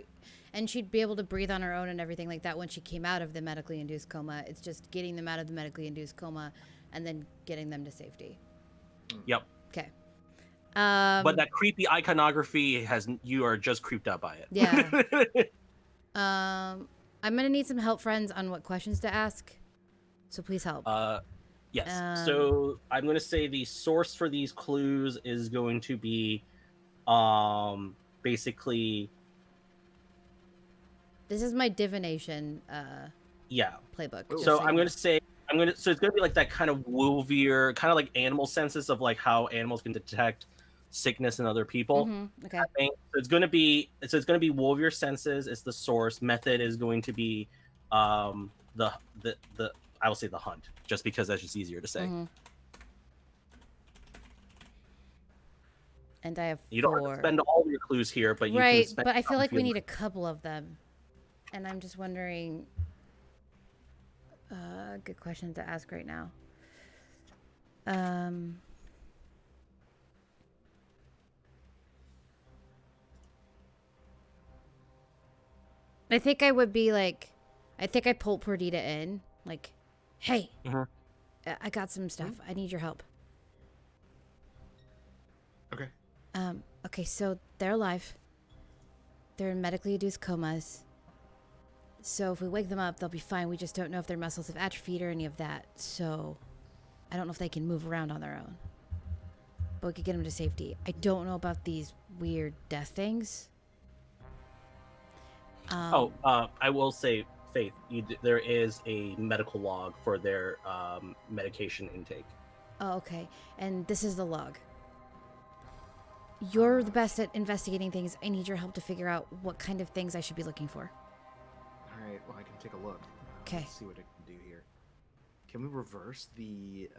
and she'd be able to breathe on her own and everything like that when she came out of the medically induced coma. It's just getting them out of the medically induced coma, and then getting them to safety. Yep. Okay. But that creepy iconography you are just creeped out by it. Yeah. I'm gonna need some help, friends, on what questions to ask. So please help. Yes. So I'm going to say the source for these clues is going to be basically This is my divination yeah. playbook. Oh. just So you I'm know. going to say So it's gonna be like that kind of wolvier, kind of like animal senses of like how animals can detect sickness in other people. Okay. I think. So it's gonna be wolvier senses. It's the source. Method is going to be the I will say the hunt, just because that's just easier to say. And I have 4. You don't have to spend all your clues here, but you can Right, spend but I feel some like we if you need a couple of them. And I'm just wondering... good question to ask right now. I think I would be like... I think I pull Perdita in. Like, hey, I got some stuff. I need your help. Okay. Okay, so they're alive. They're in medically induced comas. So if we wake them up, they'll be fine. We just don't know if their muscles have atrophied or any of that. So I don't know if they can move around on their own. But we could get them to safety. I don't know about these weird death things. I will say, Faith, there is a medical log for their medication intake. Oh, okay. And this is the log. You're the best at investigating things. I need your help to figure out what kind of things I should be looking for. All right. Well, I can take a look. Okay. Let's see what I can do here. Can we reverse the?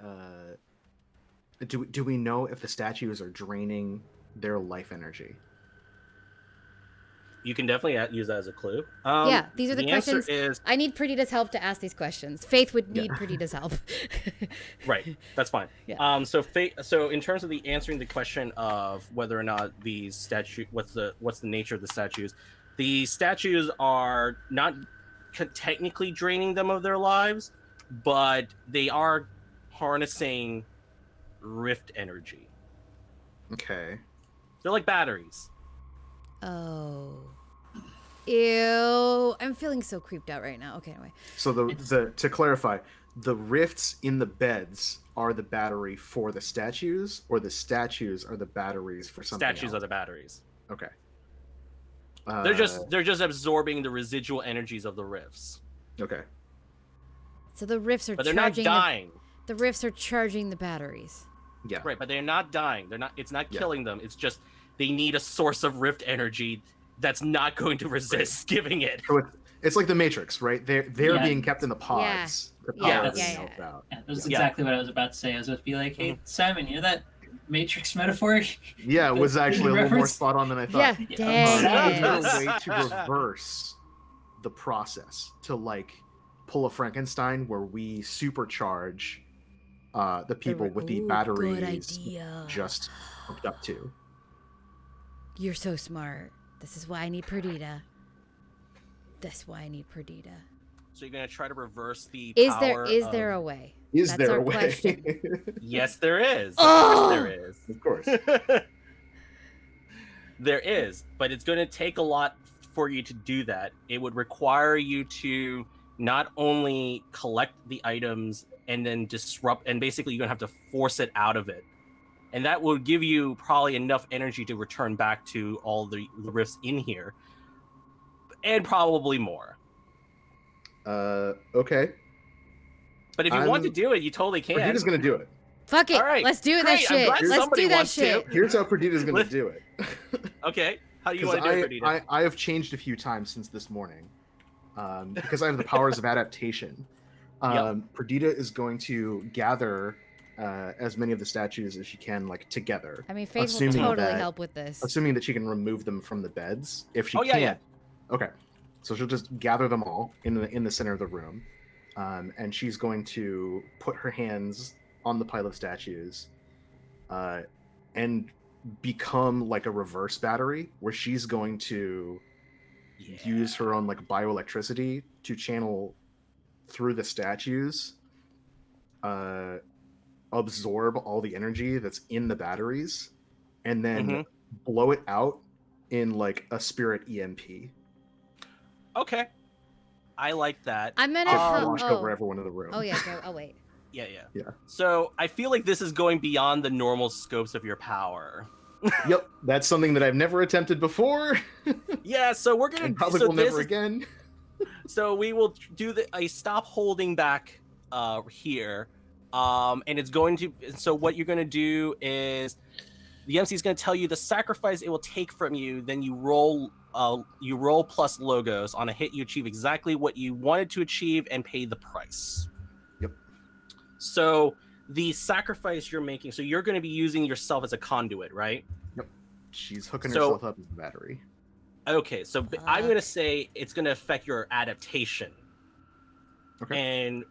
Do we know if the statues are draining their life energy? You can definitely use that as a clue. Yeah, these are the answer questions. is I need Perdita's help to ask these questions. Faith would need Perdita's help. right. That's fine. Yeah. So in terms of the answering the question of whether or not these what's the nature of the statues are not technically draining them of their lives, but they are harnessing rift energy. Okay. They're like batteries. Oh. Ew. I'm feeling so creeped out right now. Okay, anyway. So the to clarify, the rifts in the beds are the battery for the statues, or the statues are the batteries for something Statues else? are the batteries. Okay. They're just absorbing the residual energies of the rifts. Okay. So the rifts are But they're not charging dying. the rifts are charging the batteries. Yeah. Right, but they're not dying. It's not Yeah. killing them. It's just they need a source of rift energy that's not going to resist giving it. So it's like the Matrix, right? They're Yeah. being kept in the pods. The Yeah, power that's- being yeah. helped out. Yeah, that's Yeah. exactly what I was about to say. I was about to be like, hey, Simon, you know that Matrix metaphor? Yeah, it was actually a little more Reference? spot on than I Yeah, thought. dang Is it. there a way to reverse the process to like pull a Frankenstein where we supercharge the people with the Ooh, batteries good idea. just hooked up to? You're so smart. This is why I need Perdita. That's why I need Perdita. So you're gonna try to reverse the Is power there a way? Is That's there our a way? question. Yes, there is. Oh! Yes, there is. Of course. There is, but it's going to take a lot for you to do that. It would require you to not only collect the items and then disrupt, and basically you're going to have to force it out of it. And that will give you probably enough energy to return back to all the rifts in here, and probably more. Okay. But if you want to do it, you totally can. Perdita's gonna do it. Fuck it. All right, Let's do that great, I'm shit. glad Let's somebody do that wants to. shit. Here's how Perdita's gonna Let's- do it. Okay, how do you Because want to do it, Perdita? I have changed a few times since this morning, because I have the powers of adaptation. Perdita is going to gather as many of the statues as she can, like together. I mean, Faith will Assuming totally that- help with this. Assuming that she can remove them from the beds. If she Oh, yeah, can't, okay. So she'll just gather them all in the center of the room, and she's going to put her hands on the pile of statues, and become like a reverse battery, where she's going to use her own like bioelectricity to channel through the statues, absorb all the energy that's in the batteries, and then blow it out in like a spirit EMP. Okay, I like that. I'm gonna To help. wash over everyone in the room. Oh yeah, go. Oh wait. Yeah. Yeah. So I feel like this is going beyond the normal scopes of your power. Yep, that's something that I've never attempted before, Yeah, so we're gonna and probably so will this never is- again. So we will do a stop holding back here, and it's going to. So what you're going to do is, the MC is going to tell you the sacrifice it will take from you. Then you roll plus logos. On a hit, you achieve exactly what you wanted to achieve and pay the price. Yep. So the sacrifice you're making. So you're going to be using yourself as a conduit, right? Yep. She's hooking So- herself up as the battery. Okay, so I'm going to say it's going to affect your adaptation. Okay. And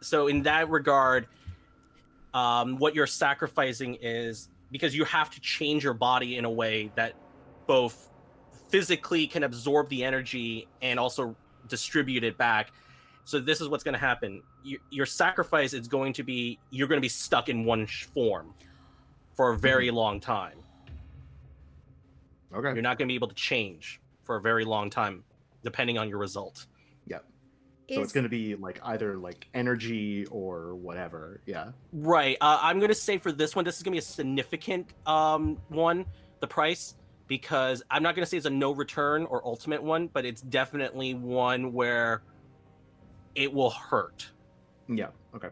so in that regard, what you're sacrificing is because you have to change your body in a way that both physically can absorb the energy and also distribute it back. So this is what's going to happen. Your sacrifice is going to be, you're going to be stuck in one form for a very long time. Okay. You're not going to be able to change for a very long time, depending on your result. Yep. So it's going to be like either like energy or whatever. Yeah. Right. I'm going to say for this one, this is going to be a significant one, the price, because I'm not going to say it's a no return or ultimate one, but it's definitely one where it will hurt. Yeah. Okay.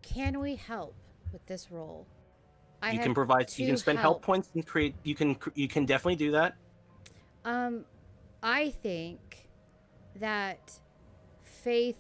Can we help with this role? I You have can provide, you can two spend help points and create, you can definitely do that. I think that Faith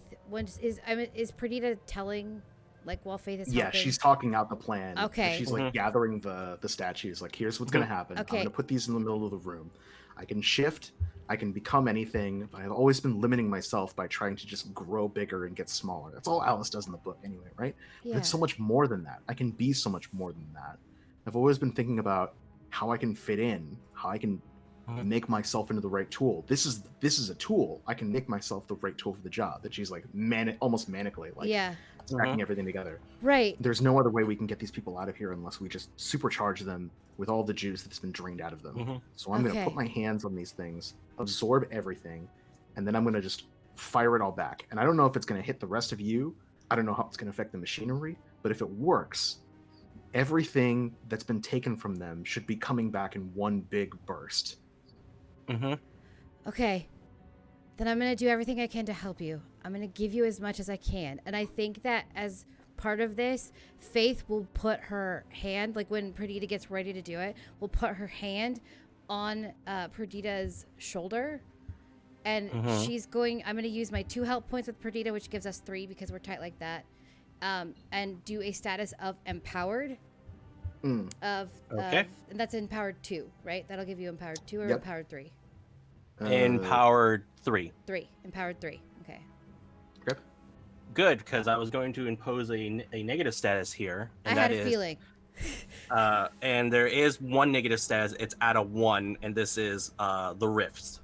is Perdita telling, like, while Faith is Yeah, helping? she's talking out the plan. Okay. She's Mhm. like gathering the statues. Like, here's what's gonna happen. Okay. I'm gonna put these in the middle of the room. I can shift. I can become anything, but I've always been limiting myself by trying to just grow bigger and get smaller. That's all Alice does in the book, anyway, right? But Yeah. it's so much more than that. I can be so much more than that. I've always been thinking about how I can fit in, how I can Mhm. make myself into the right tool. This is a tool. I can make myself the right tool for the job. That she's like almost manically like Yeah. stacking everything together. Right. There's no other way we can get these people out of here unless we just supercharge them with all the juice that's been drained out of them. Mhm. So I'm going Okay. to put my hands on these things, absorb everything, and then I'm going to just fire it all back. And I don't know if it's going to hit the rest of you. I don't know how it's going to affect the machinery, but if it works, everything that's been taken from them should be coming back in one big burst. Mm-hmm. Okay. Then I'm going to do everything I can to help you. I'm going to give you as much as I can. And I think that as part of this, Faith will put her hand, like when Perdita gets ready to do it, will put her hand on Perdita's shoulder. And I'm going to use my 2 help points with Perdita, which gives us 3 because we're tight like that. And do a status of empowered. Okay. And that's empowered 2, right? That'll give you empowered 2 or Yep. empowered 3? Empowered 3. 3. Empowered 3. Okay. Okay. Good, because I was going to impose a negative status here. I And had that a is, feeling. and there is one negative status. It's at a 1, and this is the rifts.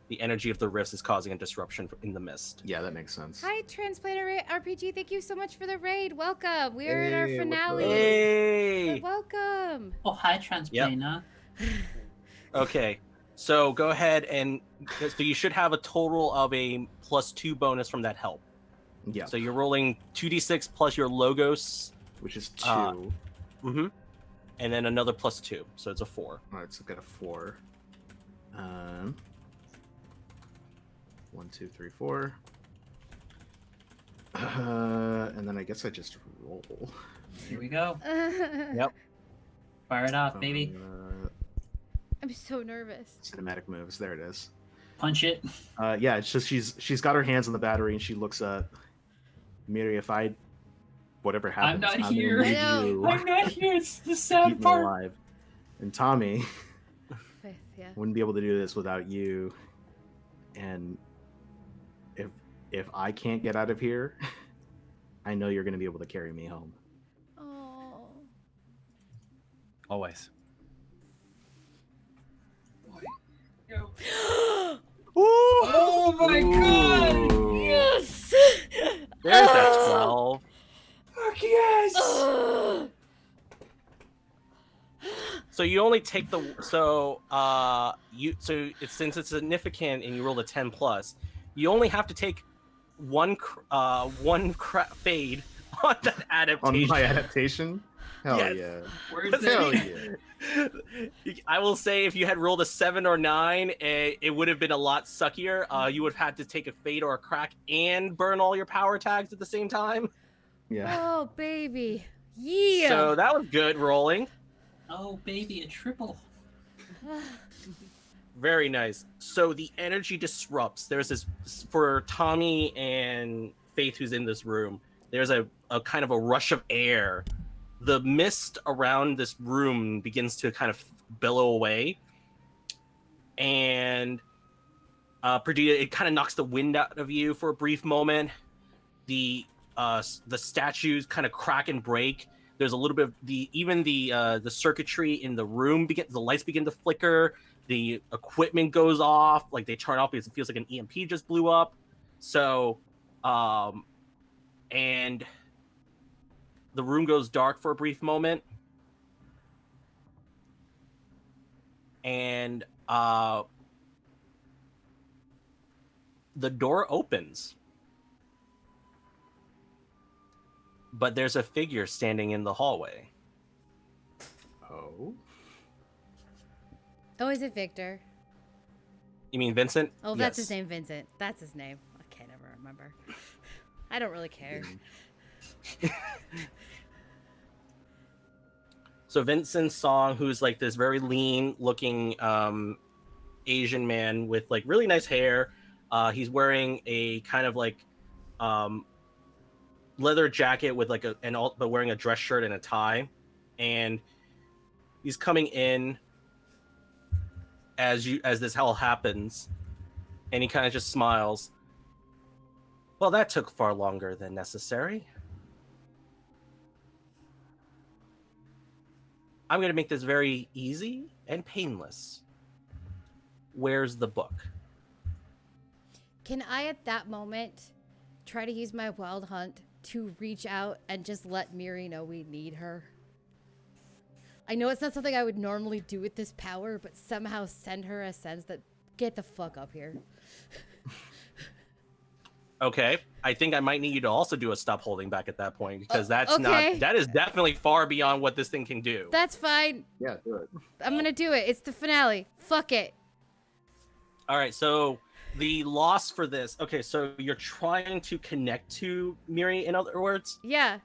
The energy of the rifts is causing a disruption in the mist. Yeah, that makes sense. Hi, Transplanter RPG. Thank you so much for the raid. Welcome. We are in our Hey, what's finale. up? Hey! Welcome. Oh, hi, Transplana. Okay, so go ahead and so you should have a total of a +2 bonus from that help. Yeah, So you're rolling 2d6 plus your logos, which is 2. and then another +2, so it's a 4. All right, so I've got a 4. 1, 2, 3, 4. And then I guess I just roll. Here we go. Yep. Fire it off, baby. I'm so nervous. Cinematic moves. There it is. Punch it. Yeah, it's just she's got her hands on the battery and she looks at Miri. If whatever happens, not gonna here. need I know. you I'm not here. It's the to sad keep me part. alive. And Tommy Faith, yeah. wouldn't be able to do this without you. And if I can't get out of here, I know you're going to be able to carry me home. Oh. Always. Oh my god! Ooh. Yes. There's that 12. Fuck yes! So you only take the since it's significant and you rolled a 10 plus, you only have to take one fade on that On adaptation. my adaptation? Hell Yes. yeah. Where's Hell it? yeah. I will say if you had rolled a 7 or 9, it would have been a lot suckier. You would have had to take a fade or a crack and burn all your power tags at the same time. Yeah. Oh, baby. Yeah. So that was good rolling. Oh, baby, a triple. Very nice. So the energy disrupts. There's this for Tommy and Faith who's in this room. There's a kind of a rush of air. The mist around this room begins to kind of billow away. And Perdita, it kind of knocks the wind out of you for a brief moment. The statues kind of crack and break. There's a little bit of the circuitry in the room the lights begin to flicker. The equipment goes off, like they turn off because it feels like an EMP just blew up. So, and the room goes dark for a brief moment. And the door opens. But there's a figure standing in the hallway. Oh. Oh, is it Victor? You mean Vincent? Oh, that's his Yes. name, Vincent. That's his name. I can't ever remember. I don't really care. So Vincent Song, who's like this very lean looking Asian man with like really nice hair. He's wearing a kind of like leather jacket with like but wearing a dress shirt and a tie. And he's coming in as this all happens, and he kind of just smiles. Well, that took far longer than necessary. I'm going to make this very easy and painless. Where's the book? Can I, at that moment, try to use my wild hunt to reach out and just let Miri know we need her? I know it's not something I would normally do with this power, but somehow send her a sense that get the fuck up here. Okay, I think I might need you to also do a stop holding back at that point, because okay. that is definitely far beyond what this thing can do. That's fine. Yeah, do it. I'm gonna do it. It's the finale. Fuck it. All right, so the loss for this. Okay, so you're trying to connect to Miri, in other words. Yeah.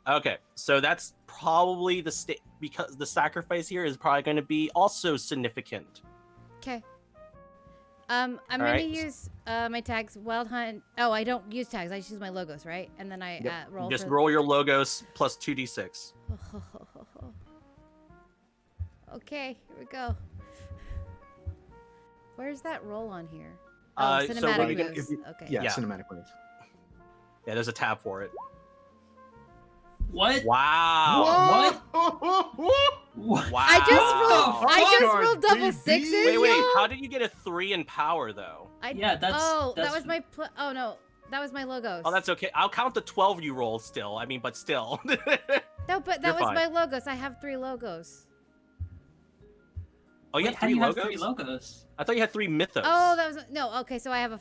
Okay, so that's probably because the sacrifice here is probably going to be also significant. Okay. I'm gonna right. use my tags. Wild hunt. Oh, I don't use tags. I just use my logos, right? And then I roll. Just for... roll your logos plus 2d6. Okay, here we go. Where's that roll on here? So Oh, cinematic when you moves. Okay. Yeah, Yeah. cinematic moves. Yeah, there's a tab for it. What? Wow. What? Wow. I just fuck? rolled double Baby. sixes. Wait. y'all. How did you get a 3 in power though? Yeah, that's- that that's- was my. Oh no, that was my logos. Oh, that's okay. I'll count the 12 you rolled still. I mean, but still. No, but that You're was fine. my logos. I have 3 logos. Oh, you Wait, have how 3 do you logos? have 3 logos? I thought you had 3 mythos. Oh, that was no. Okay, so I have a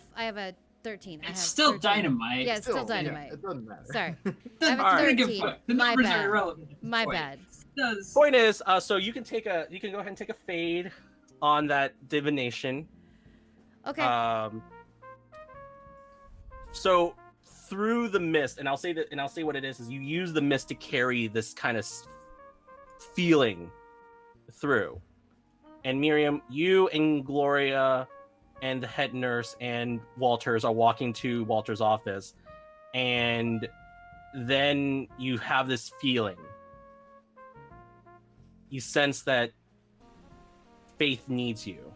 13. I have It's still 13. dynamite. Yeah, it's still yeah, dynamite. it doesn't matter. Sorry, I Doesn't have a matter. Give a 13. fuck. The My numbers bad. are irrelevant. My Wait, bad. it does. Point is, so you can go ahead and take a fade on that divination. Okay. So through the mist, and I'll say what it is you use the mist to carry this kind of feeling through. And Miriam, you and Gloria and the head nurse and Walters are walking to Walter's office, and then you have this feeling. You sense that Faith needs you.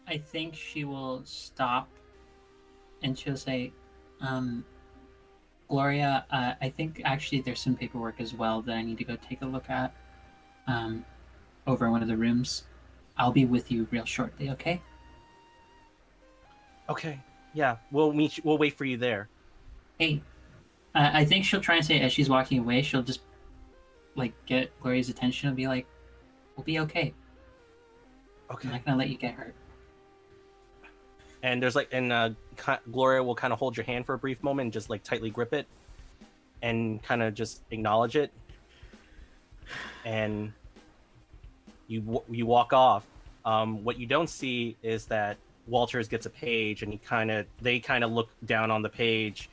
I think she will stop and she'll say, Gloria, I think actually there's some paperwork as well that I need to go take a look at over in one of the rooms. I'll be with you real shortly, okay? Okay. Yeah, we'll wait for you there. Hey, I think she'll try and say as she's walking away, she'll just like get Gloria's attention and be like, we'll be okay. I'm Okay. not gonna let you get hurt. and there's like, and Gloria will kind of hold your hand for a brief moment and just like tightly grip it, and kind of just acknowledge it, and you walk off. What you don't see is that Walters gets a page, and they kind of look down on the page,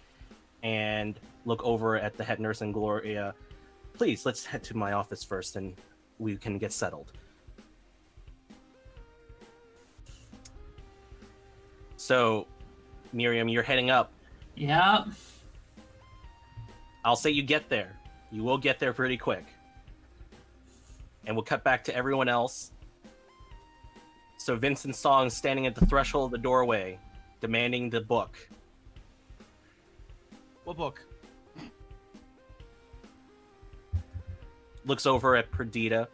and look over at the head nurse and Gloria. Please, let's head to my office first, and we can get settled. So, Miriam, you're heading up. Yeah. I'll say you get there. You will get there pretty quick. And we'll cut back to everyone else. So Vincent Song standing at the threshold of the doorway, demanding the book. What book? Looks over at Perdita.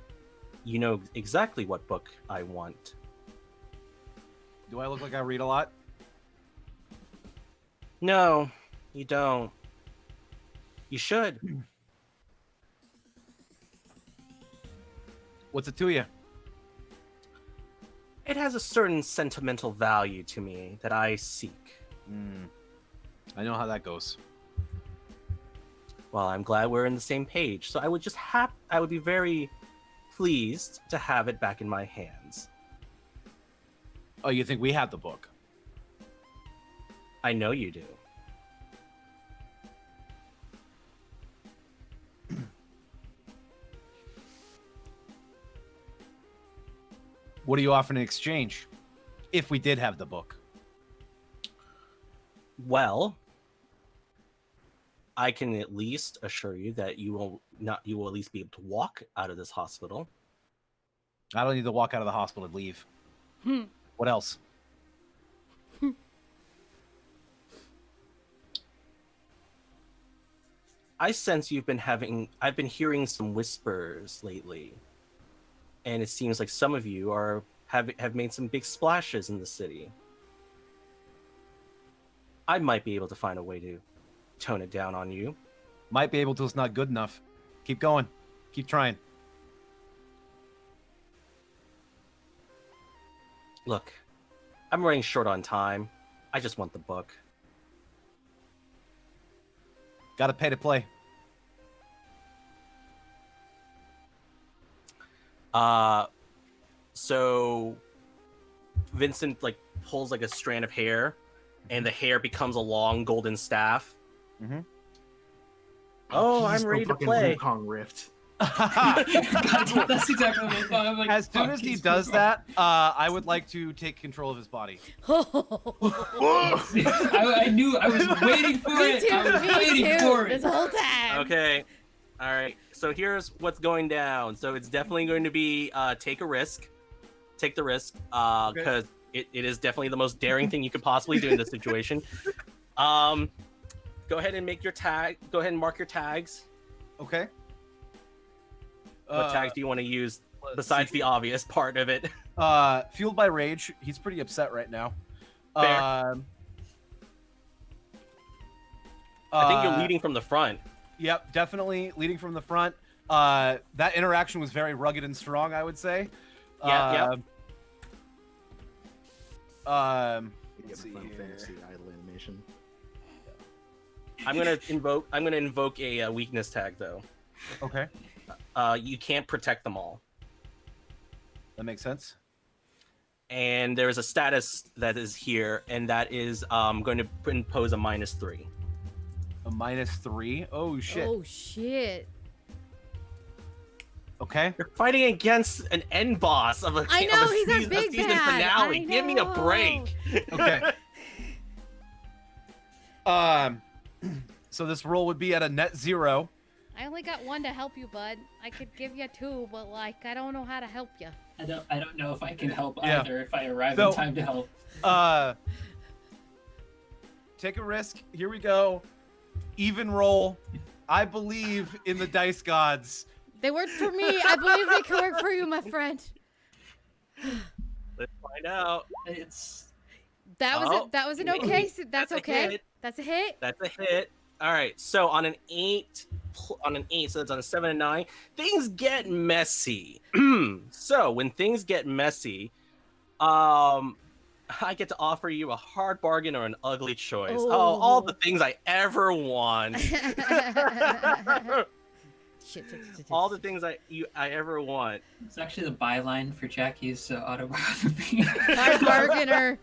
You know exactly what book I want. Do I look like I read a lot? No, you don't. You should. What's it to you? It has a certain sentimental value to me that I seek. I know how that goes. Well, I'm glad we're on the same page. So I would be very pleased to have it back in my hands. Oh, you think we have the book? I know you do. What do you offer in exchange? If we did have the book. Well, I can at least assure you that you will at least be able to walk out of this hospital. I don't need to walk out of the hospital and leave. What else? I sense I've been hearing some whispers lately. And it seems like some of you have made some big splashes in the city. I might be able to find a way to tone it down on you. Might be able to, it's not good enough. Keep going. Keep trying. Look, I'm running short on time. I just want the book. Gotta pay to play. So Vincent like pulls like a strand of hair, and the hair becomes a long golden staff. Mm-hmm. Oh, He's I'm ready to fucking play. Wukong Rift. That's exactly what I thought. I'm like, As soon fuck, as he he's does wrong. that, I would like to take control of his body. I knew I was waiting for Me it. too, I was me waiting too, for this it. whole time. Okay. All right. So here's what's going down. So it's definitely going to be take a risk. Take the risk. Because it is definitely the most daring thing you could possibly do in this situation. Go ahead and make your tag. Go ahead and mark your tags. Okay. What tags do you want to use besides the obvious part of it? Fueled by rage. He's pretty upset right now. Fair. I think you're uh, leading from the front. Yep, definitely leading from the front. That interaction was very rugged and strong, I would say. Yeah, Get Let's my see Final here. Fantasy idle animation. I'm gonna invoke a weakness tag though. Okay, You can't protect them all, that makes sense. and there's a status that is here, and that is going to impose a -3. A -3. Oh shit. Oh shit! Okay. You're fighting against an end boss of a I know, of a he's our season, big season bad. finale. I Give me a know. break. Okay. So this roll would be at a net 0. I only got one to help you, bud. I could give you 2, but like I don't know how to help you. I don't know if I can help Yeah. either if I arrive So- in time to help. Take a risk. Here we go. Even roll. I believe in the dice gods. They worked for me. I believe they can work for you, my friend. Let's find out. It's That was Oh, that was an wait, okay. So that's that's a okay. hit. That's a hit. That's a hit. All right. So on an 8, so that's on a 7 and 9, things get messy. So when things get messy, I get to offer you a hard bargain or an ugly choice. Oh, all the Oh. things I ever want. Shit. All the things I ever want. It's actually the byline for Jackie's autobiography. Hard bargain or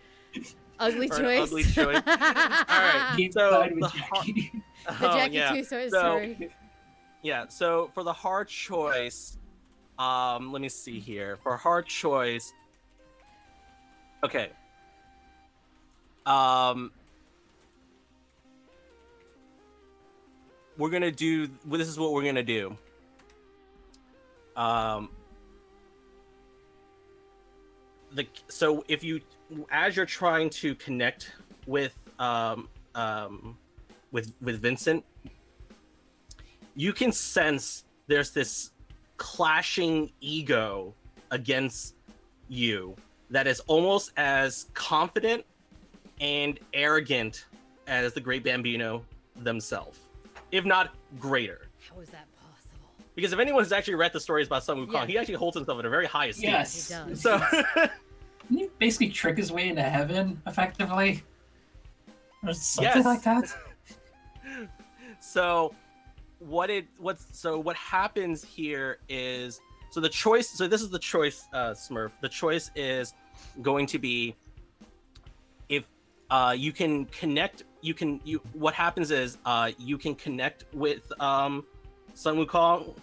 ugly Or an choice. ugly choice. All right. Game So side with the Jackie. The Oh, Jackie yeah. 2 story. So yeah. So for the hard choice, let me see here. For hard choice, okay. We're gonna do. Well, this is what we're gonna do. So if you, as you're trying to connect with with Vincent, you can sense there's this clashing ego against you that is almost as confident and arrogant as the Great Bambino themselves, if not greater. How is that possible? Because if anyone has actually read the stories about Sun Wukong, Yeah. he actually holds himself in a very high esteem. Yes. He does. So Didn't he basically trick his way into heaven, effectively? Or something Yes. like that? So what happens here is, so the choice, so this is the choice, Smurf. The choice is going to be, if you can connect, what happens is you can connect with Sun Wukong,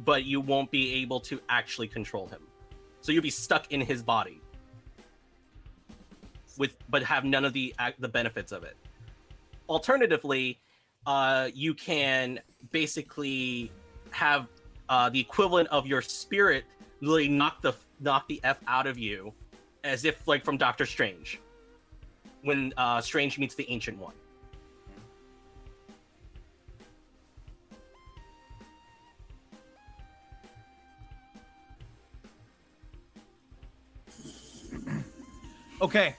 but you won't be able to actually control him. So you'll be stuck in his body but have none of the benefits of it. Alternatively, you can basically have the equivalent of your spirit literally knock the F out of you, as if like from Doctor Strange, when Strange meets the Ancient One. Okay.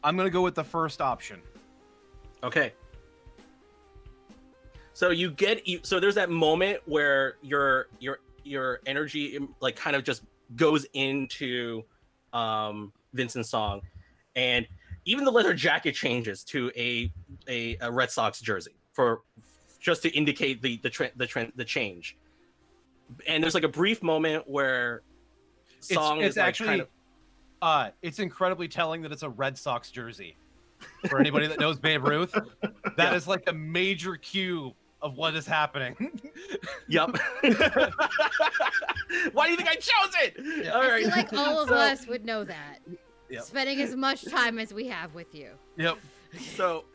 I'm gonna go with the first option. Okay. So so there's that moment where your energy like kind of just goes into Vincent's song, and even the leather jacket changes to a Red Sox jersey for just to indicate the change. And there's like a brief moment where Song It's is like actually kind of, it's incredibly telling that it's a Red Sox jersey. For anybody that knows Babe Ruth, that is like a major cue of what is happening. Yep. Why do you think I chose it? Yeah. All I right. feel like all of So- us would know that. Yep. Spending as much time as we have with you. Yep. So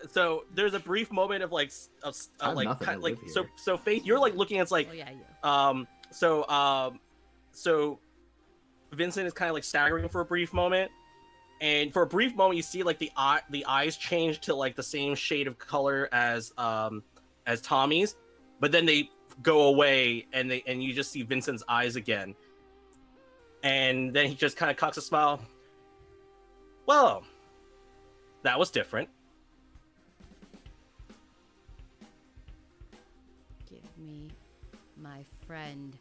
there's a brief moment of like I have like nothing kind to like live so here. so Faith, you're like looking at it's like Oh yeah, you. So Vincent is kind of like staggering for a brief moment, and for a brief moment you see like the eyes change to like the same shade of color as Tommy's, but then they go away and you just see Vincent's eyes again, and then he just kind of cocks a smile. Well, that was different. Give me my friend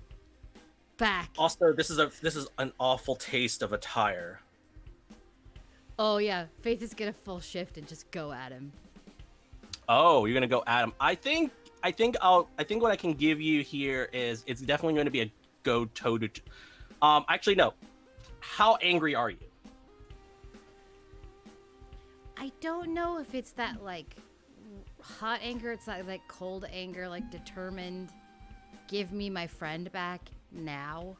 back. Also, this is an awful taste of attire. Oh yeah, Faith is gonna full shift and just go at him. Oh, you're gonna go at him. I think what I can give you here is it's definitely going to be a go toe to. Actually no. How angry are you? I don't know if it's that like hot anger. It's like cold anger, like determined. Give me my friend back now.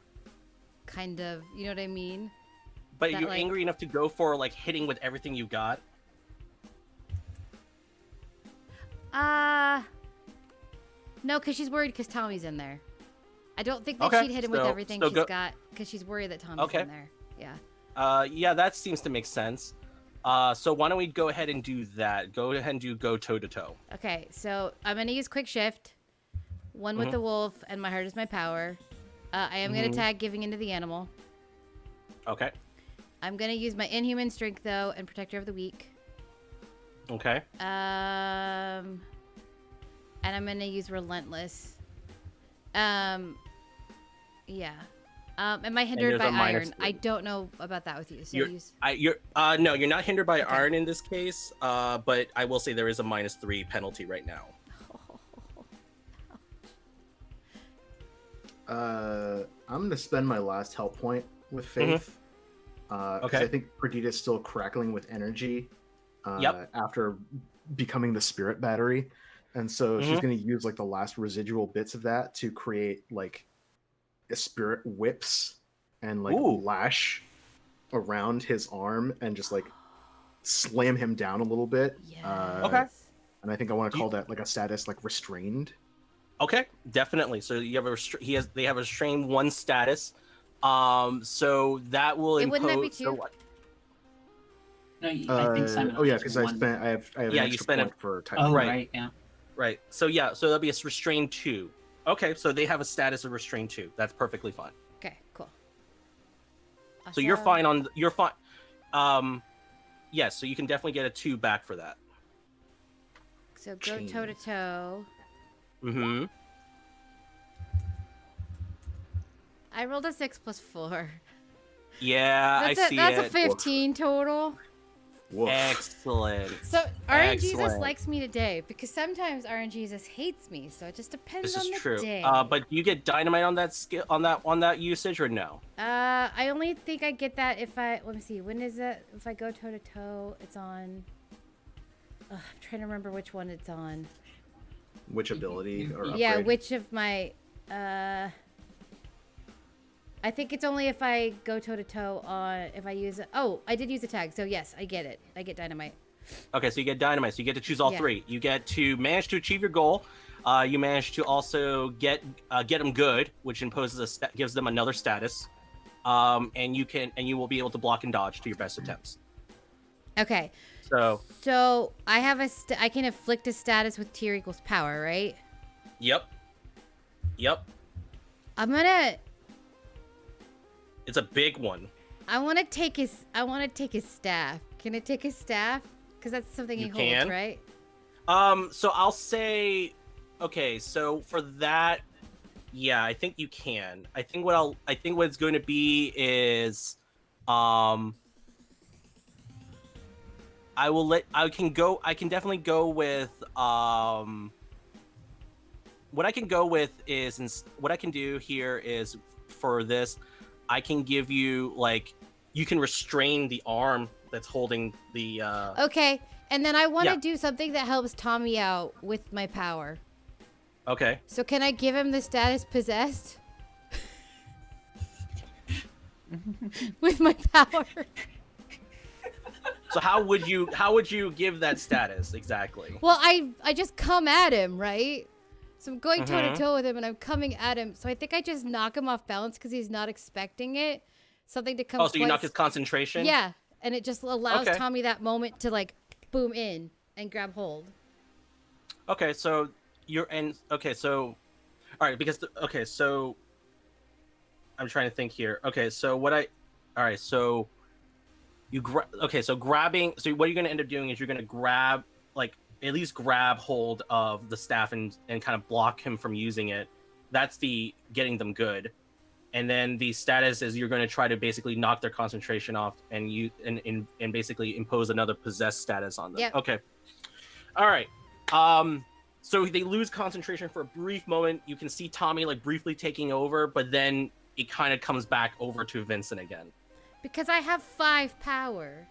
Kind of, you know what I mean? But That, you're like- angry enough to go for like hitting with everything you got. No, because she's worried because Tommy's in there. I don't think that Okay, she'd hit him with so- everything so she's go- got because she's worried that Tommy's Okay. in there. Yeah. Yeah, that seems to make sense. So why don't we go ahead and do that? Go ahead and do go toe to toe. Okay, so I'm gonna use quick shift. One with Mhm. the wolf, and my heart is my power. I am gonna Mhm. tag giving into the animal. Okay. I'm gonna use my inhuman strength though and protector of the weak. Okay. And I'm gonna use relentless. Yeah. Am I hindered there's by a minus iron? I 3. don't know about that with you. So You're, use. no, you're not hindered by Okay. iron in this case. But I will say there is a -3 penalty right now. I'm gonna spend my last health point with Faith. 'Cause Okay. I think Perdita's still crackling with energy. Yep. After becoming the spirit battery, and so she's Mhm. gonna use like the last residual bits of that to create like a spirit whips and like Ooh. lash around his arm and just like slam him down a little bit. Yes. Okay. And I think I want to You- call that like a status like restrained. Okay, definitely. So you have they have a restrained 1 status. So that will Hey, impose. wouldn't that be so 2? what? No, I think Simon. Oh yeah, has because I one. spent I have Yeah, an you extra spent point for type. Oh, Right. right. Yeah. Right. So yeah, so that'll be a restrained 2. Okay, so they have a status of restrained 2. That's perfectly fine. Okay, cool. So you're Awesome. fine on you're fine. Yes, so you can definitely get a 2 back for that. So go Jeez. toe to toe. Mm-hmm. I rolled a 6 plus 4. Yeah, That's I see that's a it. 15 total. Woof. Excellent. So RNGesus Excellent. likes me today because sometimes RNGesus hates me. So it just depends This on is the true. day. But do you get dynamite on that skill on that usage or no? I only think I get that if I let me see. When is it? If I go toe to toe, it's on. I'm trying to remember which one it's on. Which ability or Yeah, upgrade? which of my I think it's only if I go toe to toe on if I use it. Oh, I did use a tag, so yes, I get it. I get dynamite. Okay, so you get dynamite. So you get to choose all Yeah. 3. You get to manage to achieve your goal. You manage to also get them good, which imposes gives them another status. And you will be able to block and dodge to your best attempts. Okay, So so I have I can inflict a status with tier equals power, right? yep. I'm gonna. It's a big one. I want to take his staff. Can I take his staff? Because that's something he You holds, can. right? So I'll say, okay, so for that, yeah, I think you can. I think what it's going to be is, I can definitely go with, what I can go with is, what I can do here is for this, I can give you you can restrain the arm that's holding the, Okay, and then I want to Yeah. do something that helps Tommy out with my power. okay. So can I give him the status possessed? With my power. So how would you give that status exactly? Well, I just come at him, right? So I'm going toe to Mhm. toe with him, and I'm coming at him. So I think I just knock him off balance because he's not expecting it. Something to come. Oh, so you knock twice- his concentration? Yeah, and it just allows Okay. Tommy that moment to boom in and grab hold. Okay, so all right, because so I'm trying to think here. Okay, so all right, so grabbing. So what you're going to end up doing is you're going to grab at least grab hold of the staff and kind of block him from using it. That's the getting them good. And then the status is you're going to try to basically knock their concentration off and basically impose another possessed status on them. Yep. Okay. All right. So they lose concentration for a brief moment. You can see Tommy briefly taking over, but then it kind of comes back over to Vincent again. Because I have 5 power.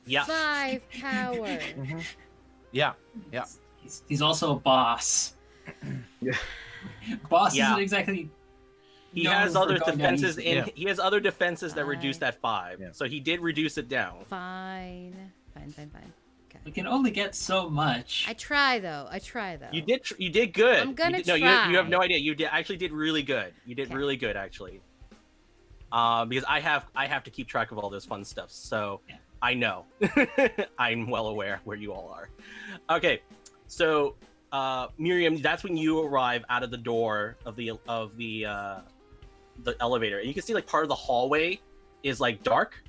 Yeah. 5 power. Yeah. He's also a boss. Yeah. Boss Yeah. isn't exactly. He known has for other going down defenses easy. in. Yeah. He has other defenses that reduce Fine. that 5. Yeah. So he did reduce it down. Fine. Okay. We can only get so much. I try though. You did good. I'm gonna you have no try. idea. You actually did really good. You did Okay. really good actually. Because I have to keep track of all this fun stuff. So Yeah. I know. I'm well aware where you all are. Okay. So Miriam, that's when you arrive out of the door of the elevator. And you can see part of the hallway is dark.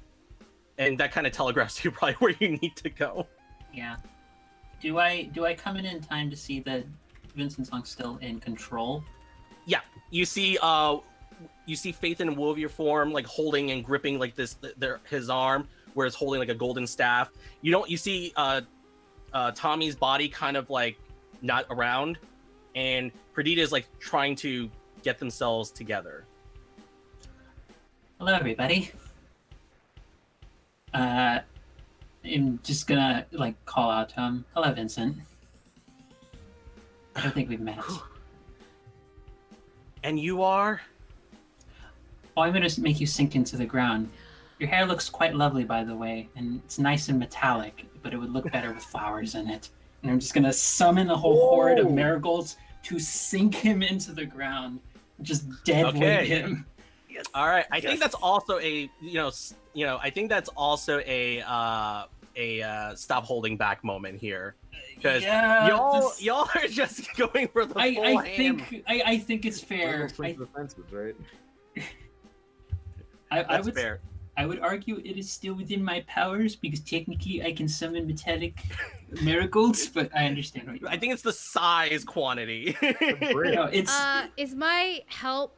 And that kind of telegraphs to you probably where you need to go. Yeah. Do I come in time to see that Vincent Song's still in control? yeah, you see Faith in Wolvier form, like holding and gripping like this his arm, where it's holding like a golden staff. You see Tommy's body kind of like not around, and Perdita is like trying to get themselves together. Hello, everybody. I'm just gonna like call out to him. Hello, Vincent. I don't think we've met. And you are? Oh, I'm gonna make you sink into the ground. Your hair looks quite lovely, by the way, and it's nice and metallic, but it would look better with flowers in it. And I'm just gonna summon a whole horde of marigolds to sink him into the ground, just dead weight him. All right, I think that's also a I think that's also a stop holding back moment here, because y'all are just going for the full ham. I think it's fair. Right? I would fair. I would argue it is still within my powers because technically I can summon metallic marigolds, but I understand what you mean. I think it's the size quantity. No, it's is my help?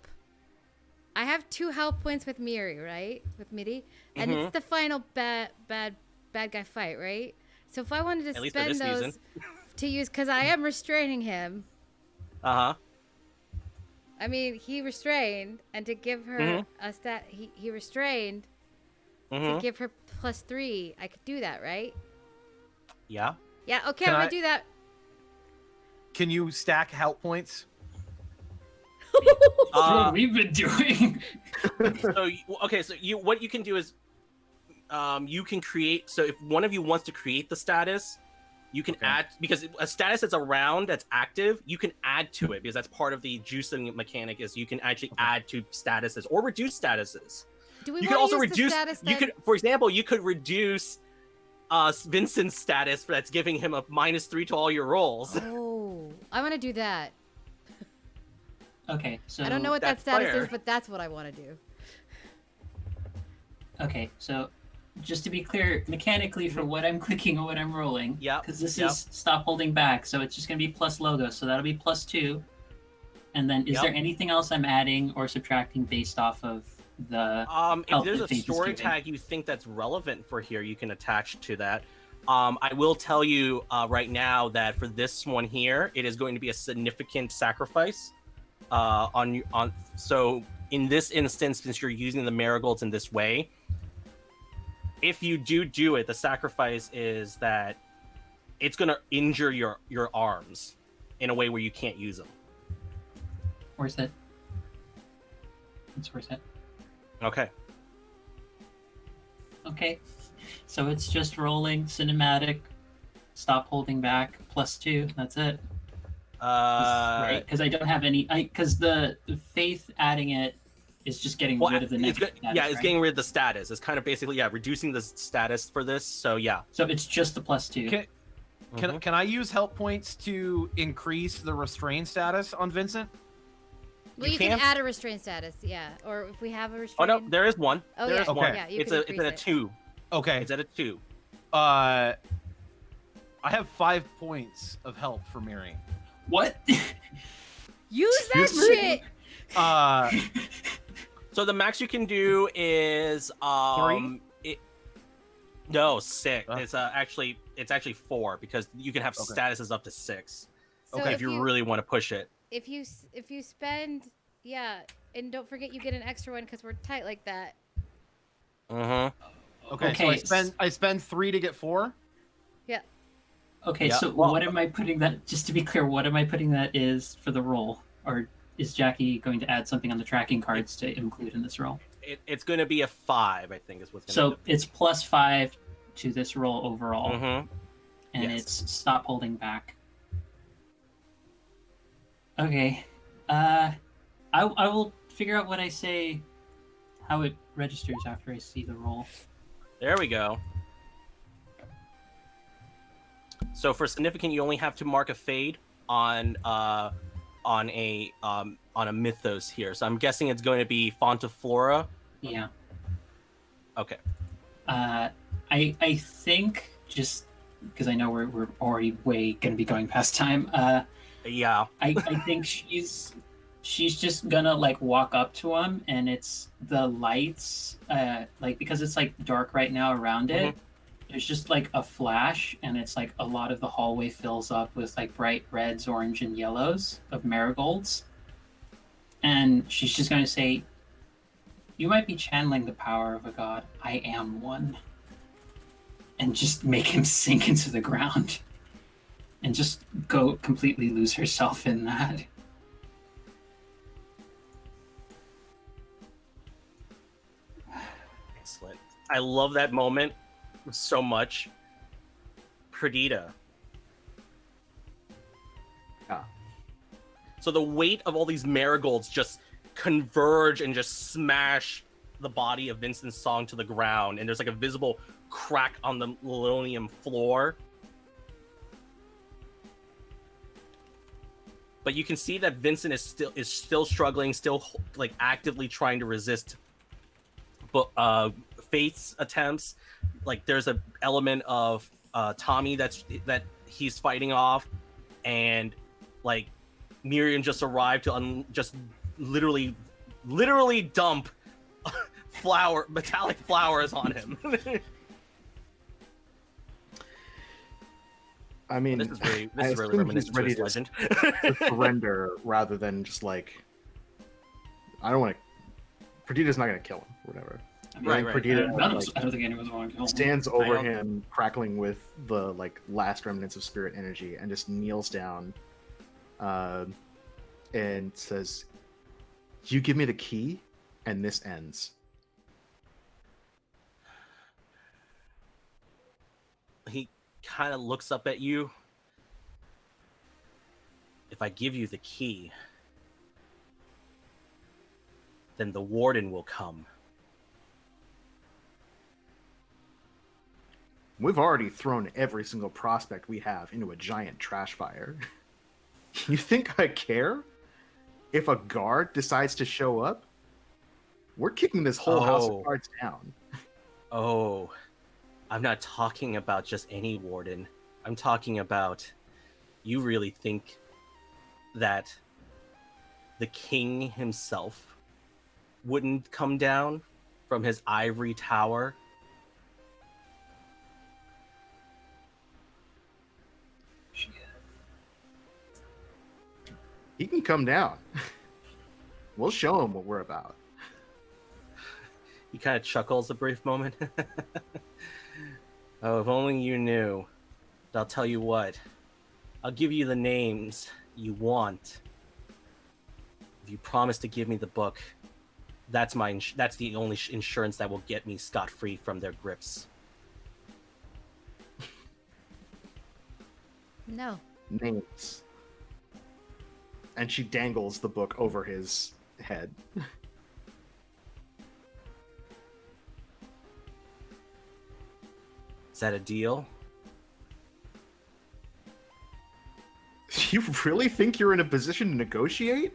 I have 2 help points with Miri, right? With Midi, and it's the final bad guy fight, right? So if I wanted to spend those to use, because I am restraining him. Uh-huh. I mean, he restrained, and to give her a stat, he restrained. To give her +3, I could do that, right? Yeah. Yeah. Okay, I'm gonna do that. Can you stack help points? That's what we've been doing. So what you can do is, you can create. So if one of you wants to create the status, you can add, because a status that's around that's active, you can add to it, because that's part of the juicing mechanic. Is you can actually add to statuses or reduce statuses. Do we You can also reduce. Status You could, for example, you could reduce Vincent's status that's giving him a -3 to all your rolls. Oh, I want to do that. Okay, so I don't know what that that's status fair. is, but that's what I want to do. Okay, so just to be clear, mechanically for what I'm clicking or what I'm rolling, because this is stop holding back, so it's just gonna be plus logo, so that'll be +2. And then is there anything else I'm adding or subtracting based off of the if there's a story tag you think that's relevant for here, you can attach to that. I will tell you right now that for this one here, it is going to be a significant sacrifice. So in this instance, since you're using the marigolds in this way, if you do it, the sacrifice is that it's going to injure your arms in a way where you can't use them. Where's that? Where's that? Okay. Okay, so it's just rolling cinematic, stop holding back, +2. That's it. Right? Because I don't have any. Because the faith adding it is just getting rid of the negative status, it's getting rid of the status. It's kind of basically reducing the status for this. So yeah. So it's just the +2. Can I use help points to increase the restrained status on Vincent? Well, you can add a restraint status, yeah. Or if we have a Oh restraint. no, there is one. Oh there yeah, is one. yeah. You It's can at a 2. Okay. It's at a 2. I have 5 points of help for Miri. What? Use that shit. So the max you can do is 3? No, 6. It's actually 4, because you can have statuses up to 6. So if you really want to push it. If you spend, and don't forget you get an extra one because we're tight like that. Okay, so I spend 3 to get 4. Yeah. Okay, so what am I putting that? Just to be clear, what am I putting that is for the roll, or is Jackie going to add something on the tracking cards to include in this roll? It's going to be a 5, I think, is what's going to. So it's +5 to this roll overall, and Yes. it's stop holding back. Okay, I will figure out what I say, how it registers after I see the roll. There we go. So for significant, you only have to mark a fade on a mythos here. So I'm guessing it's going to be Font of Flora. Yeah. Okay. I think, just because I know we're already way going to be going past time. Yeah. I think she's she's just gonna like walk up to him, and it's the lights, like because it's like dark right now around it. There's just like a flash, and it's like a lot of the hallway fills up with like bright reds, orange, and yellows of marigolds. And she's just going to say, "You might be channeling the power of a god. I am one." And just make him sink into the ground. And just go completely lose herself in that. Excellent. I love that moment so much. Perdita. Yeah. So the weight of all these marigolds just converge and just smash the body of Vincent Song to the ground, and there's like a visible crack on the linoleum floor. But you can see that Vincent is still struggling, still like actively trying to resist. But Faith's attempts, like there's an element of Tommy that he's fighting off, and like Miriam just arrived to just literally dump metallic flowers on him. I mean, this is really assume reminiscent he's to ready his legend. to surrender rather than just like, I don't want to. Perdita's not going to kill him or whatever. I mean, Right, Perdita, I don't think anyone's going to kill him. stands over don't- him, crackling with the like last remnants of spirit energy, and just kneels down, and says, "You give me the key, and this ends." He kind of looks up at you. If I give you the key, then the warden will come. We've already thrown every single prospect we have into a giant trash fire. You think I care? If a guard decides to show up, we're kicking this whole house Oh. of cards down. Oh, I'm not talking about just any warden. I'm talking about, you really think that the king himself wouldn't come down from his ivory tower? He can come down. We'll show him what we're about. He kind of chuckles a brief moment. Oh, if only you knew. But I'll tell you what. I'll give you the names you want. If you promise to give me the book, that's that's the only insurance that will get me scot-free from their grips. No. Names. And she dangles the book over his head. Is that a deal? You really think you're in a position to negotiate?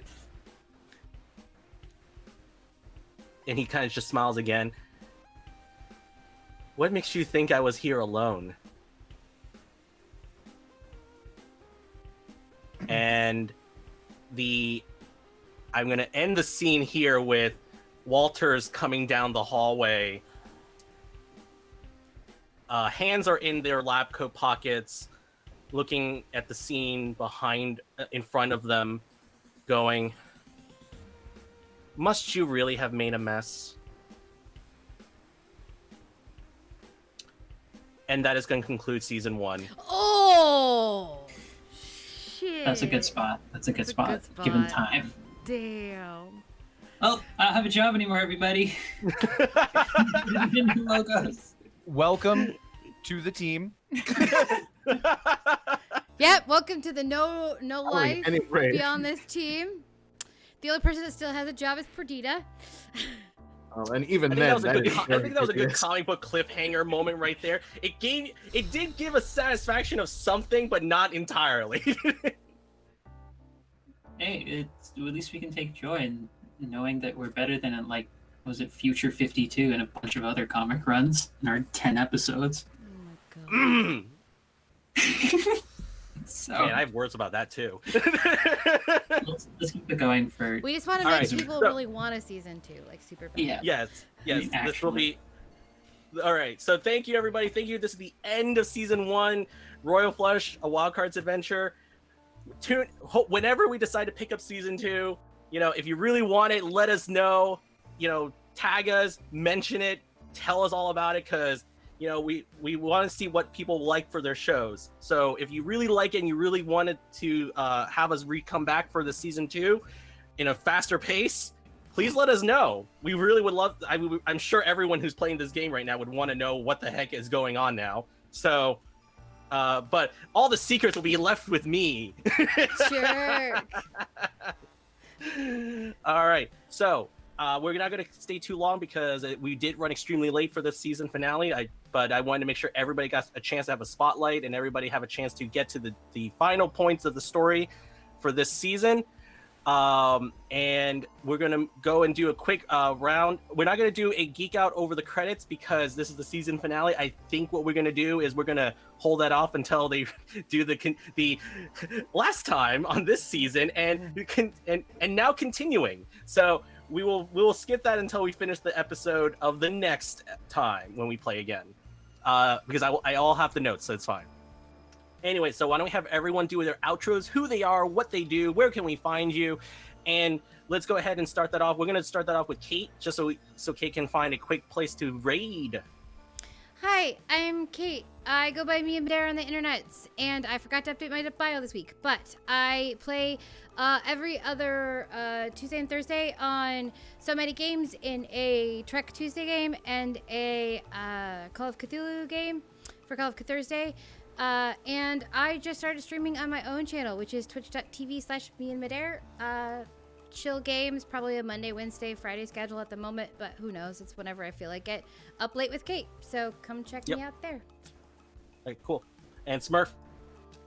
And he kind of just smiles again. What makes you think I was here alone? And I'm gonna end the scene here with Walters coming down the hallway. Hands are in their lab coat pockets, looking at the scene in front of them, going, "Must you really have made a mess?" And that is going to conclude season 1. Oh, shit. That's a good spot. That's a good spot, given time. Damn. Oh, I don't have a job anymore, everybody. New logos. Welcome to the team. Yep. Welcome to the no life Anyway, beyond this team. The only person that still has a job is Perdita. and even I then, think that was a good ridiculous. comic book cliffhanger moment right there. It did give a satisfaction of something, but not entirely. Hey, at least we can take joy in knowing that we're better than like, was it Future 52 and a bunch of other comic runs in our 10 episodes. Oh my god. It's So Man, I have words about that too. let's keep it going for. We just want to All make right, people so- really want a season 2, like super bad. Yeah. Yes, mean, this will actually. be. All right, so thank you everybody. Thank you. This is the end of season 1, Royal Flush, a Wild Cards adventure. Whenever we decide to pick up season 2, if you really want it, let us know. Tag us, mention it, tell us all about it, because we want to see what people like for their shows. So if you really like it and you really wanted to have us come back for the season 2 in a faster pace, please let us know. We really would love. I'm sure everyone who's playing this game right now would want to know what the heck is going on now. So, but all the secrets will be left with me. Sure. All right, so we're not going to stay too long because we did run extremely late for this season finale. But I wanted to make sure everybody got a chance to have a spotlight and everybody have a chance to get to the final points of the story for this season. And we're going to go and do a quick round. We're not going to do a geek out over the credits because this is the season finale. I think what we're going to do is we're going to hold that off until they do the last time on this season and now continuing. So we will skip that until we finish the episode of the next time when we play again. Because I all have the notes, so it's fine. Anyway, so why don't we have everyone do their outros, who they are, what they do, where can we find you, and let's go ahead and start that off. We're going to start that off with Kate, just so Kate can find a quick place to raid. Hi, I'm Kate. I go by Mia Madera on the internets, and I forgot to update my bio this week, but I play every other Tuesday and Thursday on So Many Games in a Trek Tuesday game and a Call of Cthulhu game for Call of Thursday. And I just started streaming on my own channel, which is twitch.tv/MiaMadair. Chill games, probably a Monday, Wednesday, Friday schedule at the moment, but who knows? It's whenever I feel like it. Up late with Kate, so come check me out there. All right, cool. And Smurf.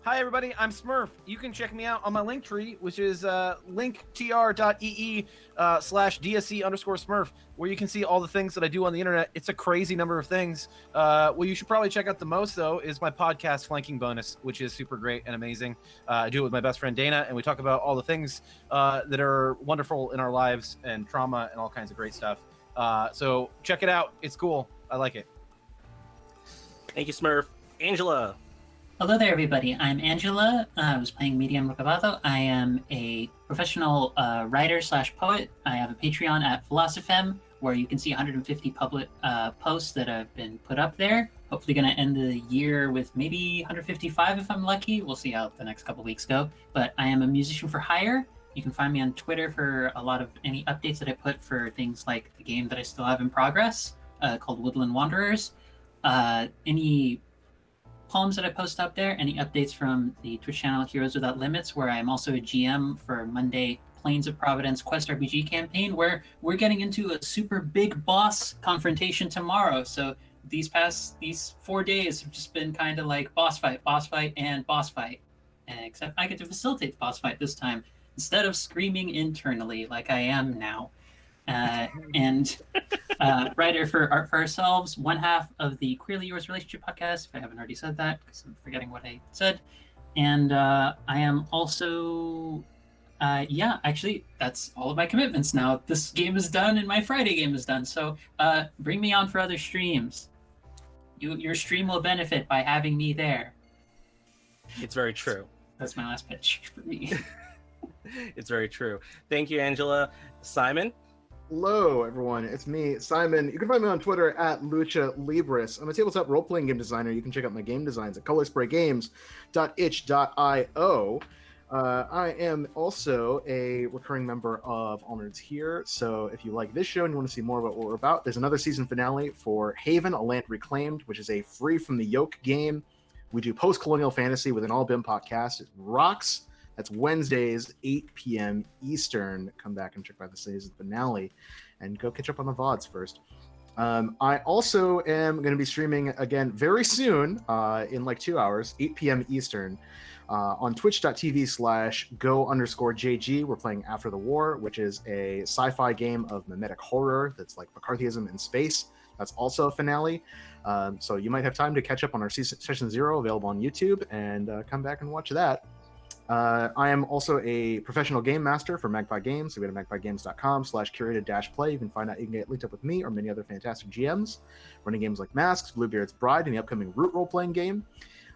Hi everybody, I'm Smurf. You can check me out on my link tree, which is linktr.ee/DSC_Smurf, where you can see all the things that I do on the internet. It's a crazy number of things. What you should probably check out the most, though, is my podcast, Flanking Bonus, which is super great and amazing. I do it with my best friend Dana, and we talk about all the things that are wonderful in our lives and trauma and all kinds of great stuff. So check it out. It's cool. I like it. Thank you, Smurf. Angela. Hello there, everybody. I'm Angela. I was playing Medium Rockabato. I am a professional writer/poet. I have a Patreon at Philosophem, where you can see 150 public posts that have been put up there. Hopefully going to end the year with maybe 155 if I'm lucky. We'll see how the next couple weeks go. But I am a musician for hire. You can find me on Twitter for a lot of any updates that I put for things like the game that I still have in progress called Woodland Wanderers. Any poems that I post up there, any updates from the Twitch channel Heroes Without Limits, where I'm also a GM for Monday Plains of Providence Quest RPG campaign, where we're getting into a super big boss confrontation tomorrow. So these 4 days have just been kind of like boss fight, and boss fight. Except I get to facilitate the boss fight this time instead of screaming internally like I am now. And writer for Art for Ourselves, one half of the Queerly Yours Relationship podcast, if I haven't already said that, because I'm forgetting what I said. And I am also, actually, that's all of my commitments now. This game is done and my Friday game is done. So bring me on for other streams. Your stream will benefit by having me there. It's very true. That's my last pitch for me. It's very true. Thank you, Angela. Simon. Hello, everyone. It's me, Simon. You can find me on Twitter at Lucha Libris. I'm a tabletop role-playing game designer. You can check out my game designs at colorspraygames.itch.io. I am also a recurring member of All Nerds Here. So if you like this show and you want to see more about what we're about, there's another season finale for Haven, A Land Reclaimed, which is a free from the yoke game. We do post-colonial fantasy with an all-BIM podcast. It rocks. That's Wednesdays, 8 p.m. Eastern. Come back and check out the season finale and go catch up on the VODs first. I also am going to be streaming again very soon, in like 2 hours, 8 p.m. Eastern, on twitch.tv/go_JG. We're playing After the War, which is a sci-fi game of mimetic horror that's like McCarthyism in space. That's also a finale. So you might have time to catch up on our session 0 available on YouTube and come back and watch that. I am also a professional game master for Magpie Games. So go to magpiegames.com/curated-play. You can find out, you can get linked up with me or many other fantastic GMs running games like Masks, Bluebeard's Bride, and the upcoming Root role-playing game.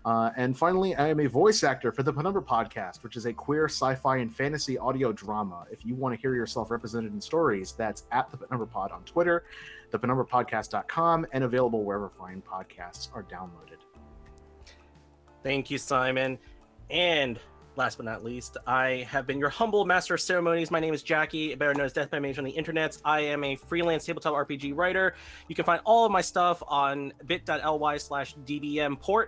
And finally, I am a voice actor for the Penumbra Podcast, which is a queer sci-fi and fantasy audio drama. If you want to hear yourself represented in stories, that's at the Penumbra Pod on Twitter, thepenumbrapodcast.com, and available wherever fine podcasts are downloaded. Thank you, Simon. And last but not least, I have been your humble master of ceremonies. My name is Jackie, better known as Death by Mage on the internet. I am a freelance tabletop RPG writer. You can find all of my stuff on bit.ly/dbmport,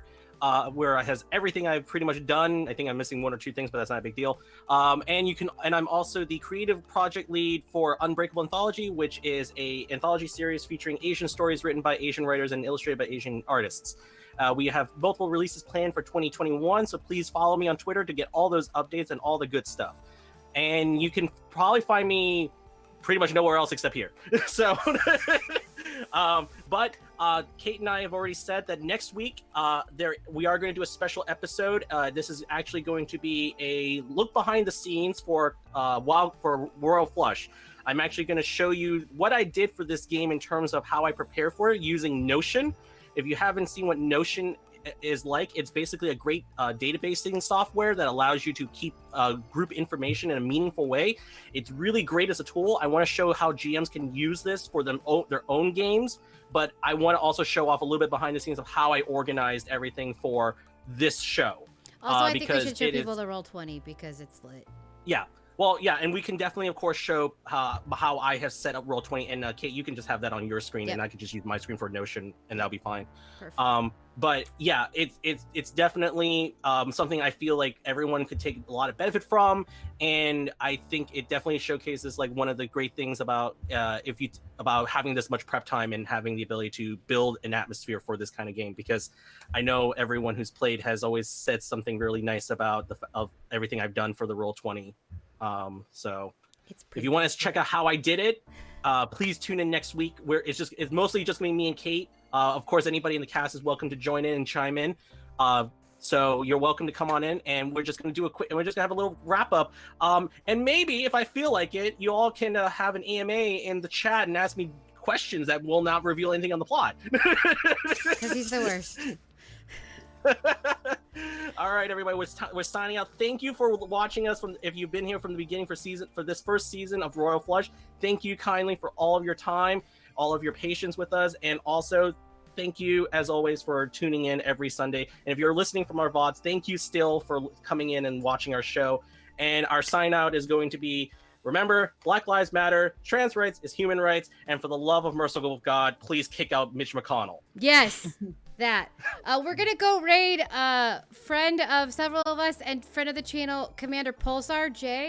where it has everything I've pretty much done. I think I'm missing 1 or 2 things, but that's not a big deal. And I'm also the creative project lead for Unbreakable Anthology, which is a anthology series featuring Asian stories written by Asian writers and illustrated by Asian artists. We have multiple releases planned for 2021, so please follow me on Twitter to get all those updates and all the good stuff. And you can probably find me pretty much nowhere else except here. So, but Kate and I have already said that next week we are going to do a special episode. This is actually going to be a look behind the scenes for Royal Flush. I'm actually going to show you what I did for this game in terms of how I prepare for it using Notion. If you haven't seen what Notion is like, it's basically a great databasing software that allows you to keep group information in a meaningful way. It's really great as a tool. I want to show how GMs can use this for their own games, but I want to also show off a little bit behind the scenes of how I organized everything for this show. Also, I think we should show people the Roll20 because it's lit. Yeah. Well, yeah, and we can definitely, of course, show how I have set up Roll20. And Kate, you can just have that on your screen, and I can just use my screen for Notion, and that'll be fine. Perfect. But yeah, it's definitely something I feel like everyone could take a lot of benefit from, and I think it definitely showcases like one of the great things about about having this much prep time and having the ability to build an atmosphere for this kind of game. Because I know everyone who's played has always said something really nice about of everything I've done for the Roll20. So if you want to check out how I did it, please tune in next week, where it's mostly just gonna be me and Kate. Of course, anybody in the cast is welcome to join in and chime in. So you're welcome to come on in, and we're just gonna we're just gonna have a little wrap up. And maybe if I feel like it, you all can have an AMA in the chat and ask me questions that will not reveal anything on the plot. Because he's the worst. All right, everybody, we're signing out. Thank you for watching us. If you've been here from the beginning for this first season of Royal Flush, thank you kindly for all of your time, all of your patience with us, and also thank you as always for tuning in every Sunday. And if you're listening from our VODs, thank you still for coming in and watching our show. And our sign out is going to be, remember, Black Lives Matter, trans rights is human rights, and for the love of merciful God, please kick out Mitch McConnell. Yes. That. We're going to go raid friend of several of us and friend of the channel, Commander Pulsar, Jay.